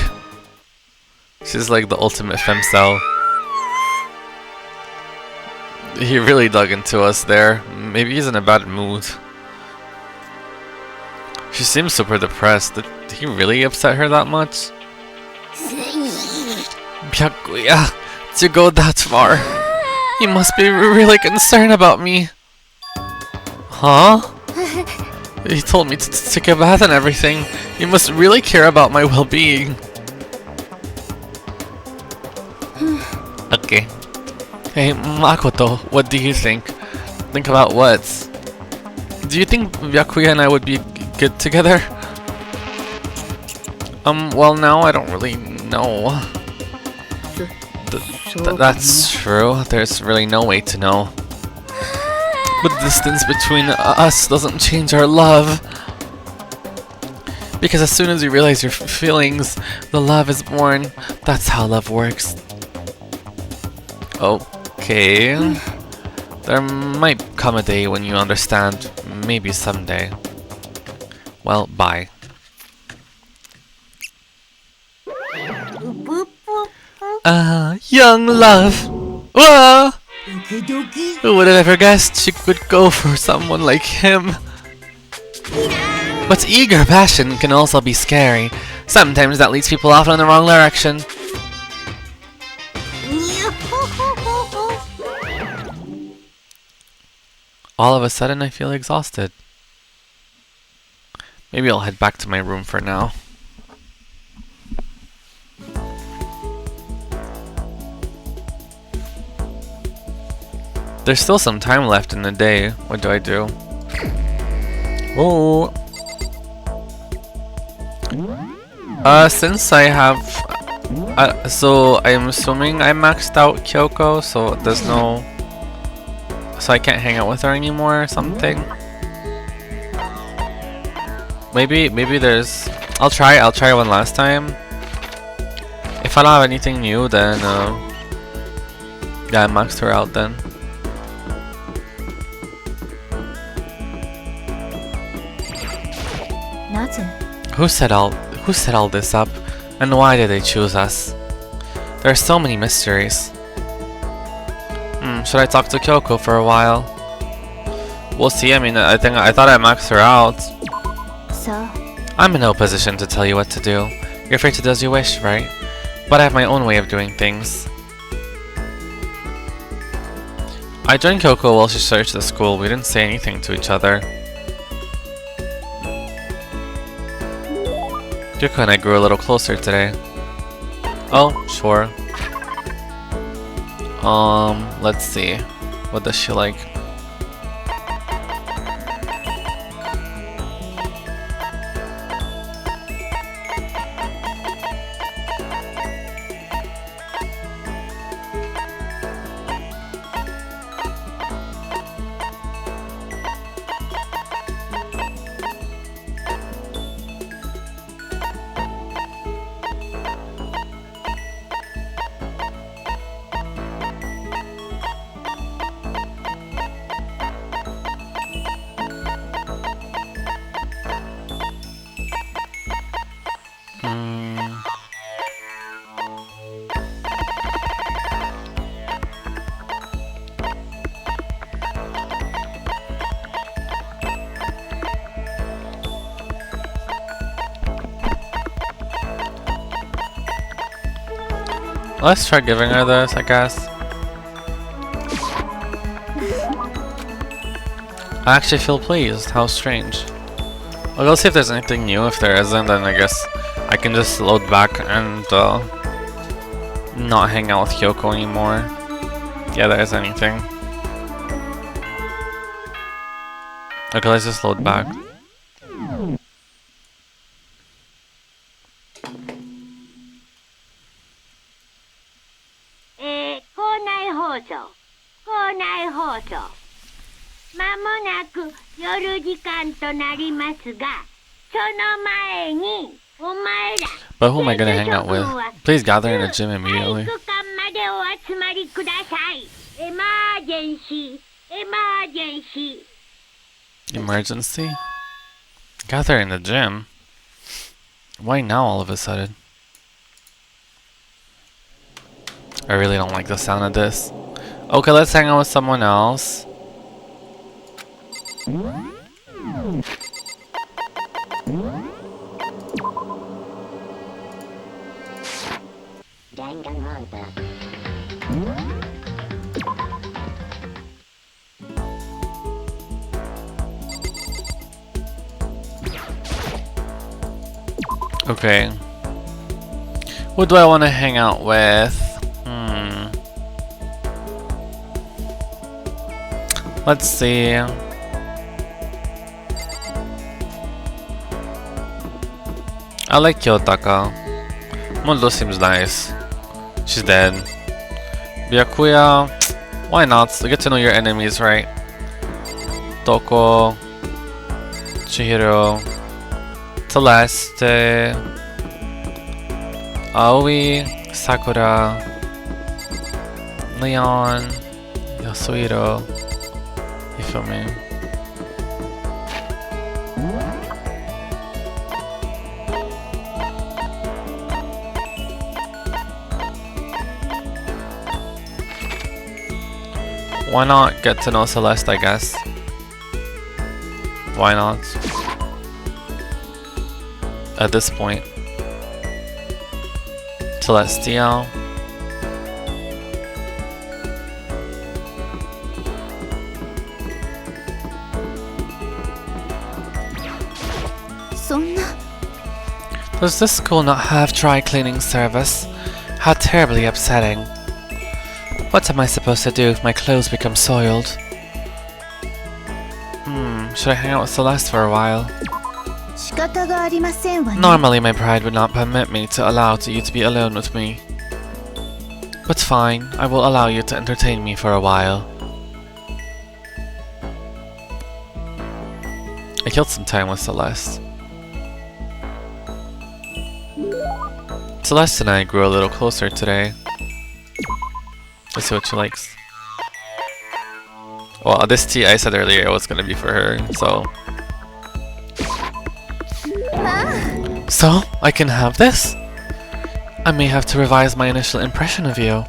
[SPEAKER 1] She's like the ultimate femcel. He really dug into us there. Maybe he's in a bad mood. She seems super depressed. Did he really upset her that much? Byakuya, to go that far. You must be really concerned about me. Huh? He told me to take a bath and everything. You must really care about my well-being. Okay. Hey, Makoto, what do you think? Think about what? Do you think Byakuya and I would be good together? Well, now I don't really know. That's true. There's really no way to know. But the distance between us doesn't change our love. Because as soon as you realize your feelings, the love is born. That's how love works. Okay. There might come a day when you understand. Maybe someday. Well, bye. Young love. Whoa! Who would have ever guessed she could go for someone like him? But eager passion can also be scary. Sometimes that leads people off in the wrong direction. All of a sudden I feel exhausted. Maybe I'll head back to my room for now. There's still some time left in the day. What do I do? Oh! Since I have, so I'm assuming I maxed out Kyoko, so there's no, so I can't hang out with her anymore or something. Maybe there's, I'll try one last time. If I don't have anything new, then yeah, I maxed her out then. Who set all this up, and why did they choose us? There are so many mysteries. Should I talk to Kyoko for a while? We'll see. I mean, I thought I maxed her out.
[SPEAKER 3] So?
[SPEAKER 1] I'm in no position to tell you what to do. You're free to do as you wish, right? But I have my own way of doing things. I joined Kyoko while she searched the school. We didn't say anything to each other. Kyoko and I grew a little closer today. Oh, sure. Let's see. What does she like? Let's try giving her this, I guess. I actually feel pleased. How strange. Well, let's see if there's anything new. If there isn't, then I guess I can just load back and not hang out with Kyoko anymore. Yeah, there is anything. Okay, let's just load back.
[SPEAKER 2] まもなく夜時間となりますが、その前にお前ら
[SPEAKER 1] But who am I gonna hang out with? Please gather in the gym immediately.
[SPEAKER 2] 体育館までお集まりください。エマージェンシー、エマージェンシー。
[SPEAKER 1] Emergency? Gather in the gym? Why now all of a sudden? I really don't like the sound of this. Okay, let's hang out with someone else.
[SPEAKER 3] Danganronpa.
[SPEAKER 1] Okay. Who do I want to hang out with? Let's see. I like Kyotaka. Mundo seems nice. She's dead. Byakuya, why not? To get to know your enemies, right? Toko, Chihiro, Celeste, Aoi, Sakura, Leon, Yasuhiro. You feel me? Why not get to know Celeste, I guess? Why not? At this point. Celestial. Does this school not have dry cleaning service? How terribly upsetting. What am I supposed to do if my clothes become soiled? Should I hang out with Celeste for a while?
[SPEAKER 3] 仕方がありませんわね。
[SPEAKER 1] Normally, my pride would not permit me to allow you to be alone with me. But fine, I will allow you to entertain me for a while. I killed some time with Celeste. Celeste and I grew a little closer today. Let's see what she likes. Well, this tea I said earlier was gonna be for her, so... So, I can have this? I may have to revise my initial impression of you.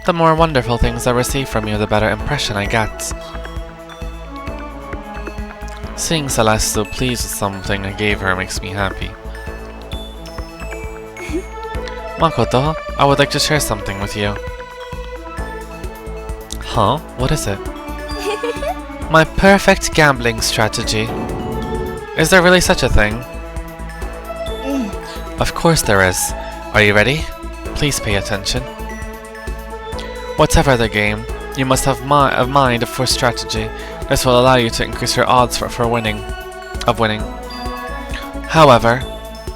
[SPEAKER 1] The more wonderful things I receive from you, the better impression I get. Seeing Celeste so pleased with something I gave her makes me happy. Makoto, I would like to share something with you. Huh? What is it? My perfect gambling strategy. Is there really such a thing? Of course there is. Are you ready? Please pay attention. Whatever the game, you must have a mind for strategy. This will allow you to increase your odds for winning. However,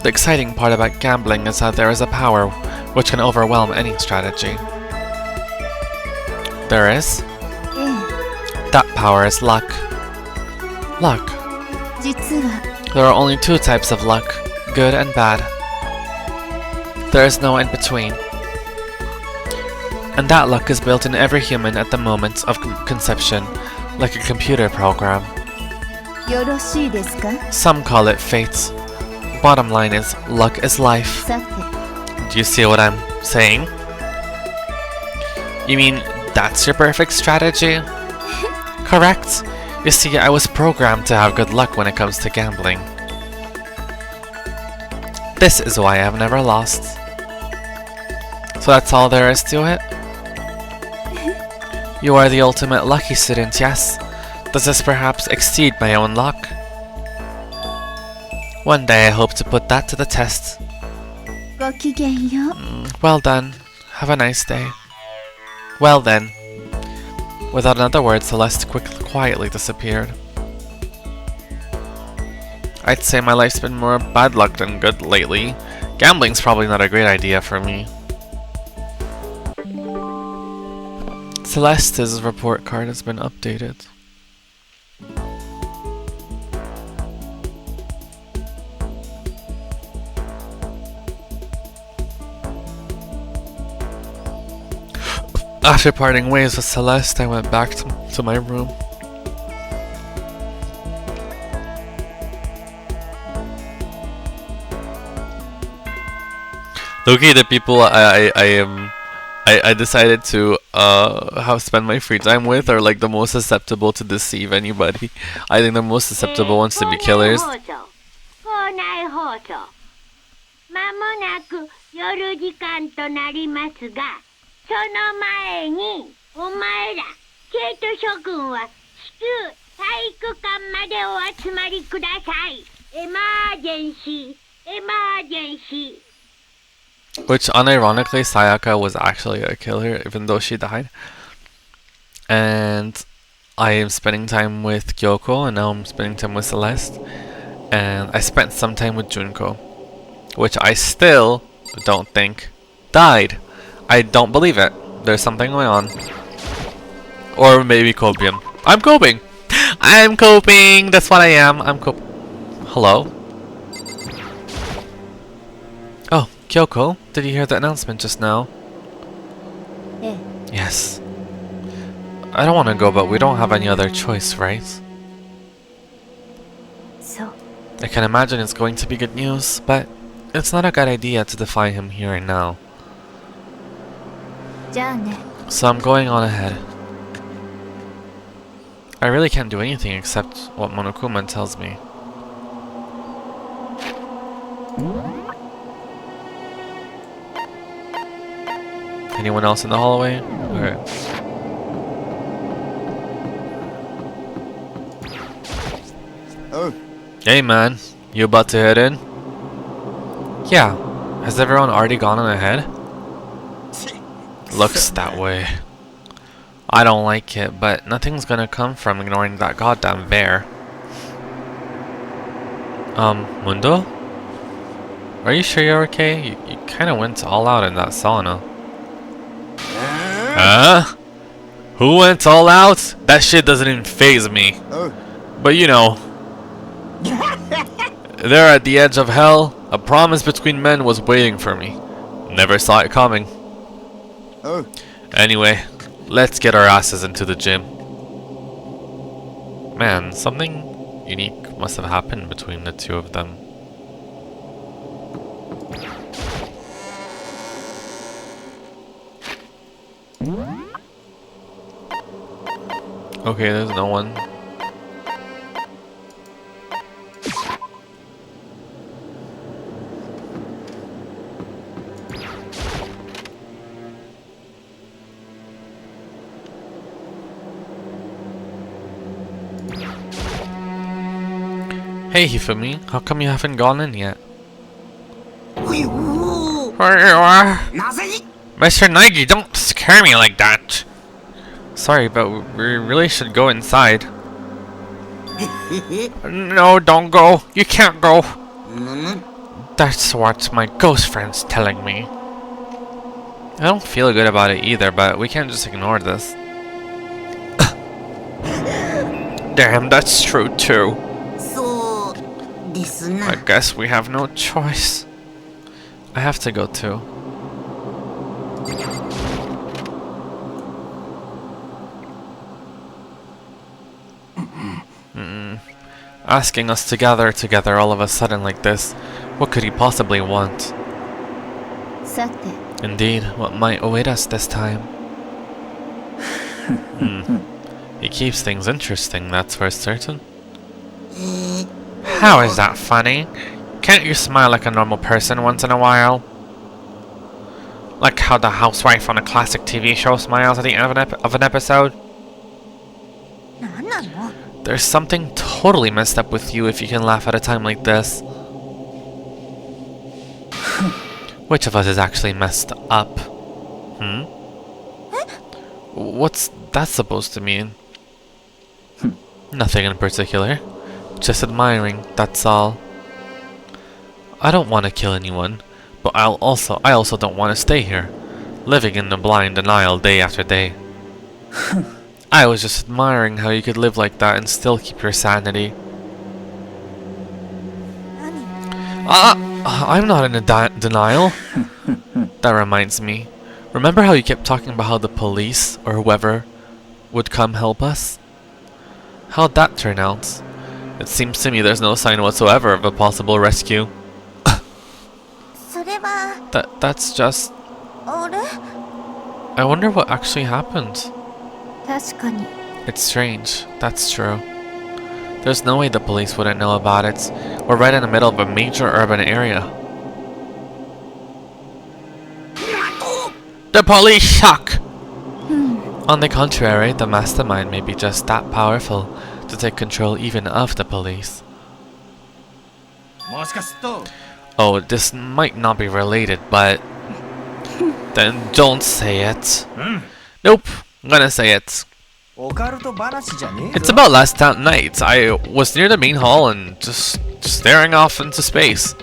[SPEAKER 1] the exciting part about gambling is that there is a power which can overwhelm any strategy. There is? That power is luck. Luck.
[SPEAKER 3] 実は
[SPEAKER 1] There are only two types of luck, good and bad. There is no in between. And that luck is built in every human at the moment of conception, like a computer program.
[SPEAKER 3] よろしいですか?
[SPEAKER 1] Some call it fate. Bottom line is, luck is life.
[SPEAKER 3] さて
[SPEAKER 1] Do you see what I'm saying? You mean, that's your perfect strategy? Correct. You see, I was programmed to have good luck when it comes to gambling. This is why I've never lost. So that's all there is to it? You are the ultimate lucky student, yes? Does this perhaps exceed my own luck? One day I hope to put that to the test.
[SPEAKER 3] ごきげんよう
[SPEAKER 1] Well done. Have a nice day. Well then. Without another word, Celeste quietly disappeared. I'd say my life's been more bad luck than good lately. Gambling's probably not a great idea for me. Celeste's report card has been updated. After parting ways with Celeste, I went back to my room. Okay, the people I decided to spend my free time with are like the most susceptible to deceive anybody. I think the most susceptible ones to be killers.
[SPEAKER 2] 校内放送まもなく夜時間となりますが、その前にお前ら生徒諸君は至急体育館までお集まりください。エマージェンシー、エマージェンシー。
[SPEAKER 1] Which, unironically, Sayaka was actually a killer, even though she died. And I am spending time with Kyoko, and now I'm spending time with Celeste. And I spent some time with Junko, which I still don't think died. I don't believe it. There's something going on. Or maybe copium. I'm coping! I'm coping! That's what I am. I'm coping. Hello? Oh, Kyoko, did you hear the announcement just now? Yes. I don't want to go, but we don't have any other choice, right?
[SPEAKER 3] So
[SPEAKER 1] I can imagine it's going to be good news, but it's not a good idea to defy him here and now.
[SPEAKER 3] じゃあね
[SPEAKER 1] So I'm going on ahead. I really can't do anything except what Monokuma tells me. Anyone else in the hallway? Okay.
[SPEAKER 4] Oh,
[SPEAKER 1] Hey man, you about to head in? Yeah. Has everyone already gone on ahead? Looks that way. I don't like it, but nothing's gonna come from ignoring that goddamn bear. Mundo? Are you sure you're okay? You kinda went all out in that sauna. Huh? Who went all out? That shit doesn't even faze me. But you know. There at the edge of hell, a promise between men was waiting for me. Never saw it coming. Anyway, let's get our asses into the gym. Man, something unique must have happened between the two of them. Okay, there's no one. Hey Hifumi, how come you haven't gone in yet? Where you are? Mr. Nagi, don't scare me like that! Sorry, but we really should go inside. No, don't go. You can't go. That's what my ghost friend's telling me. I don't feel good about it either, but we can't just ignore this. Damn, that's true too. I guess we have no choice. I have to go too. Asking us to gather together all of a sudden like this, what could he possibly want? Indeed, what might await us this time? He keeps things interesting, that's for certain. How is that funny? Can't you smile like a normal person once in a while? Like how the housewife on a classic TV show smiles at the end of an episode? There's something totally messed up with you if you can laugh at a time like this. Which of us is actually messed up? What's that supposed to mean? Nothing in particular. Just admiring, that's all. I don't want to kill anyone, but I also don't want to stay here, living in the blind denial day after day. I was just admiring how you could live like that and still keep your sanity. I'm not in denial. That reminds me. Remember how you kept talking about how the police, or whoever, would come help us? How'd that turn out? It seems to me there's no sign whatsoever of a possible rescue. That's just... I wonder what actually happened. It's strange, that's true. There's no way the police wouldn't know about it. We're right in the middle of a major urban area. The police suck! On the contrary, the mastermind may be just that powerful to take control even of the police. Oh, this might not be related, but... Then don't say it. Nope, I'm gonna say it. It's about last night. I was near the main hall and just staring off into space.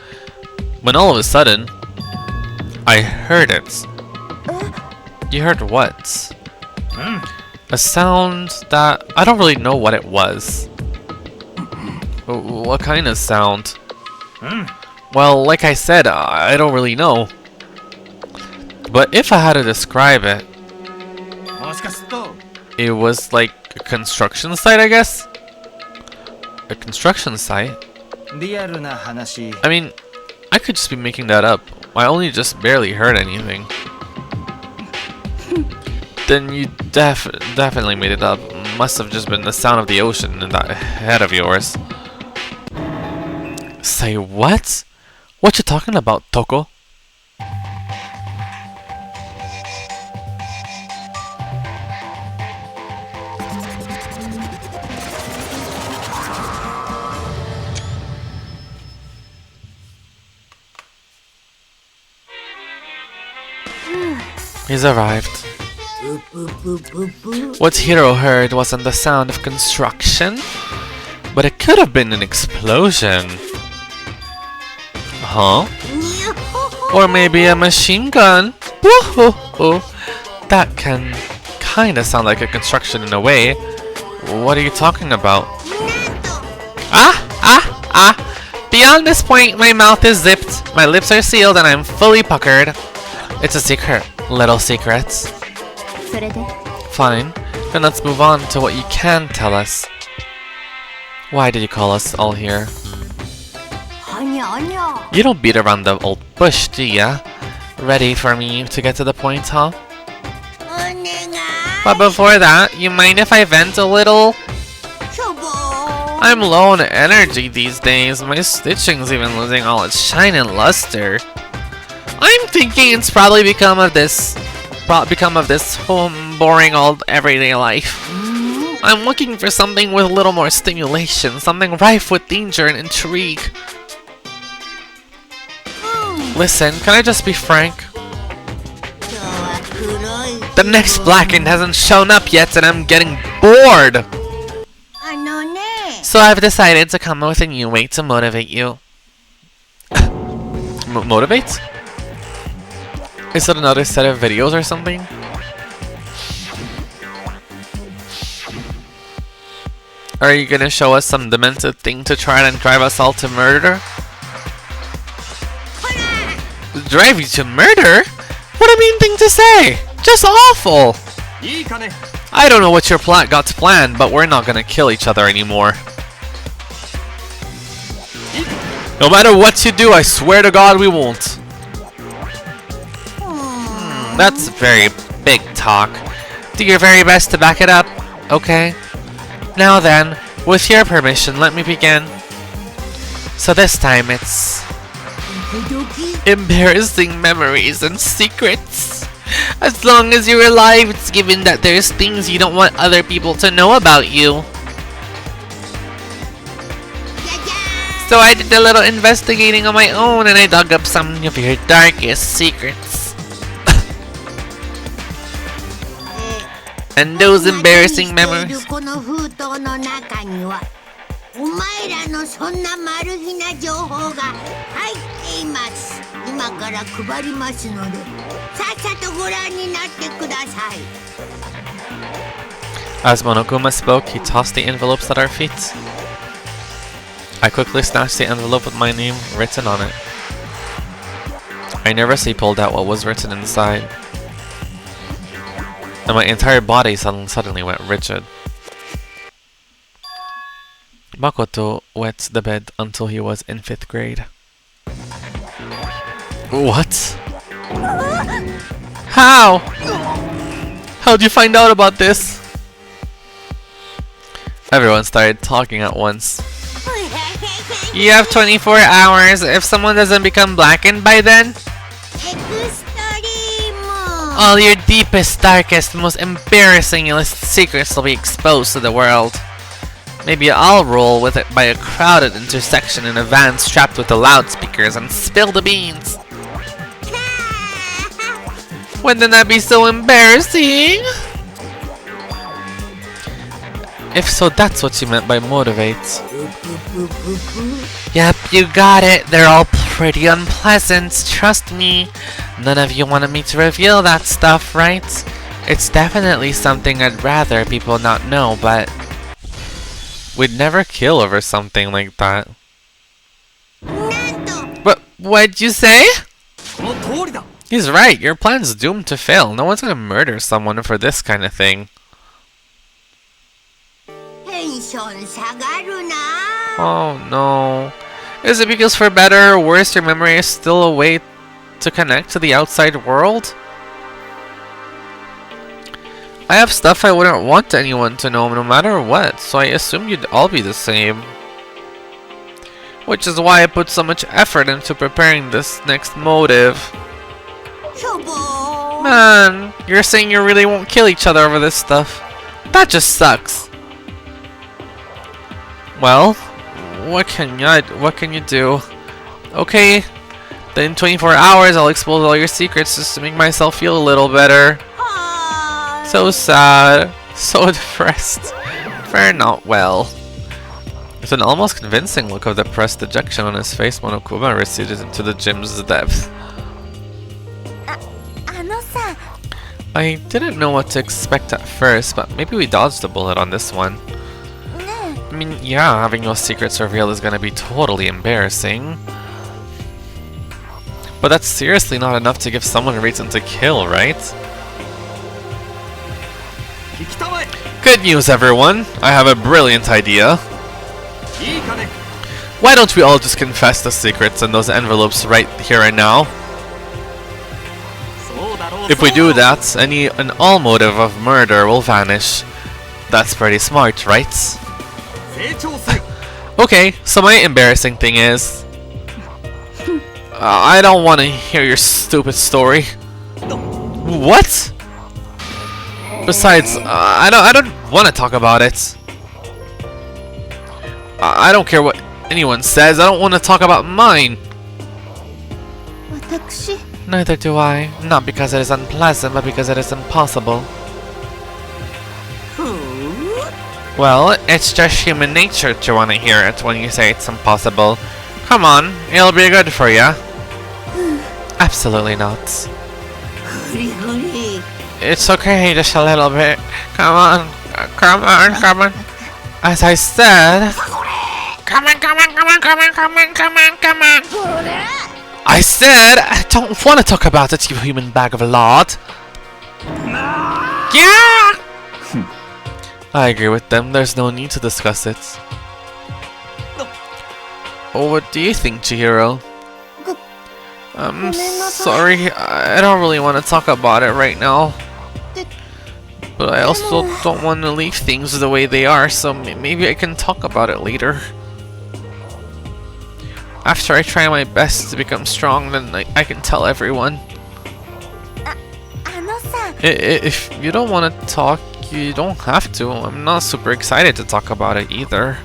[SPEAKER 1] When all of a sudden, I heard it. You heard what? A sound that... I don't really know what it was. What kind of sound? Well, like I said, I don't really know. But if I had to describe it, it was like a construction site, I guess? A construction site? I mean, I could just be making that up. I only just barely heard anything. Then you definitely made it up. Must have just been the sound of the ocean in that head of yours. Say what? What you talking about, Toko? He's arrived. What Hiro heard wasn't the sound of construction, but it could have been an explosion. Huh? Or maybe a machine gun. Woohoo! That can kinda sound like a construction in a way. What are you talking about? Beyond this point, my mouth is zipped, my lips are sealed, and I'm fully puckered. It's a secret. Little secrets.
[SPEAKER 3] それで
[SPEAKER 1] Fine. Then let's move on to what you can tell us. Why did you call us all here? You don't beat around the old bush, do ya? Ready for me to get to the point, huh? But before that, you mind if I vent a little? I'm low on energy these days. My stitching's even losing all its shine and luster. I'm thinking it's probably become of this boring old everyday life. I'm looking for something with a little more stimulation, something rife with danger and intrigue. Listen, can I just be frank? The next Blackened hasn't shown up yet and I'm getting bored! So I've decided to come up with a new way to motivate you. Motivate? Is it another set of videos or something? Are you gonna show us some demented thing to try and drive us all to murder? Drive you to murder? What a mean thing to say! Just awful! I don't know what your got planned, but we're not gonna kill each other anymore. No matter what you do, I swear to God we won't. That's very big talk. Do your very best to back it up, okay? Now then, with your permission, let me begin. So this time it's... embarrassing memories and secrets. As long as you're alive, it's given that there's things you don't want other people to know about you. So I did a little investigating on my own and I dug up some of your darkest secrets. And those embarrassing memories. As Monokuma spoke, he tossed the envelopes at our feet. I quickly snatched the envelope with my name written on it. I nervously pulled out what was written inside. And my entire body suddenly went rigid. Makoto wet the bed until he was in 5th grade. What? How? How'd you find out about this? Everyone started talking at once. You have 24 hours. If someone doesn't become blackened by then, all your deepest, darkest, most embarrassing secrets will be exposed to the world. Maybe I'll roll with it by a crowded intersection in a van strapped with the loudspeakers and spill the beans. Wouldn't that be so embarrassing? If so, that's what you meant by motivate. Yep, you got it. They're all pretty unpleasant, trust me. None of you wanted me to reveal that stuff, right? It's definitely something I'd rather people not know, but... we'd never kill over something like that. But what'd you say? He's right, your plan's doomed to fail. No one's gonna murder someone for this kind of thing. Oh no. Is it because for better or worse your memory is still a way to connect to the outside world? I have stuff I wouldn't want anyone to know no matter what, so I assume you'd all be the same. Which is why I put so much effort into preparing this next motive. Man, you're saying you really won't kill each other over this stuff. That just sucks. Well, what can you do? Okay, then in 24 hours I'll expose all your secrets just to make myself feel a little better. So sad, so depressed, fare not well. With an almost convincing look of depressed dejection on his face, Monokuma receded into the gym's depths.
[SPEAKER 3] あのさ
[SPEAKER 1] I didn't know what to expect at first, but maybe we dodged a bullet on this one.
[SPEAKER 3] ね
[SPEAKER 1] I mean, yeah, having your secrets revealed is gonna be totally embarrassing. But that's seriously not enough to give someone a reason to kill, right?
[SPEAKER 4] 聞きたまえ
[SPEAKER 1] Good news, everyone! I have a brilliant idea.
[SPEAKER 4] いいかね
[SPEAKER 1] Why don't we all just confess the secrets in those envelopes right here and now?
[SPEAKER 4] そうだろう
[SPEAKER 1] If we do that, any and all motive of murder will vanish. That's pretty smart, right?
[SPEAKER 4] 成長せ
[SPEAKER 1] Okay, so my embarrassing thing is... I don't want to hear your stupid story. What? Besides, I don't want to talk about it. I don't care what anyone says. I don't want to talk about mine.
[SPEAKER 3] 私
[SPEAKER 1] Neither do I. Not because it is unpleasant, but because it is impossible. Well, it's just human nature to want to hear it when you say it's impossible. Come on, it'll be good for you. Absolutely not.
[SPEAKER 2] ふりふり
[SPEAKER 1] It's okay, just a little bit. Come on, come on, come on. As I said... Come on, come on, come on, come on, come on, come on, come on. I said I don't want to talk about it, you human bag of lard. Yeah! I agree with them, there's no need to discuss it. Oh, what do you think, Chihiro? I'm sorry, I don't really want to talk about it right now. But I also don't want to leave things the way they are, so maybe I can talk about it later. After I try my best to become strong, then I can tell everyone.
[SPEAKER 3] あのさ
[SPEAKER 1] If you don't want to talk, you don't have to. I'm not super excited to talk about it either.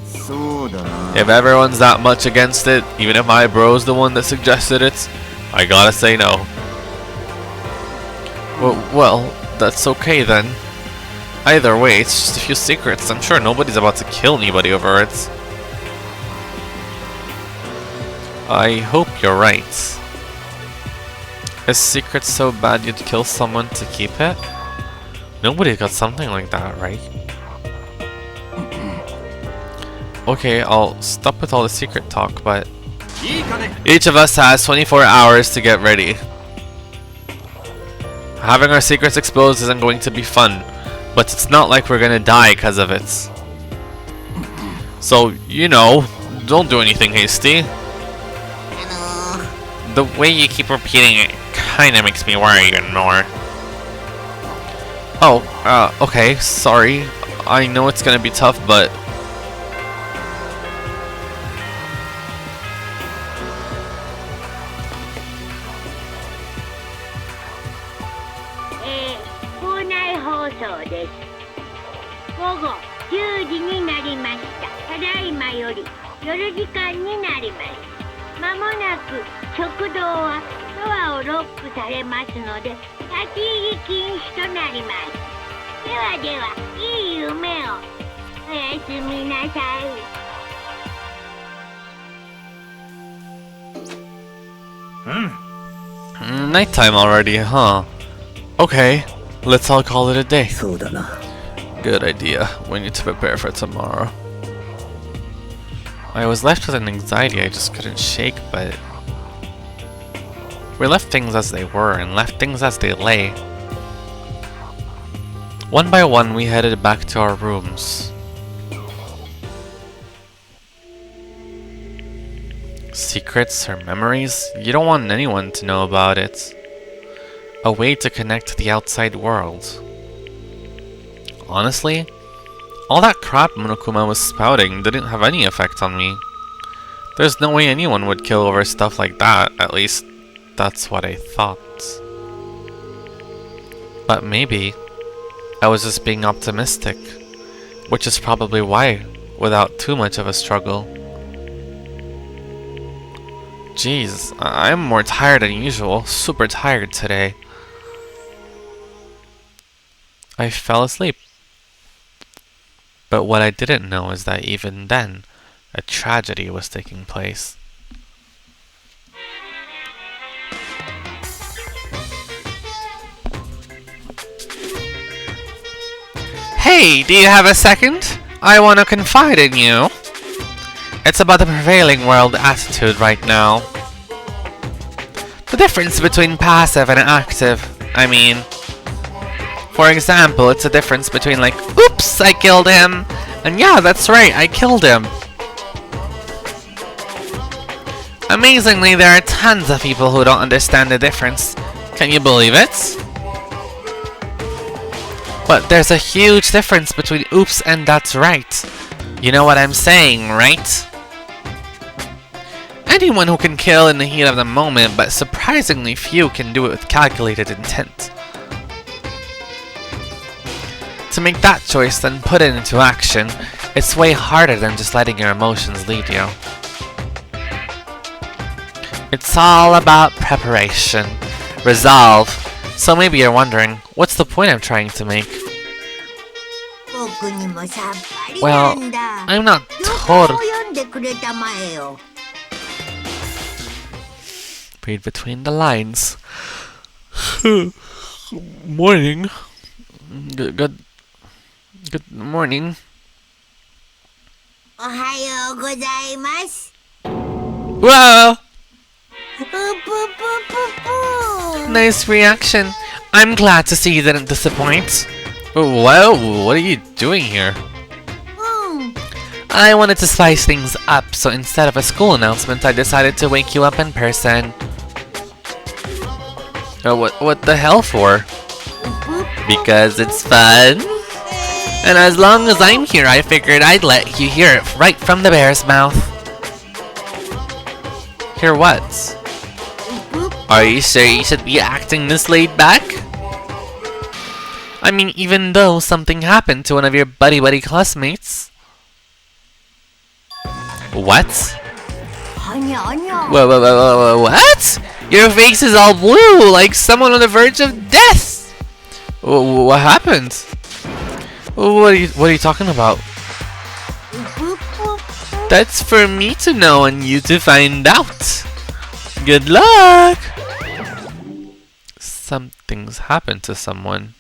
[SPEAKER 4] そうだな
[SPEAKER 1] If everyone's that much against it, even if my bro's the one that suggested it, I gotta say no. Well, that's okay then. Either way, it's just a few secrets. I'm sure nobody's about to kill anybody over it. I hope you're right. Is secret so bad you'd kill someone to keep it? Nobody got something like that, right? Okay, I'll stop with all the secret talk, but
[SPEAKER 4] いいかね
[SPEAKER 1] each of us has 24 hours to get ready. Having our secrets exposed isn't going to be fun, but it's not like we're gonna die because of it. So, you know, don't do anything hasty. The way you keep repeating it kinda makes me worry even more. Oh, okay, sorry. I know it's gonna be tough, but... Nighttime already, huh? Okay, let's all call it a day.
[SPEAKER 4] そうだな
[SPEAKER 1] Good idea. We need to prepare for tomorrow. I was left with an anxiety I just couldn't shake, but... We left things as they were, and left things as they lay. One by one, we headed back to our rooms. Secrets or memories? You don't want anyone to know about it. A way to connect to the outside world. Honestly, all that crap Monokuma was spouting didn't have any effect on me. There's no way anyone would kill over stuff like that, at least that's what I thought. But maybe I was just being optimistic, which is probably why, without too much of a struggle. Jeez, I'm more tired than usual, super tired today. I fell asleep. But what I didn't know is that even then, a tragedy was taking place. Hey, do you have a second? I want to confide in you. It's about the prevailing world attitude right now. The difference between passive and active, I mean. For example, it's a difference between like, oops, I killed him, and yeah, that's right, I killed him. Amazingly, there are tons of people who don't understand the difference. Can you believe it? But there's a huge difference between oops and that's right. You know what I'm saying, right? Anyone who can kill in the heat of the moment, but surprisingly few can do it with calculated intent. To make that choice, then put it into action, it's way harder than just letting your emotions lead you. It's all about preparation, resolve. So maybe you're wondering, what's the point I'm trying to make? Well, I'm not totally... Read between the lines. Morning. Good morning. Whoa! Nice reaction. I'm glad to see you didn't disappoint. Whoa, what are you doing here? I wanted to spice things up, so instead of a school announcement, I decided to wake you up in person. What the hell for? Because it's fun. And as long as I'm here, I figured I'd let you hear it right from the bear's mouth. Hear what? Are you sure you should be acting this laid back? I mean, even though something happened to one of your buddy classmates. What? Whoa, what? Your face is all blue, like someone on the verge of death! What happened? What are you talking about? That's for me to know and you to find out. Good luck! Something's happened to someone.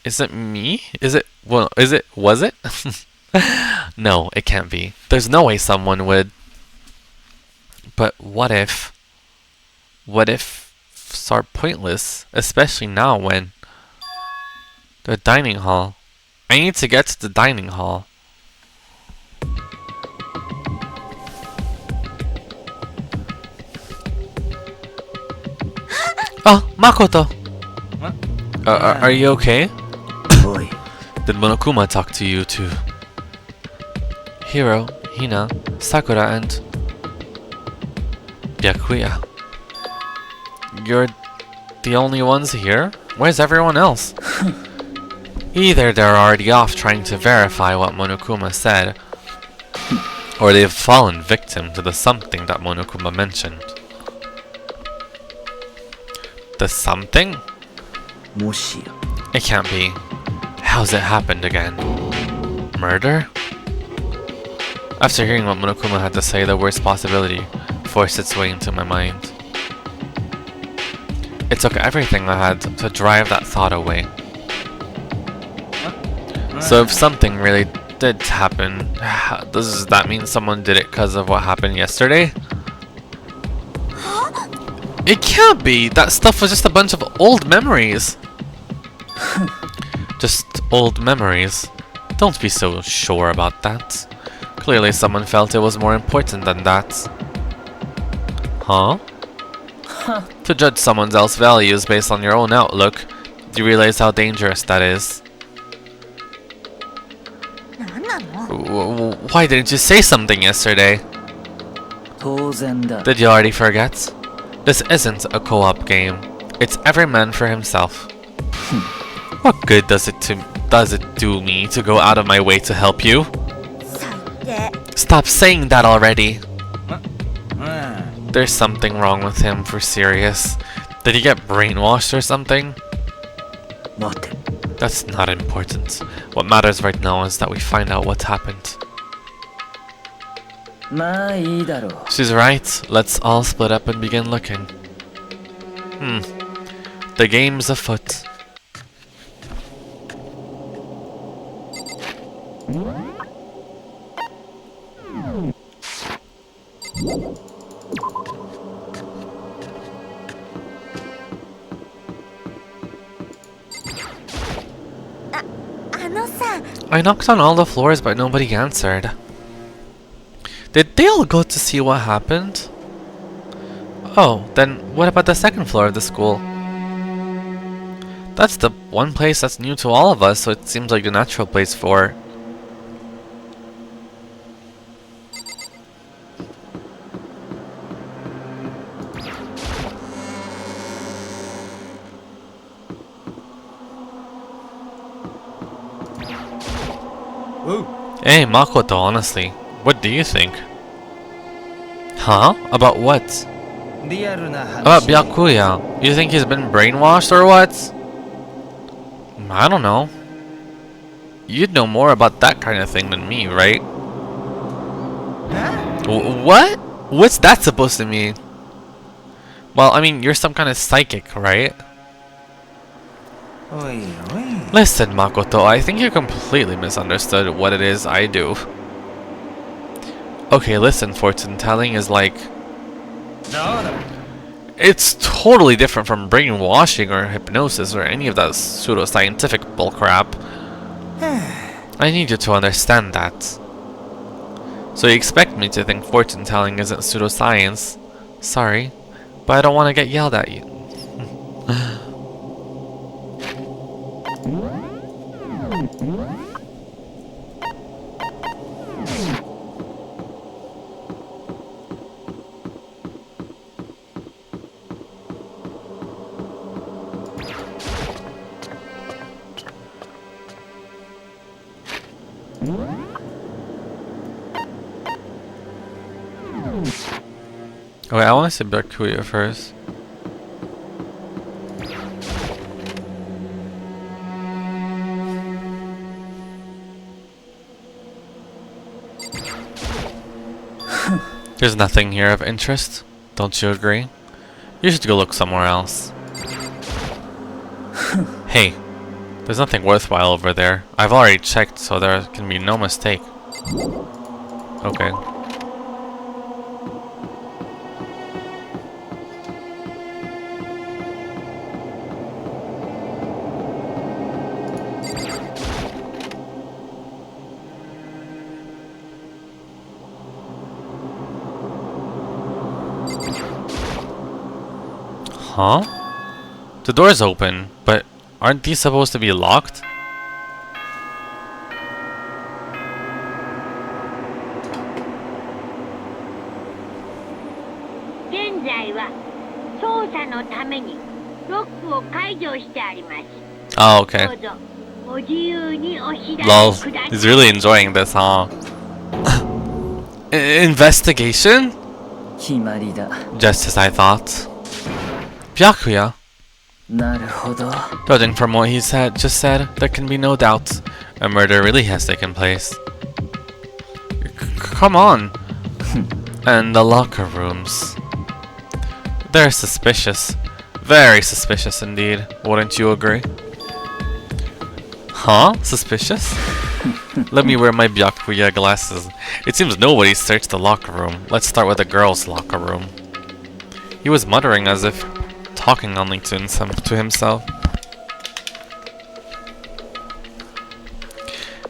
[SPEAKER 1] Is it me? Was it? No, it can't be. There's no way someone would. But what if are pointless, especially now when the dining hall. I need to get to the dining hall. Oh, Makoto!
[SPEAKER 4] What?
[SPEAKER 1] Are you okay?
[SPEAKER 4] Boy.
[SPEAKER 1] Did Monokuma talk to you too? Hiro, Hina, Sakura, and Byakuya. You're the only ones here? Where's everyone else? Either they're already off trying to verify what Monokuma said, or they've fallen victim to the something that Monokuma mentioned. The something? It can't be. How's it happened again? Murder? After hearing what Monokuma had to say, the worst possibility forced its way into my mind. It took everything I had to drive that thought away. So if something really did happen, does that mean someone did it because of what happened yesterday? It can't be! That stuff was just a bunch of old memories! Just old memories. Don't be so sure about that. Clearly someone felt it was more important than that. Huh? To judge someone else's values based on your own outlook, do you realize how dangerous that is? Why didn't you say something yesterday? Did you already forget? This isn't a co-op game. It's every man for himself. What good does it do me to go out of my way to help you? Stop saying that already. There's something wrong with him for serious. Did he get brainwashed or something? That's not important. What matters right now is that we find out what happened.
[SPEAKER 6] まあいいだろう。
[SPEAKER 1] She's right. Let's all split up and begin looking. The game's afoot. I knocked on all the floors, but nobody answered. Did they all go to see what happened? Oh, then what about the second floor of the school? That's the one place that's new to all of us, so it seems like the natural place for... Hey, Makoto, honestly, what do you think? Huh? About what?
[SPEAKER 6] リアルな話。
[SPEAKER 1] About Byakuya. You think he's been brainwashed or what? I don't know. You'd know more about that kind of thing than me, right? What? What's that supposed to mean? Well, I mean, you're some kind of psychic, right?
[SPEAKER 6] おいおい。
[SPEAKER 1] Listen, Makoto, I think you completely misunderstood what it is I do. Okay, listen, fortune telling is like...
[SPEAKER 6] どうだ。
[SPEAKER 1] It's totally different from brainwashing or hypnosis or any of that pseudoscientific bullcrap. I need you to understand that. So you expect me to think fortune telling isn't pseudoscience? Sorry, but I don't want to get yelled at you. Okay, I want to say Byakuya first. There's nothing here of interest, don't you agree? You should go look somewhere else. Hey, there's nothing worthwhile over there. I've already checked, so there can be no mistake. Okay. Huh? The door's open, but aren't these supposed to be locked? Oh, okay. Lol, he's really enjoying this, huh? Investigation?
[SPEAKER 6] 決まりだ。
[SPEAKER 1] Just as I thought. Byakuya.
[SPEAKER 6] なるほど。
[SPEAKER 1] Judging from what he just said, there can be no doubt a murder really has taken place. Come on. And the locker rooms. They're suspicious. Very suspicious indeed. Wouldn't you agree? Huh? Suspicious? Let me wear my Byakuya glasses. It seems nobody searched the locker room. Let's start with the girls' locker room. He was muttering as if talking only to himself.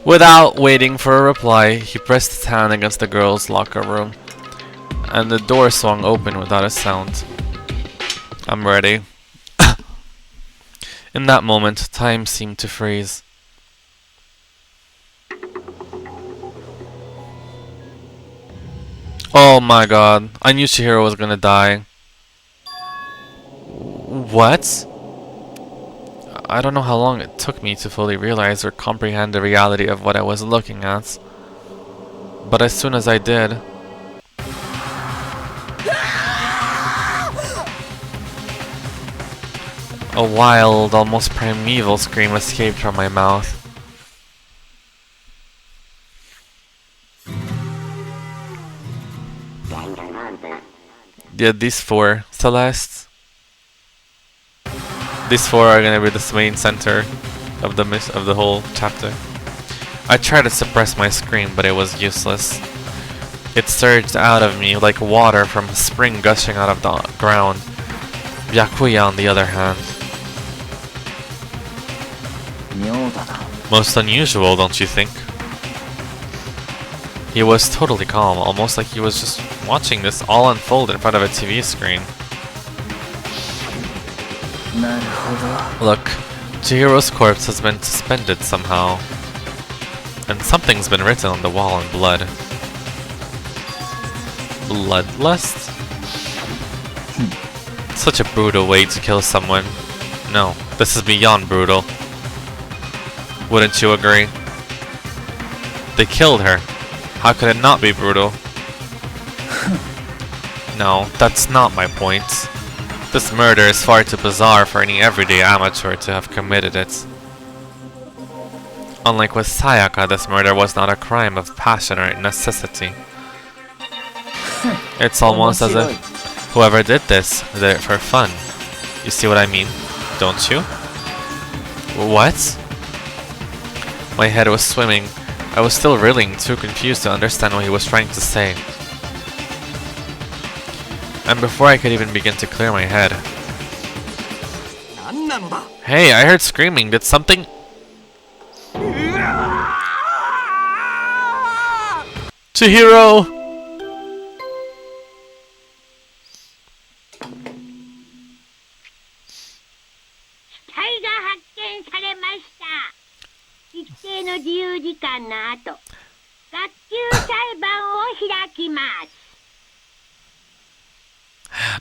[SPEAKER 1] Without waiting for a reply, he pressed his hand against the girls' locker room, and the door swung open without a sound. I'm ready. In that moment, time seemed to freeze. Oh my god, I knew Chihiro was gonna die. What? I don't know how long it took me to fully realize or comprehend the reality of what I was looking at. But as soon as I did... A wild, almost primeval scream escaped from my mouth. Yeah, these four, Celeste. These four are gonna be the main center of the whole chapter. I tried to suppress my scream, but it was useless. It surged out of me like water from a spring gushing out of the ground. Byakuya, on the other hand.
[SPEAKER 6] 妙だな。
[SPEAKER 1] Most unusual, don't you think? He was totally calm, almost like he was just watching this all unfold in front of a TV screen.
[SPEAKER 6] なるほど。
[SPEAKER 1] Look, Chihiro's corpse has been suspended somehow. And something's been written on the wall in blood. Bloodlust? Such a brutal way to kill someone. No, this is beyond brutal. Wouldn't you agree? They killed her. How could it not be brutal? No, that's not my point. This murder is far too bizarre for any everyday amateur to have committed it. Unlike with Sayaka, this murder was not a crime of passion or necessity. It's almost as if whoever did this did it for fun. You see what I mean, don't you? What? My head was swimming. I was still reeling, too confused to understand what he was trying to say. And before I could even begin to clear my head... Hey, I heard screaming. Did something... Chihiro!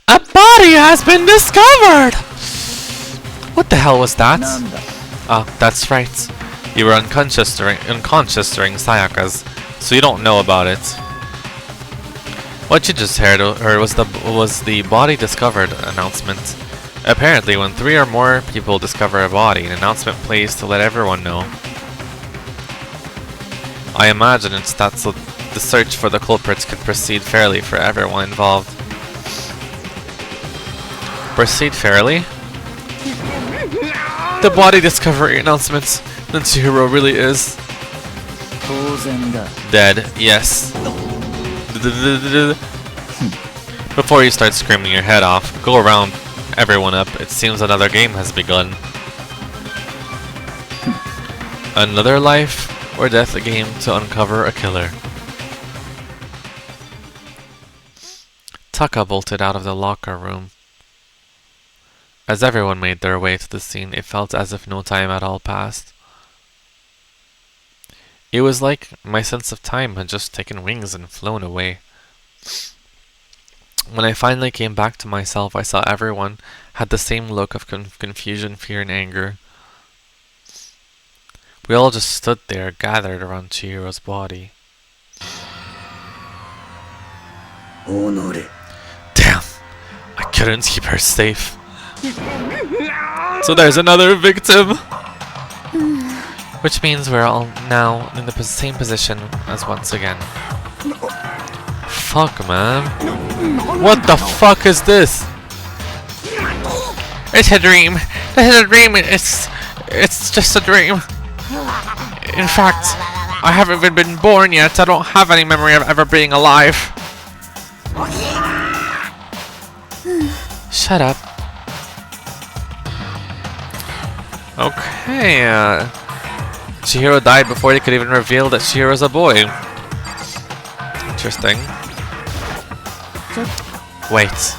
[SPEAKER 1] A body has been discovered! What the hell was that?
[SPEAKER 6] なんだ。
[SPEAKER 1] Oh, that's right. You were unconscious during Sayaka's, so you don't know about it. What you just heard was the body discovered announcement. Apparently, when 3 or more people discover a body, an announcement plays to let everyone know. I imagine it's that so the search for the culprits can proceed fairly for everyone involved. Proceed fairly? The body discovery announcements. Then Chihiro really is
[SPEAKER 6] 当然だ。
[SPEAKER 1] dead. Yes. Before you start screaming your head off, go around everyone up. It seems another game has begun. Another life or death game to uncover a killer. Taka bolted out of the locker room. As everyone made their way to the scene, it felt as if no time at all passed. It was like my sense of time had just taken wings and flown away. When I finally came back to myself, I saw everyone had the same look of confusion, fear, and anger. We all just stood there, gathered around Chihiro's body. Damn! I couldn't keep her safe. So there's another victim! Which means we're all now in the same position as once again. Fuck, man. What the fuck is this? It's a dream. It's a dream. It's just a dream. In fact, I haven't even been born yet. I don't have any memory of ever being alive. Shut up. Okay, Chihiro died before they could even reveal that Chihiro's a boy. Interesting. Wait.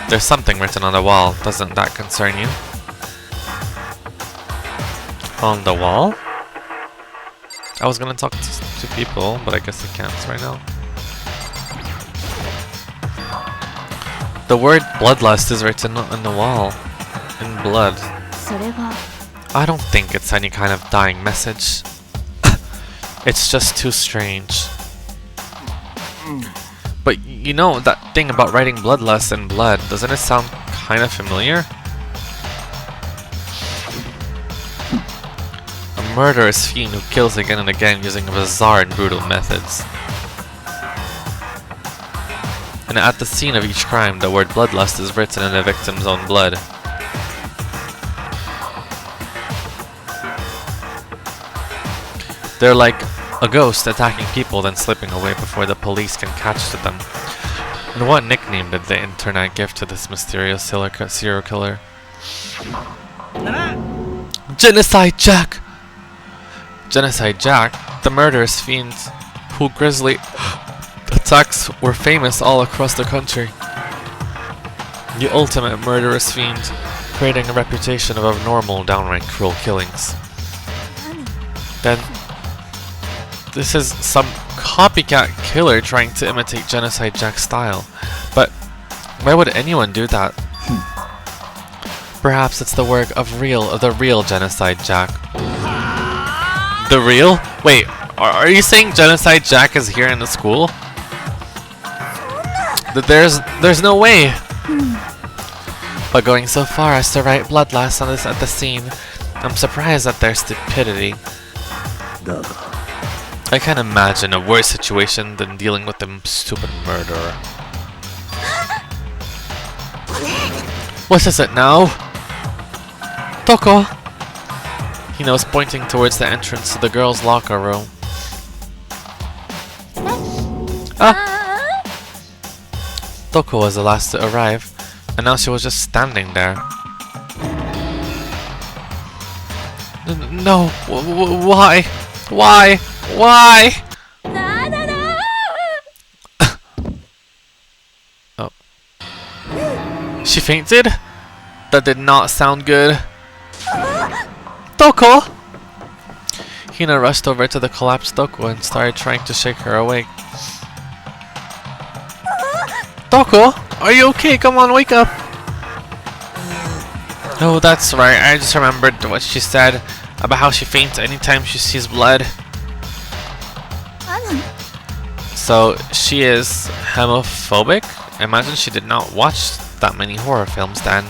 [SPEAKER 1] There's something written on the wall. Doesn't that concern you? On the wall? I was gonna talk to people, but I guess I can't right now. The word bloodlust is written on the wall. In blood.
[SPEAKER 3] それは
[SPEAKER 1] I don't think it's any kind of dying message. It's just too strange. But you know, that thing about writing bloodlust in blood, doesn't it sound kind of familiar? murderous fiend who kills again and again using bizarre and brutal methods. And at the scene of each crime, the word bloodlust is written in the victim's own blood. They're like a ghost attacking people then slipping away before the police can catch them. And what nickname did the internet give to this mysterious serial killer? Genocide Jack! Genocide Jack, the murderous fiend who grisly attacks were famous all across the country. The ultimate murderous fiend, creating a reputation of abnormal, downright cruel killings. Then, this is some copycat killer trying to imitate Genocide Jack's style. But why would anyone do that? Perhaps it's the work of the real Genocide Jack. The real? Wait, are you saying Genocide Jack is here in the school? There's no way. But going so far as to write bloodlust on this at the scene, I'm surprised at their stupidity. I can't imagine a worse situation than dealing with the stupid murderer. What is it now? Toko! He knows, pointing towards the entrance to the girls' locker room. Toko was the last to arrive, and now she was just standing there. No, why? Why? Why? Oh. She fainted? That did not sound good. Toko! Hina rushed over to the collapsed Toko and started trying to shake her awake. Toko, are you okay? Come on, wake up! Oh, that's right. I just remembered what she said about how she faints anytime she sees blood. So, she is homophobic? I imagine she did not watch that many horror films then.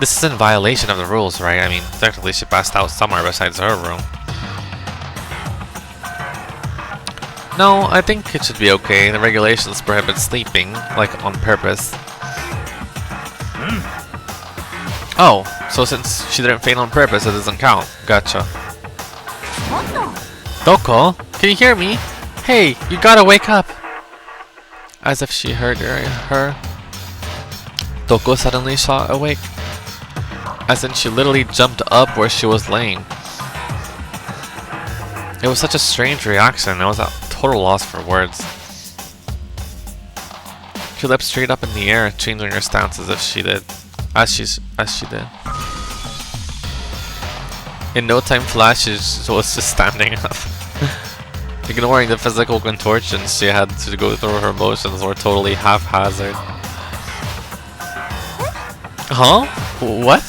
[SPEAKER 1] This is in violation of the rules, right? I mean, technically she passed out somewhere besides her room. No, I think it should be okay. The regulations prohibit sleeping, like on purpose. Oh, so since she didn't faint on purpose, it doesn't count. Gotcha. Toko, can you hear me? Hey, you gotta wake up! As if she heard her. Toko suddenly shot awake. As in, she literally jumped up where she was laying. It was such a strange reaction. I was at total loss for words. She leapt straight up in the air, changing her stance as she did. In no time flash, she was just standing up. Ignoring the physical contortions she had to go through, her motions were totally haphazard. Huh? What?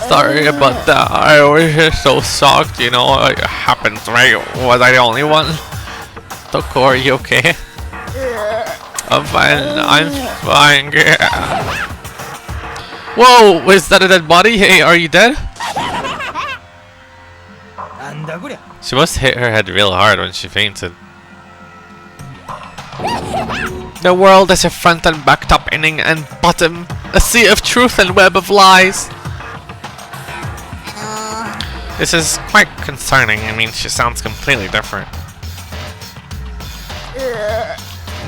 [SPEAKER 1] Sorry about that. I was just so shocked, you know, it happens, right? Was I the only one? Toko, are you okay? I'm fine, yeah. Whoa, is that a dead body? Hey, are you dead? She must hit her head real hard when she fainted. The world is a front and back, top, inning and bottom. A sea of truth and web of lies. This is quite concerning. I mean, she sounds completely different.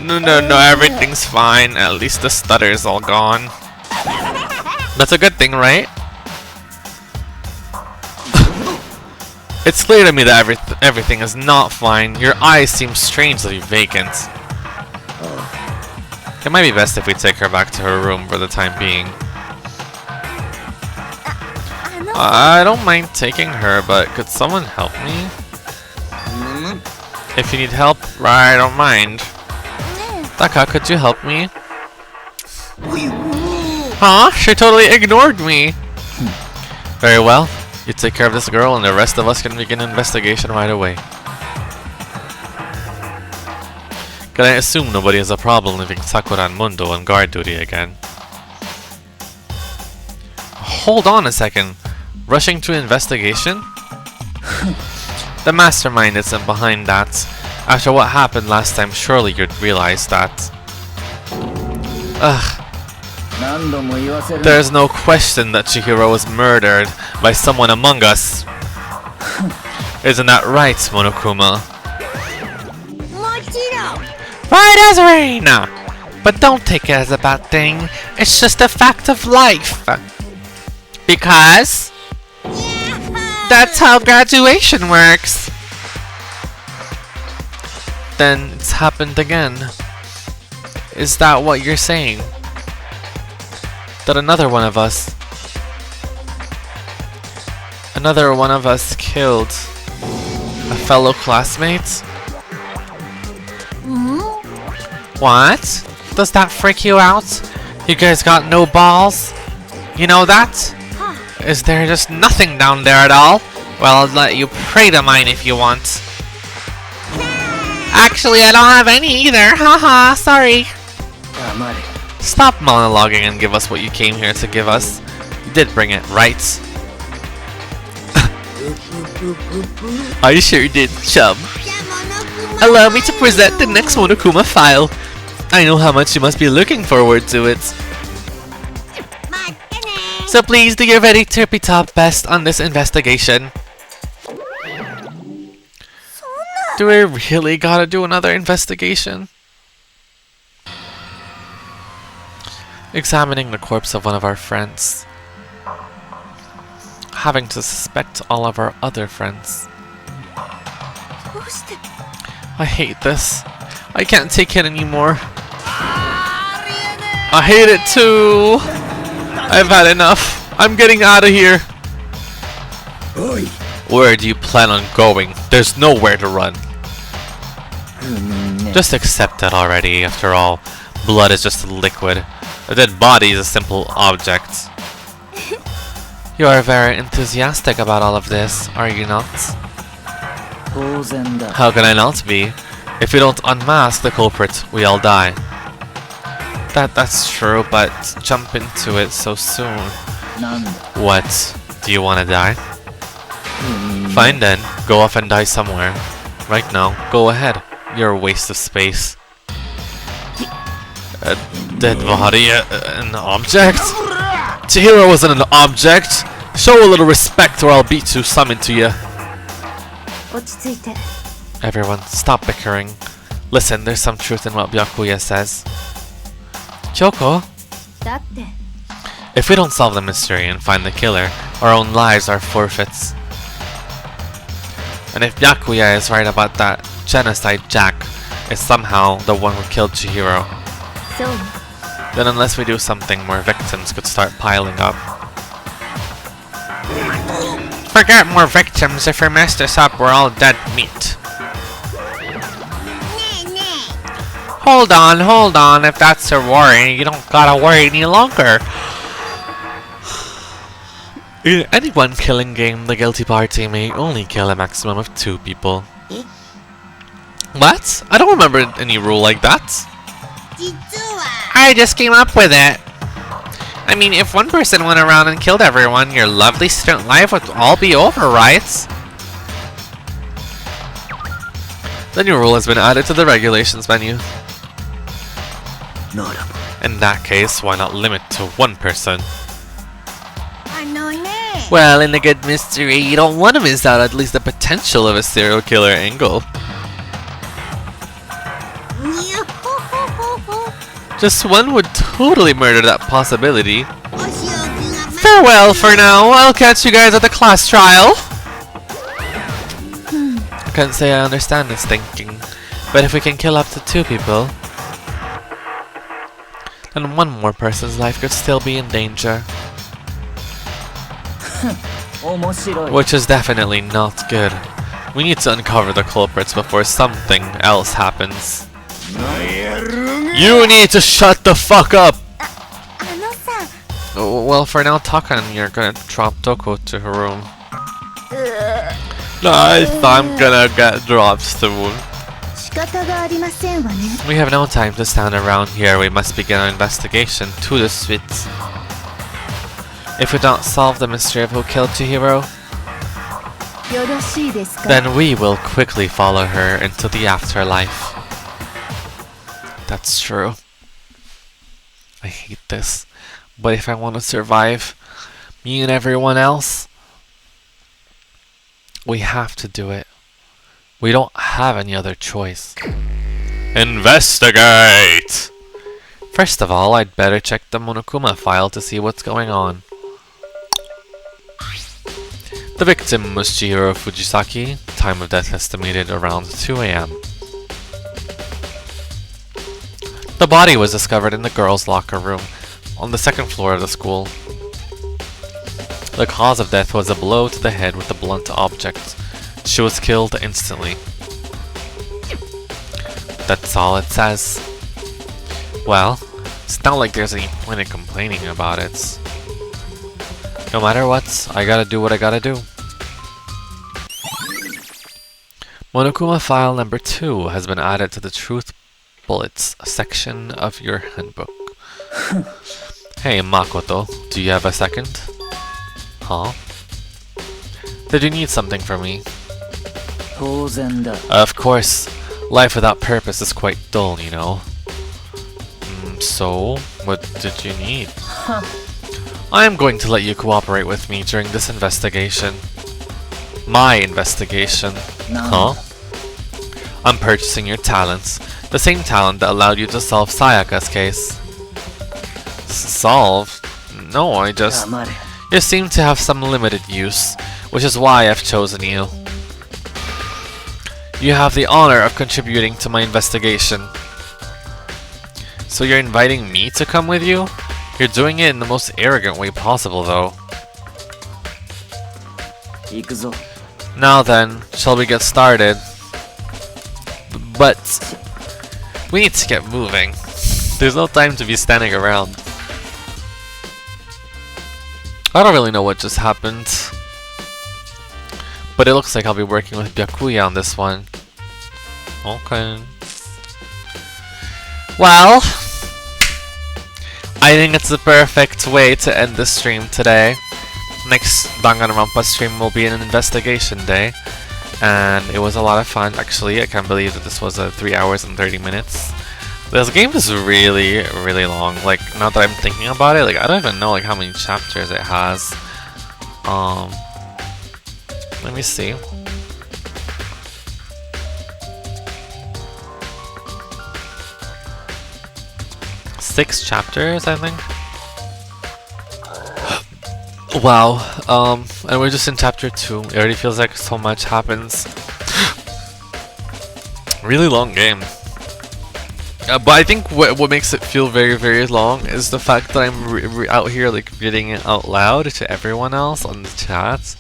[SPEAKER 1] No, everything's fine. At least the stutter's all gone. That's a good thing, right? It's clear to me that everything is not fine. Your eyes seem strangely vacant. It might be best if we take her back to her room for the time being. I don't mind taking her, but could someone help me? If you need help, I don't mind. Taka, could you help me? Huh? She totally ignored me! Very well. You take care of this girl and the rest of us can begin an investigation right away. Can I assume nobody has a problem leaving Sakura and Mundo on guard duty again? Hold on a second. Rushing to investigation? The mastermind isn't behind that. After what happened last time, surely you'd realize that. Ugh.
[SPEAKER 6] 何度も言わせるな。
[SPEAKER 1] There's no question that Chihiro was murdered by someone among us. Isn't that right, Monokuma?
[SPEAKER 2] もちろん
[SPEAKER 1] Right as rain! But don't take it as a bad thing. It's just a fact of life. Because that's how graduation works. Then it's happened again. Is that what you're saying? That another one of us killed a fellow classmate? What? Does that freak you out? You guys got no balls? You know that? Is there just nothing down there at all? Well, I'll let you pray to mine if you want. Actually, I don't have any either. Haha, sorry.
[SPEAKER 6] 黙れ。
[SPEAKER 1] Stop monologuing and give us what you came here to give us. You did bring it, right? I sure did, chum.
[SPEAKER 2] じゃあモノクマ
[SPEAKER 1] Allow me to present the next Monokuma file. I know how much you must be looking forward to it.
[SPEAKER 2] 待ってね
[SPEAKER 1] So please do your very tippy top best on this investigation. Do we really gotta do another investigation? Examining the corpse of one of our friends. Having to suspect all of our other friends.
[SPEAKER 3] どうして
[SPEAKER 1] I hate this. I can't take it anymore. I hate it too. I've had enough. I'm getting out of here. Where do you plan on going? There's nowhere to run.
[SPEAKER 6] 不眠ね。
[SPEAKER 1] Just accept it already. After all, blood is just a liquid. A dead body is a simple object. You are very enthusiastic about all of this, are you not?
[SPEAKER 6] 当然だ。
[SPEAKER 1] How can I not be? If we don't unmask the culprit, we all die. That's true, but jump into it so soon.
[SPEAKER 6] なんだ。
[SPEAKER 1] What? Do you want to die?
[SPEAKER 6] 不眠ね。
[SPEAKER 1] Fine then, go off and die somewhere. Right now, go ahead. You're a waste of space. A dead body? An object? Chihiro wasn't an object! Show a little respect or I'll beat to summon to you.
[SPEAKER 3] 落ち着いて
[SPEAKER 1] Everyone, stop bickering. Listen, there's some truth in what Byakuya says. Kyoko,
[SPEAKER 3] だって
[SPEAKER 1] if we don't solve the mystery and find the killer, our own lives are forfeits. And if Byakuya is right about that genocide Jack is somehow the one who killed Chihiro,
[SPEAKER 3] そう
[SPEAKER 1] then unless we do something, more victims could start piling up. Forget more victims. If we mess this up, we're all dead meat.
[SPEAKER 2] ねえね
[SPEAKER 1] Hold on. If that's your worry, you don't gotta worry any longer. In any one killing game, the guilty party may only kill a maximum of 2 people.
[SPEAKER 2] Eh?
[SPEAKER 1] What? I don't remember any rule like that.
[SPEAKER 2] え実は
[SPEAKER 1] I just came up with it. I mean, if one person went around and killed everyone, your lovely student life would all be over, right? The new rule has been added to the regulations menu.
[SPEAKER 6] ならば。
[SPEAKER 1] In that case, why not limit to 1 person?
[SPEAKER 2] あのね
[SPEAKER 1] Well, in a good mystery, you don't want to miss out at least the potential of a serial killer angle.
[SPEAKER 2] にゃほほほほ
[SPEAKER 1] Just one would totally murder that possibility.
[SPEAKER 2] お仕置きが待って
[SPEAKER 1] Farewell for now. I'll catch you guys at the class trial. I can't say I understand this thinking, but if we can kill up to 2 people, then 1 more person's life could still be in danger,
[SPEAKER 6] 面白い。
[SPEAKER 1] which is definitely not good. We need to uncover the culprits before something else happens. You need to shut the fuck up!
[SPEAKER 3] あのさ
[SPEAKER 1] Well, for now, Takan, you're gonna drop Toko to her room. Nice, I'm gonna get dropped soon.
[SPEAKER 3] 仕方がありませんわね
[SPEAKER 1] We have no time to stand around here. We must begin our investigation to the suite. If we don't solve the mystery of who killed Chihiro,
[SPEAKER 3] よろしいですか
[SPEAKER 1] then we will quickly follow her into the afterlife. That's true. I hate this. But if I want to survive, me and everyone else, we have to do it. We don't have any other choice. Investigate! First of all, I'd better check the Monokuma file to see what's going on. The victim was Chihiro Fujisaki, time of death estimated around 2 a.m. The body was discovered in the girls' locker room on the second floor of the school. The cause of death was a blow to the head with a blunt object. She was killed instantly. That's all it says. Well, it's not like there's any point in complaining about it. No matter what, I gotta do what I gotta do. Monokuma file number 2 has been added to the Truth Bullets section of your handbook. Hey Makoto, do you have a second? Huh? Did you need something from me?
[SPEAKER 6] 当然だ。
[SPEAKER 1] Of course, life without purpose is quite dull, you know. So, what did you need? I am going to let you cooperate with me during this investigation. My investigation. Huh? I'm purchasing your talents. The same talent that allowed you to solve Sayaka's case. Solve? No, I just...
[SPEAKER 6] 黙れ。
[SPEAKER 1] You seem to have some limited use, which is why I've chosen you. You have the honor of contributing to my investigation. So you're inviting me to come with you? You're doing it in the most arrogant way possible, though.
[SPEAKER 6] 行くぞ。
[SPEAKER 1] Now then, shall we get started? But we need to get moving. There's no time to be standing around. I don't really know what just happened, but it looks like I'll be working with Byakuya on this one. Okay. Well, I think it's the perfect way to end the stream today. Next Danganronpa stream will be an investigation day, and it was a lot of fun. Actually, I can't believe that this was 3 hours and 30 minutes. This game is really, really long. Like, now that I'm thinking about it, like, I don't even know like how many chapters it has. Let me see. Six chapters, I think. Wow. And we're just in chapter 2. It already feels like so much happens. Really long game. But I think what makes it feel very, very long is the fact that I'm out here like reading it out loud to everyone else on the chats.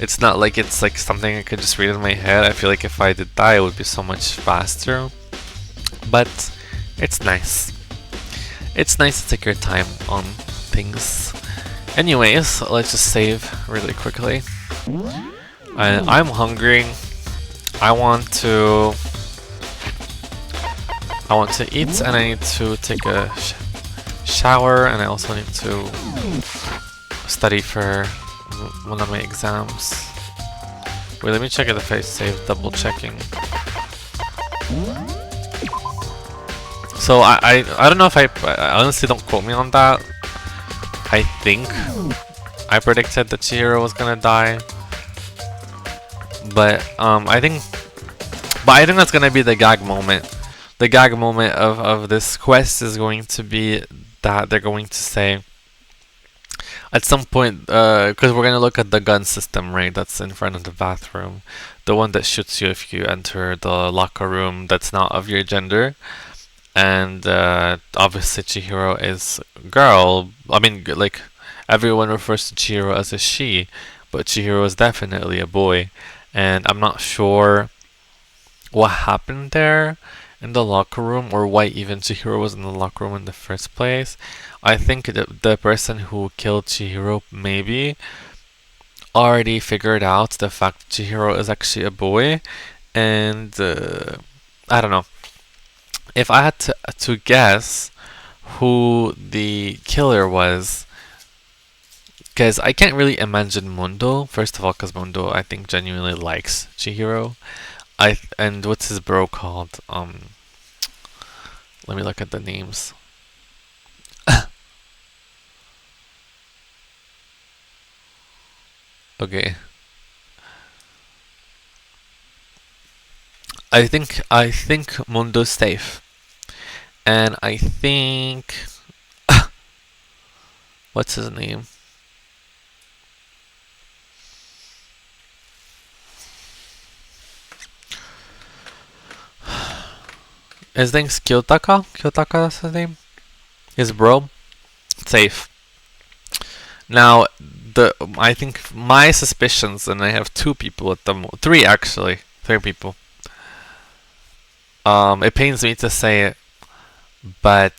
[SPEAKER 1] It's not like it's like something I could just read in my head. I feel like if I did that, it would be so much faster. But it's nice. It's nice to take your time on things. Anyways, let's just save really quickly. I'm hungry. I want to eat, and I need to take a shower, and I also need to study for one of my exams. Wait, let me check it if I saved, double checking. So I don't know if I honestly, don't quote me on that. I think I predicted that Chihiro was gonna die, but I think that's gonna be the gag moment. The gag moment of this quest is going to be that they're going to say at some point, because we're gonna look at the gun system, right? That's in front of the bathroom, the one that shoots you if you enter the locker room that's not of your gender. And obviously Chihiro is girl. I mean, like, everyone refers to Chihiro as a she, but Chihiro is definitely a boy. And I'm not sure what happened there in the locker room, or why even Chihiro was in the locker room in the first place. I think the person who killed Chihiro maybe already figured out the fact that Chihiro is actually a boy, and I don't know. If I had to guess who the killer was, because I can't really imagine Mundo. First of all, because Mundo, I think, genuinely likes Chihiro. And what's his bro called? Let me look at the names. Okay. I think Mundo's safe, and I think what's his name? His name's Kyotaka. Kyotaka, that's his name. His bro, safe. Now, I think my suspicions, and I have two people at three actually, three people. It pains me to say it, but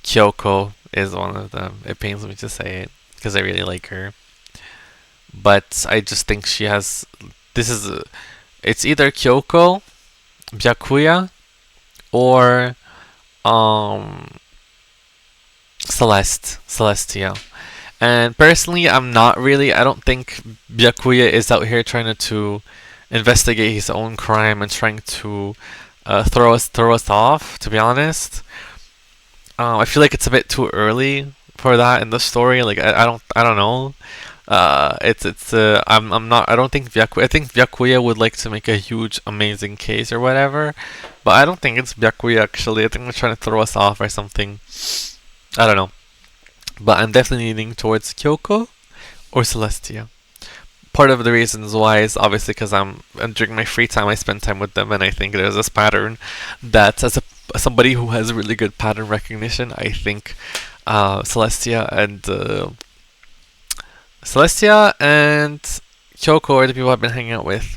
[SPEAKER 1] Kyoko is one of them. It pains me to say it because I really like her, but I just think she has. It's either Kyoko, Byakuya, or Celestia. And personally, I don't think Byakuya is out here trying to investigate his own crime and trying to throw us off, to be honest. I feel like it's a bit too early for that in the story. Like I don't know. I don't think I think Byakuya would like to make a huge amazing case or whatever, but I don't think it's Byakuya actually. I think they're trying to throw us off or something. I don't know. But I'm definitely leaning towards Kyoko or Celestia. Part of the reasons why is obviously because during my free time I spend time with them, and I think there's this pattern that as somebody who has really good pattern recognition, I think Celestia and Kyoko are the people I've been hanging out with.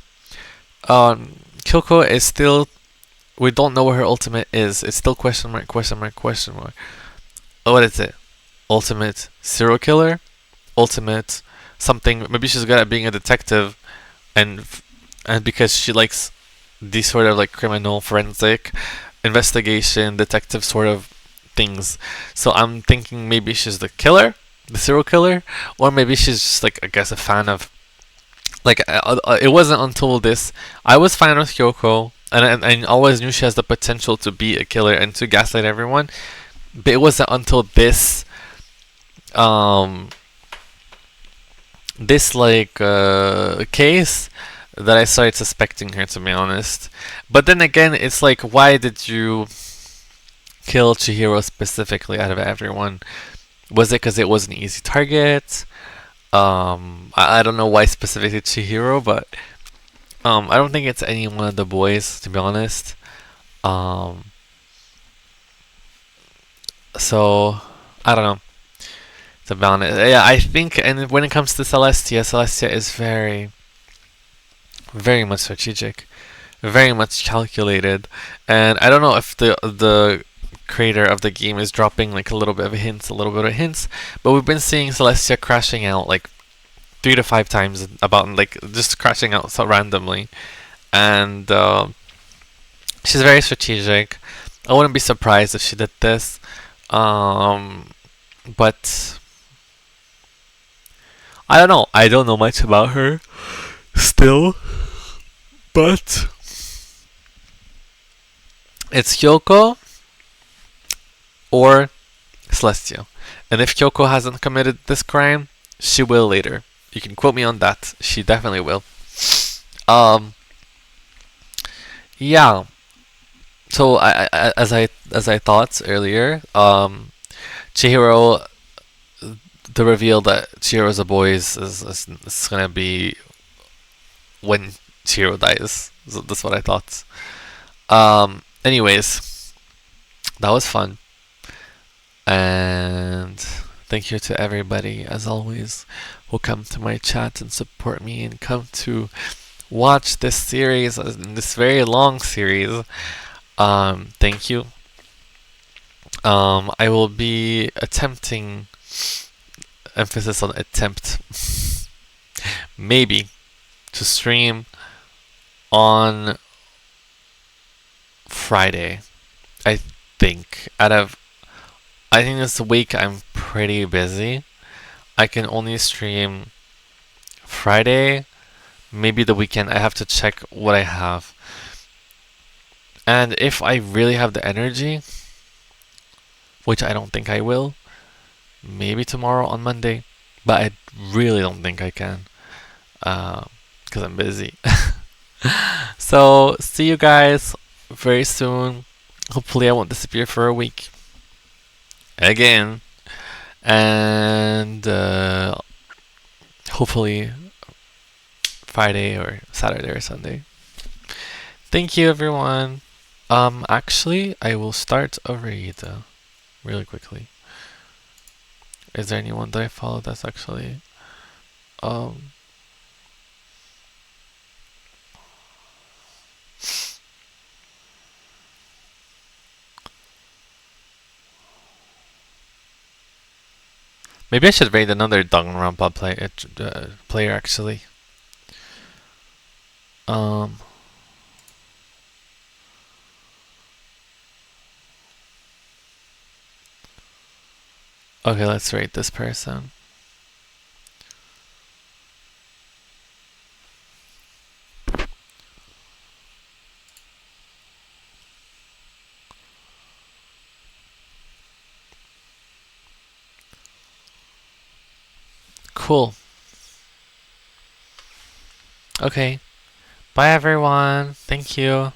[SPEAKER 1] Kyoko is still, we don't know what her ultimate is. It's still question mark, question mark, question mark. What is it? Ultimate serial killer? Ultimate something? Maybe she's good at being a detective, and because she likes these sort of like criminal forensic investigation detective sort of things. So I'm thinking maybe she's the killer, the serial killer, or maybe she's just like, I guess, a fan of, like, it wasn't until this I was fan of Kyoko, and I always knew she has the potential to be a killer and to gaslight everyone, but it wasn't until this case that I started suspecting her, to be honest. But then again, it's like, why did you kill Chihiro specifically out of everyone? Was it because it was an easy target? I don't know why specifically Chihiro, but I don't think it's any one of the boys, to be honest. So I don't know, to be honest. Yeah, I think, and when it comes to Celestia is very, very much strategic, very much calculated, and I don't know if the creator of the game is dropping like a little bit of hints, but we've been seeing Celestia crashing out like 3 to 5 times, about like just crashing out so randomly, and she's very strategic. I wouldn't be surprised if she did this, but I don't know. I don't know much about her still, but it's Kyoko or Celestia. And if Kyoko hasn't committed this crime, she will later. You can quote me on that. She definitely will. Yeah. So as I thought earlier, Chihiro, the reveal that Chihiro's a boy is gonna be when Chihiro dies. So that's what I thought. Anyways, that was fun. And thank you to everybody, as always, who come to my chat and support me and come to watch this series, this very long series. Thank you. I will be attempting, emphasis on attempt, maybe, to stream on Friday. I think this week I'm pretty busy. I can only stream Friday, maybe the weekend. I have to check what I have. And if I really have the energy, which I don't think I will, maybe tomorrow on Monday. But I really don't think I can, because I'm busy. So, see you guys very soon. Hopefully I won't disappear for a week. Again. And hopefully Friday or Saturday or Sunday. Thank you, everyone. Actually, I will start a raid really quickly. Is there anyone that I follow that's actually maybe I should raid another Danganronpa player actually. Okay, let's rate this person. Cool. Okay. Bye everyone. Thank you.